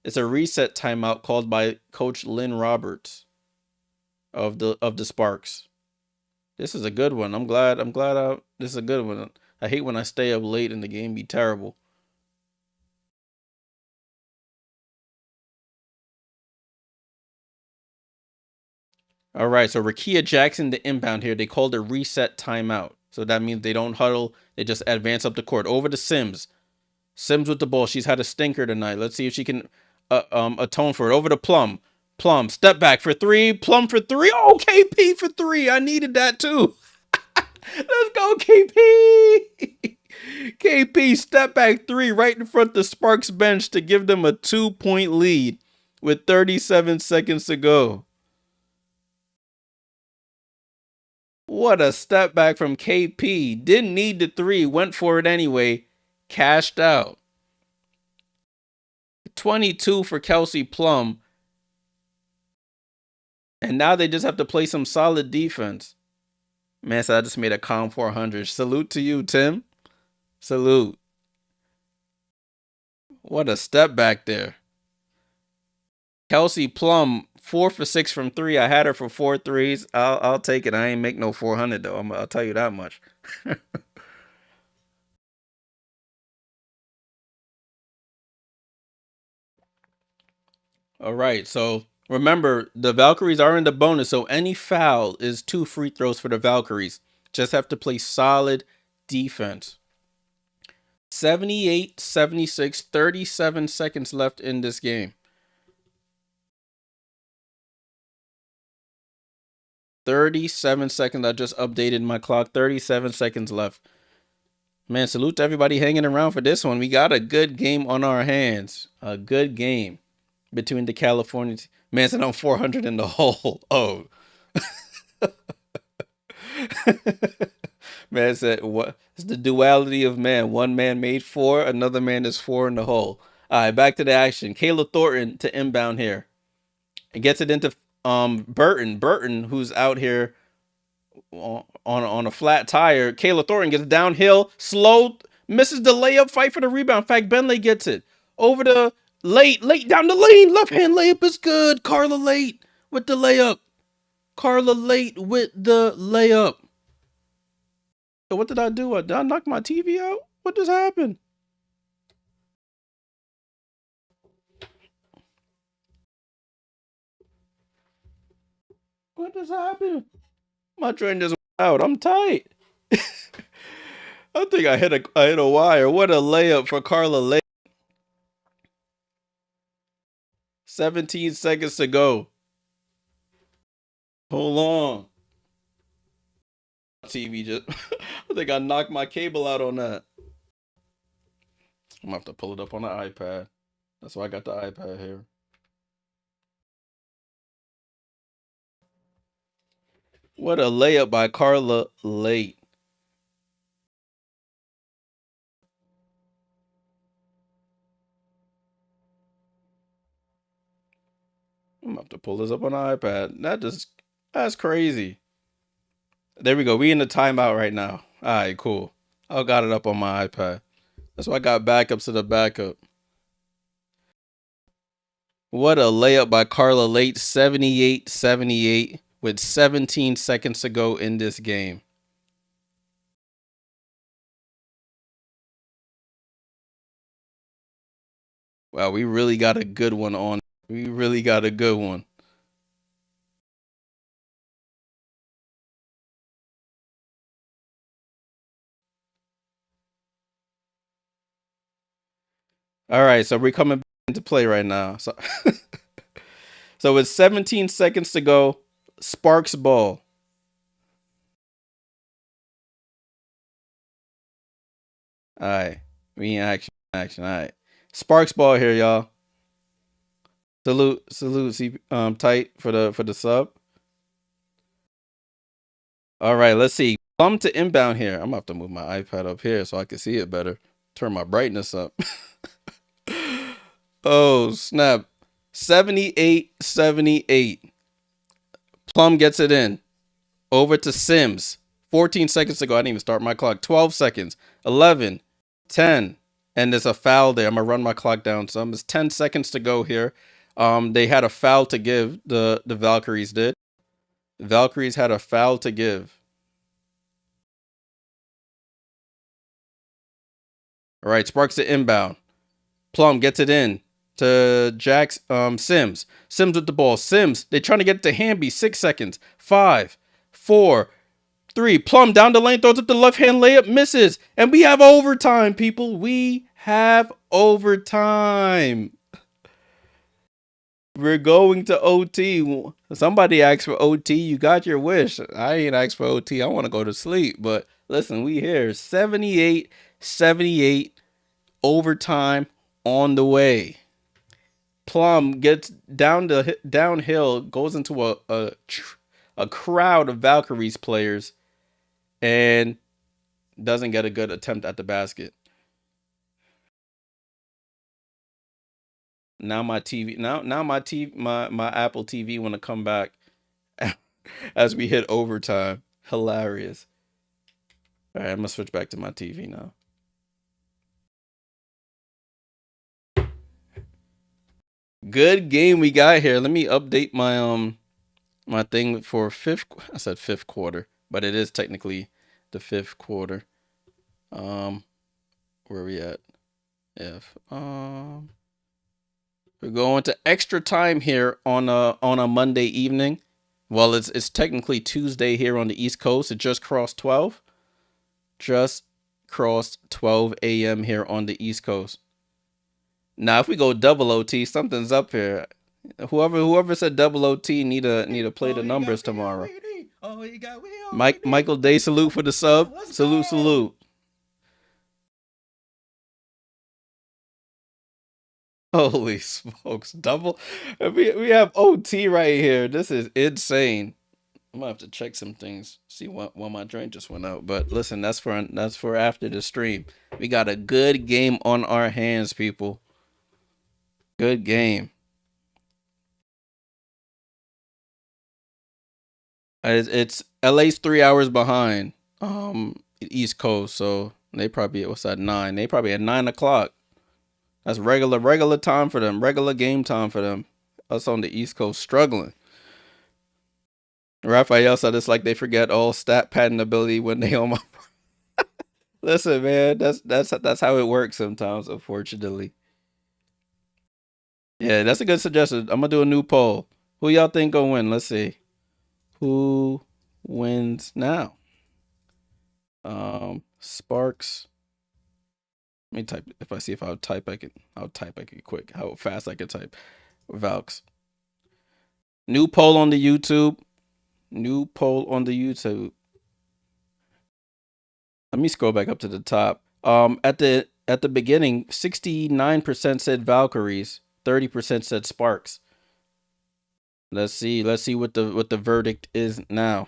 S1: It's a reset timeout called by Coach Lynn Roberts of the Sparks. This is a good one. I'm glad this is a good one. I hate when I stay up late and the game be terrible. All right, so Rakia Jackson, the inbound here, they called a reset timeout. So that means they don't huddle. They just advance up the court. Over to Sims. Sims with the ball. She's had a stinker tonight. Let's see if she can atone for it. Over to Plum. Plum, step back for 3. Plum for 3. Oh, KP for 3. I needed that too. Let's go, KP. KP, step back 3 right in front of the Sparks bench to give them a 2-point lead with 37 seconds to go. What a step back from KP. Didn't need the 3. Went for it anyway. Cashed out. 22 for Kelsey Plum. And now they just have to play some solid defense. Man, so I just made a calm 400. Salute to you, Tim. Salute. What a step back there. Kelsey Plum, 4 for 6 from 3. I had her for 4 threes. I'll take it. I ain't make no 400 though. I'll tell you that much. All right. So remember, the Valkyries are in the bonus. So any foul is 2 free throws for the Valkyries. Just have to play solid defense. 78-76, 37 seconds left in this game. 37 seconds. I just updated my clock. 37 seconds left. Man, salute to everybody hanging around for this one. We got a good game on our hands. A good game between the Californians. Man said I'm 400 in the hole. Oh. Man said, what? It's the duality of man. One man made 4, another man is 4 in the hole. All right, back to the action. Kayla Thornton to inbound here. And gets it into Burton. Burton, who's out here on a flat tire. Kayla Thornton gets downhill, slow, misses the layup, fight for the rebound. In fact, Bentley gets it. Over the late down the lane. Left hand layup is good. Carla Late with the layup. Carla Late with the layup. What did I do? Did I knock my TV out? What just happened? What just happened? My train just went out. I'm tight. I think I hit a wire. What a layup for Carla Late. 17 seconds to go. Hold on. TV just I think I knocked my cable out on that. I'm gonna have to pull it up on the iPad. That's why I got the iPad here. What a layup by Carla Late. I'm gonna have to pull this up on the iPad. That's crazy. There we go. We in the timeout right now. All right, cool. I got it up on my iPad. That's why I got backups to the backup. What a layup by Carla Late. 78-78 with 17 seconds to go in this game. Wow, we really got a good one on. We really got a good one. All right, so we're coming into play right now. So, so with 17 seconds to go, Sparks ball. All right, we in action. All right, Sparks ball here, y'all. Salute, tight for the sub. All right, let's see. Come to inbound here. I'm gonna have to move my iPad up here so I can see it better. Turn my brightness up. Oh, snap. 78-78. Plum gets it in. Over to Sims. 14 seconds to go. I didn't even start my clock. 12 seconds. 11. 10. And there's a foul there. I'm going to run my clock down some. It's 10 seconds to go here. They had a foul to give. The Valkyries did. The Valkyries had a foul to give. All right. Sparks to inbound. Plum gets it in to Sims. Sims with the ball. Sims, they're trying to get it to Hamby. 6 seconds. 5, 4, 3. Plum down the lane, throws up the left hand layup, misses. And we have overtime, people. We have overtime. We're going to OT. Somebody asked for OT. You got your wish. I ain't asked for OT. I want to go to sleep. But listen, we here. 78-78. Overtime on the way. Plum gets downhill, goes into a crowd of Valkyries players, and doesn't get a good attempt at the basket. Now my TV, my Apple TV want to come back as we hit overtime. Hilarious. All right, I'm gonna switch back to my TV now. Good game we got here. Let me update my my thing for fifth. I said fifth quarter, but it is technically the fifth quarter. Where are we at? If we're going to extra time here on a Monday evening. Well, it's technically Tuesday here on the East Coast. It just crossed 12. Just crossed 12 a.m. here on the East Coast. Now, if we go double OT, something's up here. Whoever said double OT need to play the numbers tomorrow. Michael Day, salute for the sub. Salute. Holy smokes, double. We have OT right here. This is insane. I'm gonna have to check some things, see what my drink just went out. But listen, that's for after the stream. We got a good game on our hands, people. Good game. It's LA's 3 hours behind East Coast, so they probably at 9. They probably at 9 o'clock. That's regular time for them, regular game time for them. Us on the East Coast struggling. Raphael said it's like they forget all stat pattern ability when they on my. Listen, man, that's how it works sometimes, unfortunately. Yeah, that's a good suggestion. I'm gonna do a new poll. Who y'all think gonna win? Let's see. Who wins now? Sparks. Let me type. If I see if I'll type, I'll type it quick. How fast I can type. Valks. New poll on the YouTube. New poll on the YouTube. Let me scroll back up to the top. At the beginning, 69% said Valkyries, 30% said Sparks. Let's see what the verdict is now.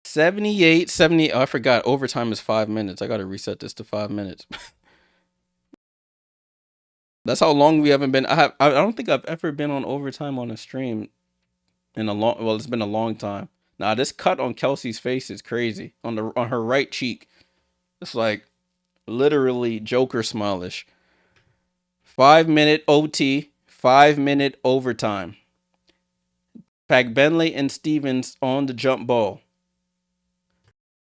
S1: 78, 70. Oh, I forgot. Overtime is 5 minutes. I gotta reset this to 5 minutes. That's how long we haven't been. I don't think I've ever been on overtime on a stream in a long. Well, it's been a long time. Now this cut on Kelsey's face is crazy. On her right cheek, it's like literally Joker smile-ish. 5-minute OT, 5-minute overtime. Pack Bentley and Stevens on the jump ball.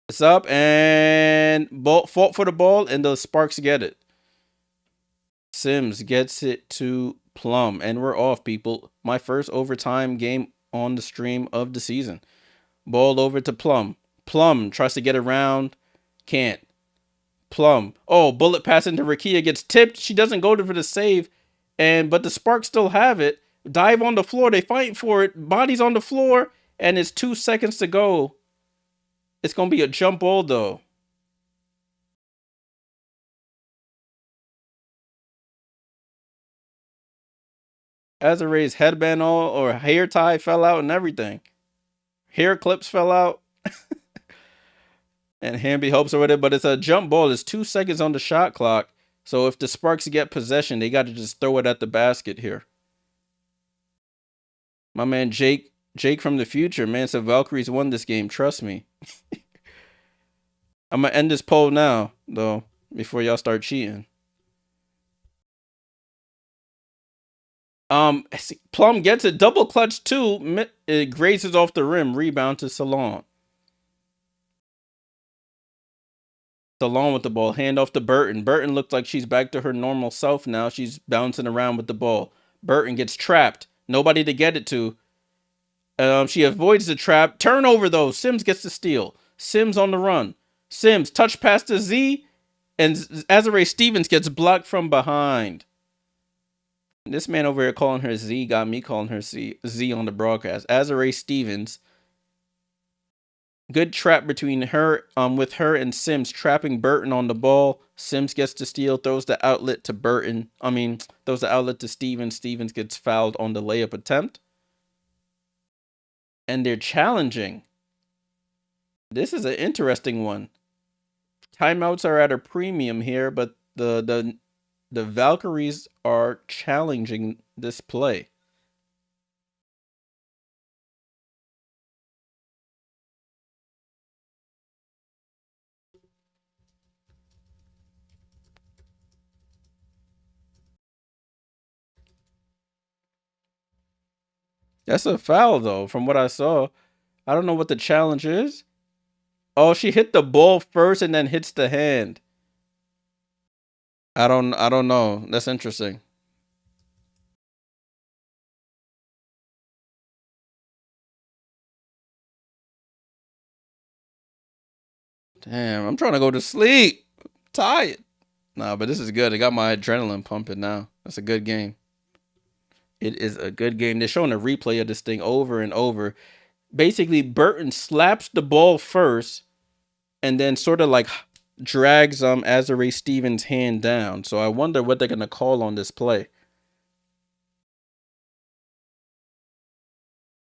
S1: It's up and fought for the ball, and the Sparks get it. Sims gets it to Plum, and we're off, people. My first overtime game on the stream of the season. Ball over to Plum. Plum tries to get around, can't. Plum. Oh, bullet pass into Rakia gets tipped. She doesn't go for the save, but the Sparks still have it. Dive on the floor. They fight for it. Bodies on the floor, and it's 2 seconds to go. It's gonna be a jump ball though. Azare's headband or hair tie fell out and everything. Hair clips fell out. And Hamby hopes with it, but it's a jump ball. It's 2 seconds on the shot clock. So if the Sparks get possession, they got to just throw it at the basket here. My man Jake from the future, man, said Valkyries won this game. Trust me. I'm going to end this poll now, though, before y'all start cheating. Plum gets it. Double clutch too. It grazes off the rim. Rebound to Salon. Salon with the ball. Hand off to Burton. Burton looks like she's back to her normal self now. She's bouncing around with the ball. Burton gets trapped. Nobody to get it to. She avoids the trap. Turnover, though. Sims gets the steal. Sims on the run. Sims touch pass to Z. And Azare Stevens gets blocked from behind. This man over here calling her Z got me calling her Z on the broadcast. Azare Stevens. Good trap between her, with her and Sims trapping Burton on the ball. Sims gets the steal, throws the outlet to Burton. Throws the outlet to Stevens. Stevens gets fouled on the layup attempt. And they're challenging. This is an interesting one. Timeouts are at a premium here, but the Valkyries are challenging this play. That's a foul, though, from what I saw. I don't know what the challenge is. Oh, she hit the ball first and then hits the hand. I don't know. That's interesting. Damn, I'm trying to go to sleep. I'm tired. Nah, but this is good. I got my adrenaline pumping now. That's a good game. It is a good game. They're showing a replay of this thing over and over. Basically, Burton slaps the ball first and then sort of like drags Azare Stevens' hand down. So I wonder what they're gonna call on this play.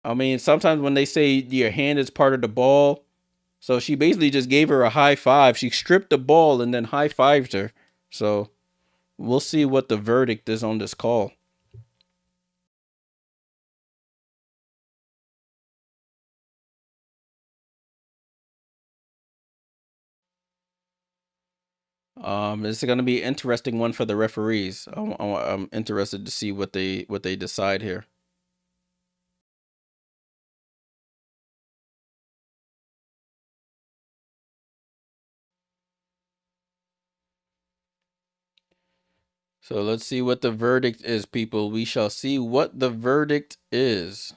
S1: I mean, sometimes when they say your hand is part of the ball, so she basically just gave her a high five. She stripped the ball and then high fived her. So we'll see what the verdict is on this call. It's gonna be an interesting one for the referees. I'm interested to see what they decide here. So let's see what the verdict is, people. We shall see what the verdict is.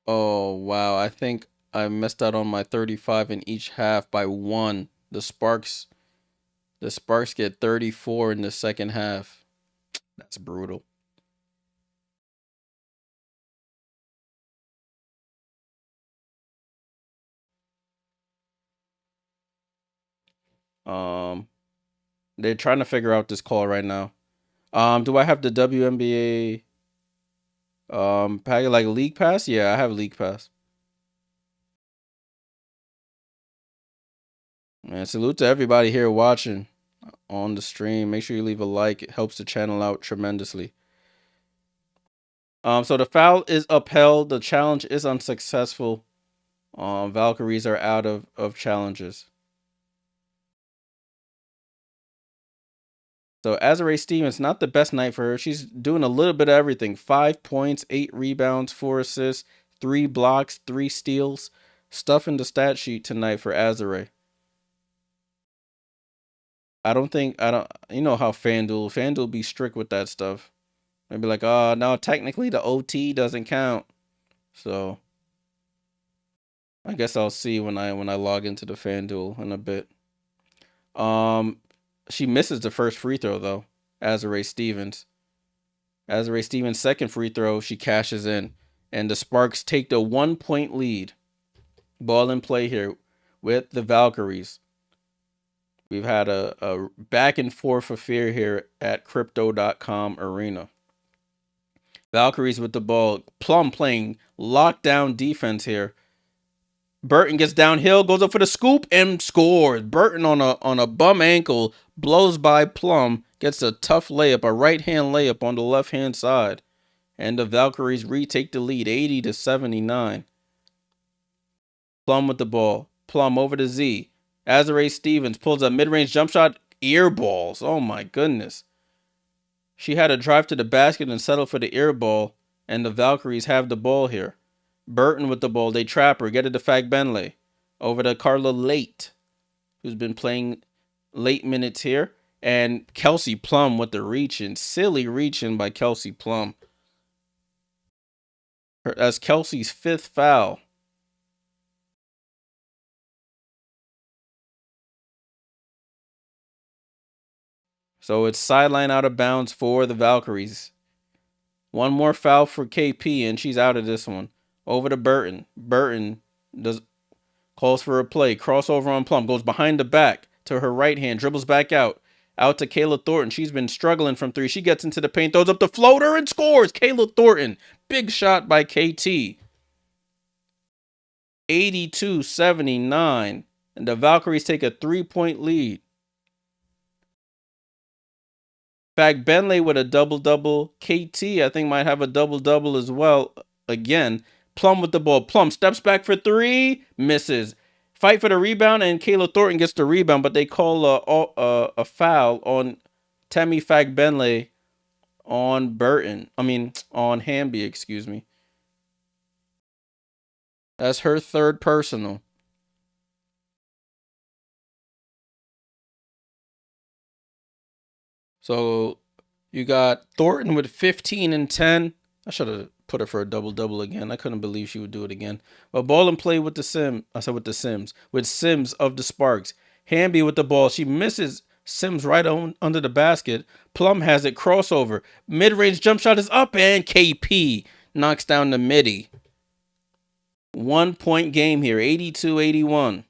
S1: Oh, wow. I think I messed out on my 35 in each half by 1. The Sparks get 34 in the second half. That's brutal. Um, they're trying to figure out this call right now. Do I have the WNBA packet like League Pass? Yeah, I have League Pass. And salute to everybody here watching on the stream. Make sure you leave a like. It helps the channel out tremendously. So the foul is upheld. The challenge is unsuccessful. Valkyries are out of challenges. So Azare Stevens, not the best night for her. She's doing a little bit of everything. 5 points, 8 rebounds, 4 assists, 3 blocks, 3 steals. Stuff in the stat sheet tonight for Azare. I don't, you know how FanDuel be strict with that stuff. They'd be like, oh, no, technically the OT doesn't count. So I guess I'll see when I log into the FanDuel in a bit. Um, she misses the first free throw though. Azare Stevens. Azare Stevens' second free throw, she cashes in, and the Sparks take the 1-point lead. Ball in play here with the Valkyries. We've had a back and forth affair here at Crypto.com Arena. Valkyries with the ball. Plum playing lockdown defense here. Burton gets downhill, goes up for the scoop, and scores. Burton on a bum ankle blows by Plum, gets a tough layup, a right-hand layup on the left-hand side. And the Valkyries retake the lead, 80-79. Plum with the ball. Plum over to Z. Azare Stevens pulls a mid-range jump shot. Ear balls. Oh my goodness. She had to drive to the basket and settle for the ear ball, and the Valkyries have the ball here. Burton with the ball. They trap her. Get it to Fagbenle. Over to Carla Late, who's been playing late minutes here. And Kelsey Plum with the reaching. Silly reaching by Kelsey Plum. That's Kelsey's 5th foul. So it's sideline out of bounds for the Valkyries. One more foul for KP, and she's out of this one. Over to Burton. Burton calls for a play. Crossover on Plum. Goes behind the back to her right hand. Dribbles back out. Out to Kayla Thornton. She's been struggling from 3. She gets into the paint. Throws up the floater and scores. Kayla Thornton. Big shot by KT. 82-79. And the Valkyries take a 3-point lead. Fagbenle with a double-double. KT, I think, might have a double-double as well. Again, Plum with the ball. Plum steps back for 3. Misses. Fight for the rebound, and Kayla Thornton gets the rebound, but they call a foul on Temi Fagbenle on on Hamby, excuse me. That's her 3rd personal. So you got Thornton with 15 and 10. I should have put her for a double-double again. I couldn't believe she would do it again. But ball and play with the Sims. With Sims of the Sparks. Hamby with the ball. She misses Sims right on under the basket. Plum has it. Crossover. Mid-range jump shot is up, and KP knocks down the midi. 1 point game here. 82-81.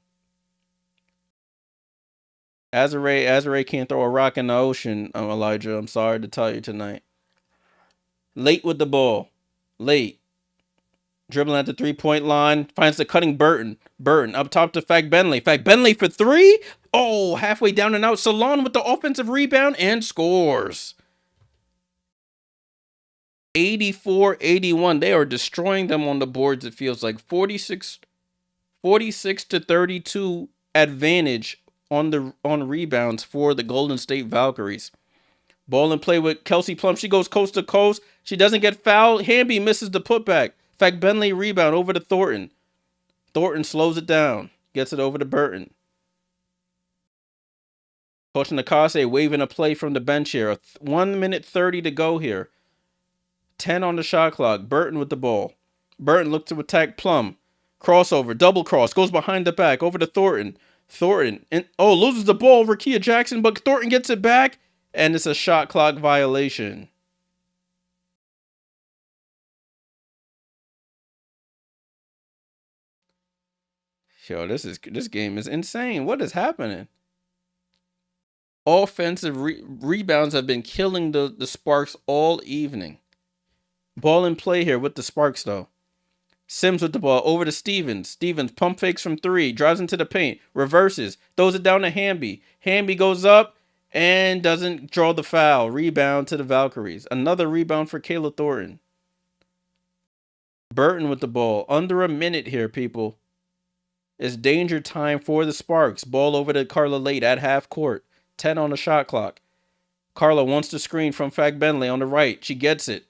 S1: Azare can't throw a rock in the ocean, Elijah. I'm sorry to tell you tonight. Late with the ball. Late. Dribbling at the 3-point line. Finds the cutting Burton. Burton up top to Fagbenley. Fagbenley for three. Oh, halfway down and out. Salon with the offensive rebound and scores. 84-81. They are destroying them on the boards, it feels like. 46 to 32 advantage on rebounds for the Golden State Valkyries. Ball and play with Kelsey Plum. She goes coast to coast. She doesn't get fouled. Hamby misses the putback. Fagbenley rebound over to Thornton. Thornton slows it down. Gets it over to Burton. Coach Nakase waving a play from the bench here. 1 minute 30 to go here. 10 on the shot clock. Burton with the ball. Burton looks to attack Plum. Crossover. Double cross. Goes behind the back. Over to Thornton. Thornton. Loses the ball over Kia Jackson, but Thornton gets it back. And it's a shot clock violation. Yo, this game is insane. What is happening? Offensive rebounds have been killing the Sparks all evening. Ball in play here with the Sparks, though. Sims with the ball over to Stevens. Stevens pump fakes from three. Drives into the paint. Reverses. Throws it down to Hamby. Hamby goes up and doesn't draw the foul. Rebound to the Valkyries. Another rebound for Kayla Thornton. Burton with the ball. Under a minute here, people. It's danger time for the Sparks. Ball over to Carla late at half court. 10 on the shot clock. Carla wants to screen from Fagbenley on the right. She gets it.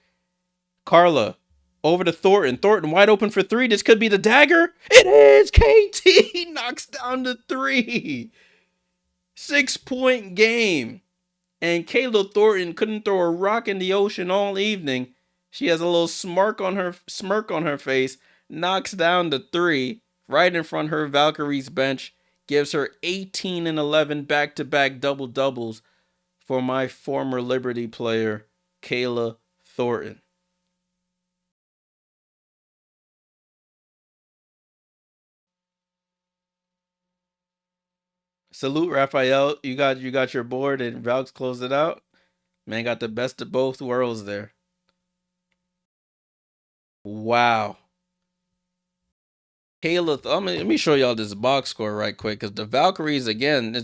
S1: Carla over to Thornton. Thornton wide open for three. This could be the dagger. It is. KT knocks down the three. 6-point game. And Kayla Thornton couldn't throw a rock in the ocean all evening. She has a little smirk on her face. Knocks down the three right in front of her Valkyries bench. Gives her 18 and 11 back-to-back double-doubles for my former Liberty player, Kayla Thornton. Salute, Raphael. You got your board and Valks closed it out. Man got the best of both worlds there. Wow. Kayla, let me show y'all this box score right quick, because the Valkyries, again,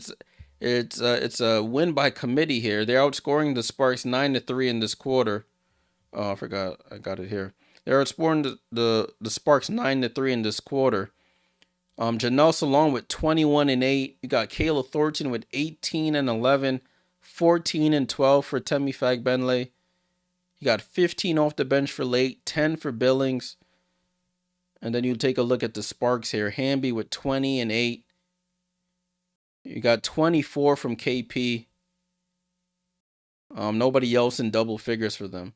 S1: it's a win by committee here. They're outscoring the Sparks 9-3 in this quarter. Oh, I forgot. I got it here. They're outscoring the Sparks 9-3 in this quarter. Janelle Salon with 21 and 8. You got Kayla Thornton with 18 and 11, 14 and 12 for Temi Fagbenley. You got 15 off the bench for Late, 10 for Billings. And then you take a look at the Sparks here. Hamby with 20 and 8. You got 24 from KP. Nobody else in double figures for them.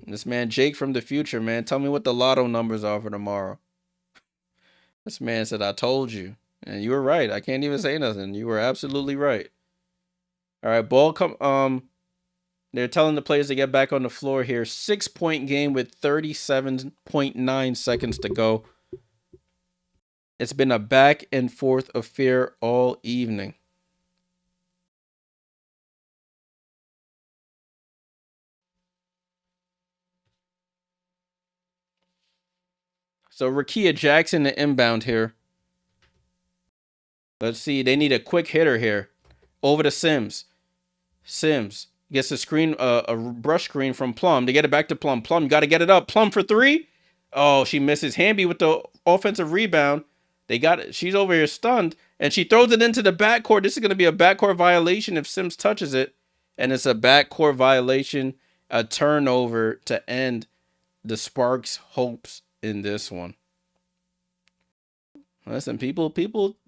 S1: This man Jake from the future, man. Tell me what the lotto numbers are for tomorrow. This man said, I told you. And you were right. I can't even say nothing. You were absolutely right. All right, ball come. They're telling the players to get back on the floor here. 6-point game with 37.9 seconds to go. It's been a back and forth affair all evening. So Rakia Jackson, the inbound here. Let's see. They need a quick hitter here. Over to Sims. Sims gets a screen, a brush screen from Plum. They get it back to Plum. Plum, you got to get it up. Plum for three. Oh, she misses. Hamby with the offensive rebound. They got it. She's over here stunned. And she throws it into the backcourt. This is going to be a backcourt violation if Sims touches it. And it's a backcourt violation. A turnover to end the Sparks' hopes in this one. Listen, people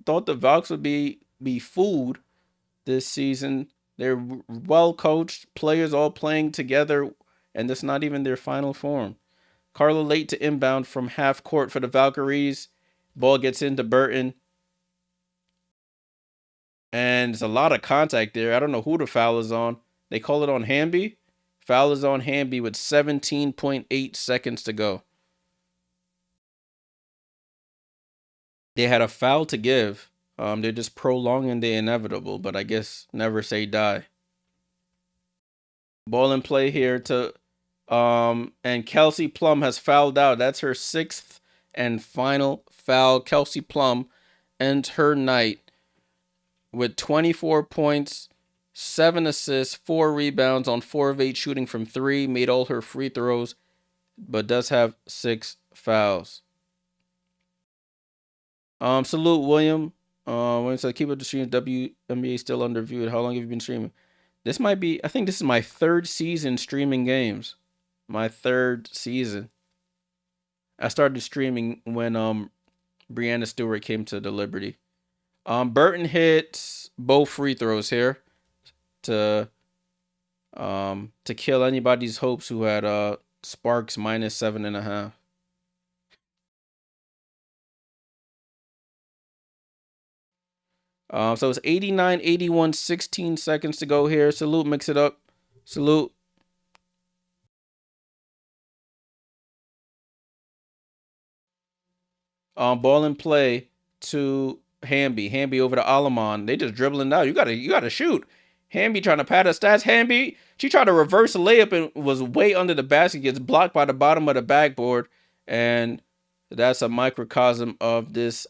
S1: thought the Valks would be fooled this season. They're well coached, players all playing together, and that's not even their final form. Carla late to inbound from half court for the Valkyries. Ball gets into Burton, and there's a lot of contact there. I don't know who the foul is on. They call it on Hamby. Foul is on Hamby with 17.8 seconds to go. They had a foul to give. They're just prolonging the inevitable, but I guess never say die. Ball in play here to and Kelsey Plum has fouled out. That's her 6th and final foul. Kelsey Plum ends her night with 24 points, 7 assists, 4 rebounds on 4 of 8 shooting from 3, made all her free throws, but does have 6 fouls. Salute William. When it said keep up the stream, WNBA still underviewed. How long have you been streaming? This might be, I think this is my 3rd season streaming games. My 3rd season. I started streaming when Breanna Stewart came to the Liberty. Burton hits both free throws here to kill anybody's hopes who had Sparks minus 7.5. So it's 89-81, 16 seconds to go here. Salute, mix it up. Salute. Ball in play to Hamby. Hamby over to Alamon. They just dribbling out. You gotta shoot. Hamby trying to pad her stats. Hamby, she tried to reverse a layup and was way under the basket. Gets blocked by the bottom of the backboard. And that's a microcosm of this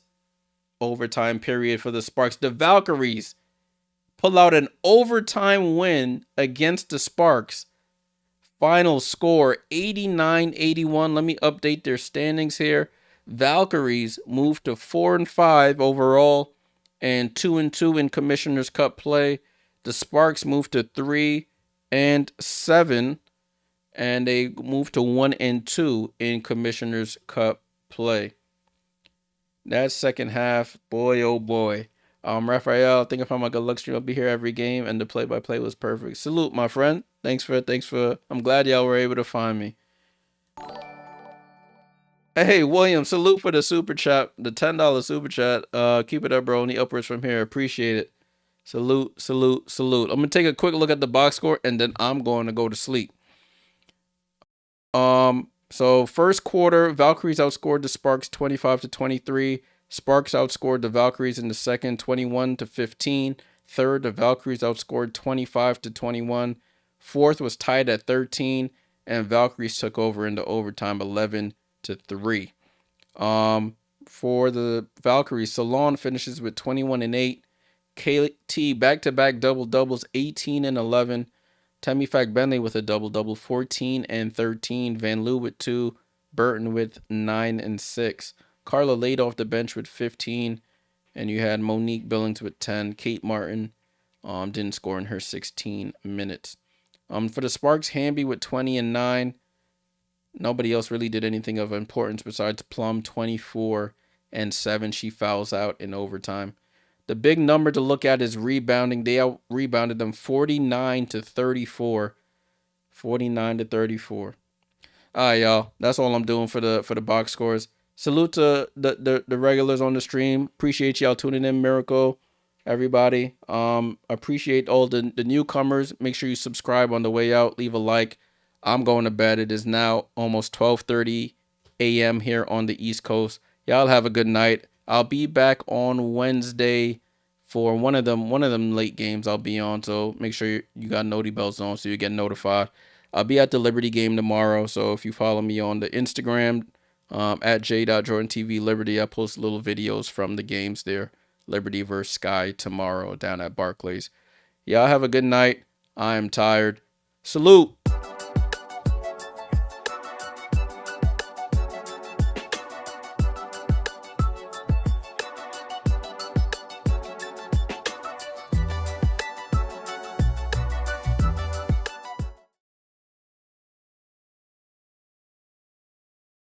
S1: overtime period for the Sparks. The Valkyries pull out an overtime win against the Sparks. Final score 89-81. Let me update their standings here. Valkyries moved to 4-5 overall and 2-2 in Commissioner's Cup play. The Sparks moved to 3-7 and they moved to 1-2 in Commissioner's Cup play. That second half, boy oh boy. Raphael, I think if I'm a good luck stream, I'll be here every game, and the play-by-play was perfect. Salute, my friend. Thanks for. I'm glad y'all were able to find me. Hey, William, salute for the super chat, the $10 super chat. Keep it up, bro. Any upwards from here? Appreciate it. Salute. I'm gonna take a quick look at the box score, and then I'm going to go to sleep. So first quarter, Valkyries outscored the Sparks 25-23. Sparks outscored the Valkyries in the second 21-15. Third, the Valkyries outscored 25-21. Fourth was tied at 13, and Valkyries took over into overtime 11-3. For the Valkyries, Salon finishes with 21-8. KT back-to-back double-doubles, 18 and 11. Tammy Bentley with a double-double, 14 and 13. Van Loo with 2. Burton with 9 and 6. Carla laid off the bench with 15. And you had Monique Billings with 10. Kate Martin didn't score in her 16 minutes. For the Sparks, Hamby with 20 and 9. Nobody else really did anything of importance besides Plum, 24 and 7. She fouls out in overtime. The big number to look at is rebounding. They out rebounded them 49-34. 49-34. All right, y'all. That's all I'm doing for the box scores. Salute to the regulars on the stream. Appreciate y'all tuning in, Miracle. Everybody. Appreciate all the newcomers. Make sure you subscribe on the way out. Leave a like. I'm going to bed. It is now almost 12:30 a.m. here on the East Coast. Y'all have a good night. I'll be back on Wednesday for one of them late games I'll be on. So make sure you got noti bells on so you get notified. I'll be at the Liberty game tomorrow. So if you follow me on the Instagram at Jay.JordanTV Liberty, I post little videos from the games there. Liberty versus Sky tomorrow down at Barclays. Y'all have a good night. I am tired. Salute.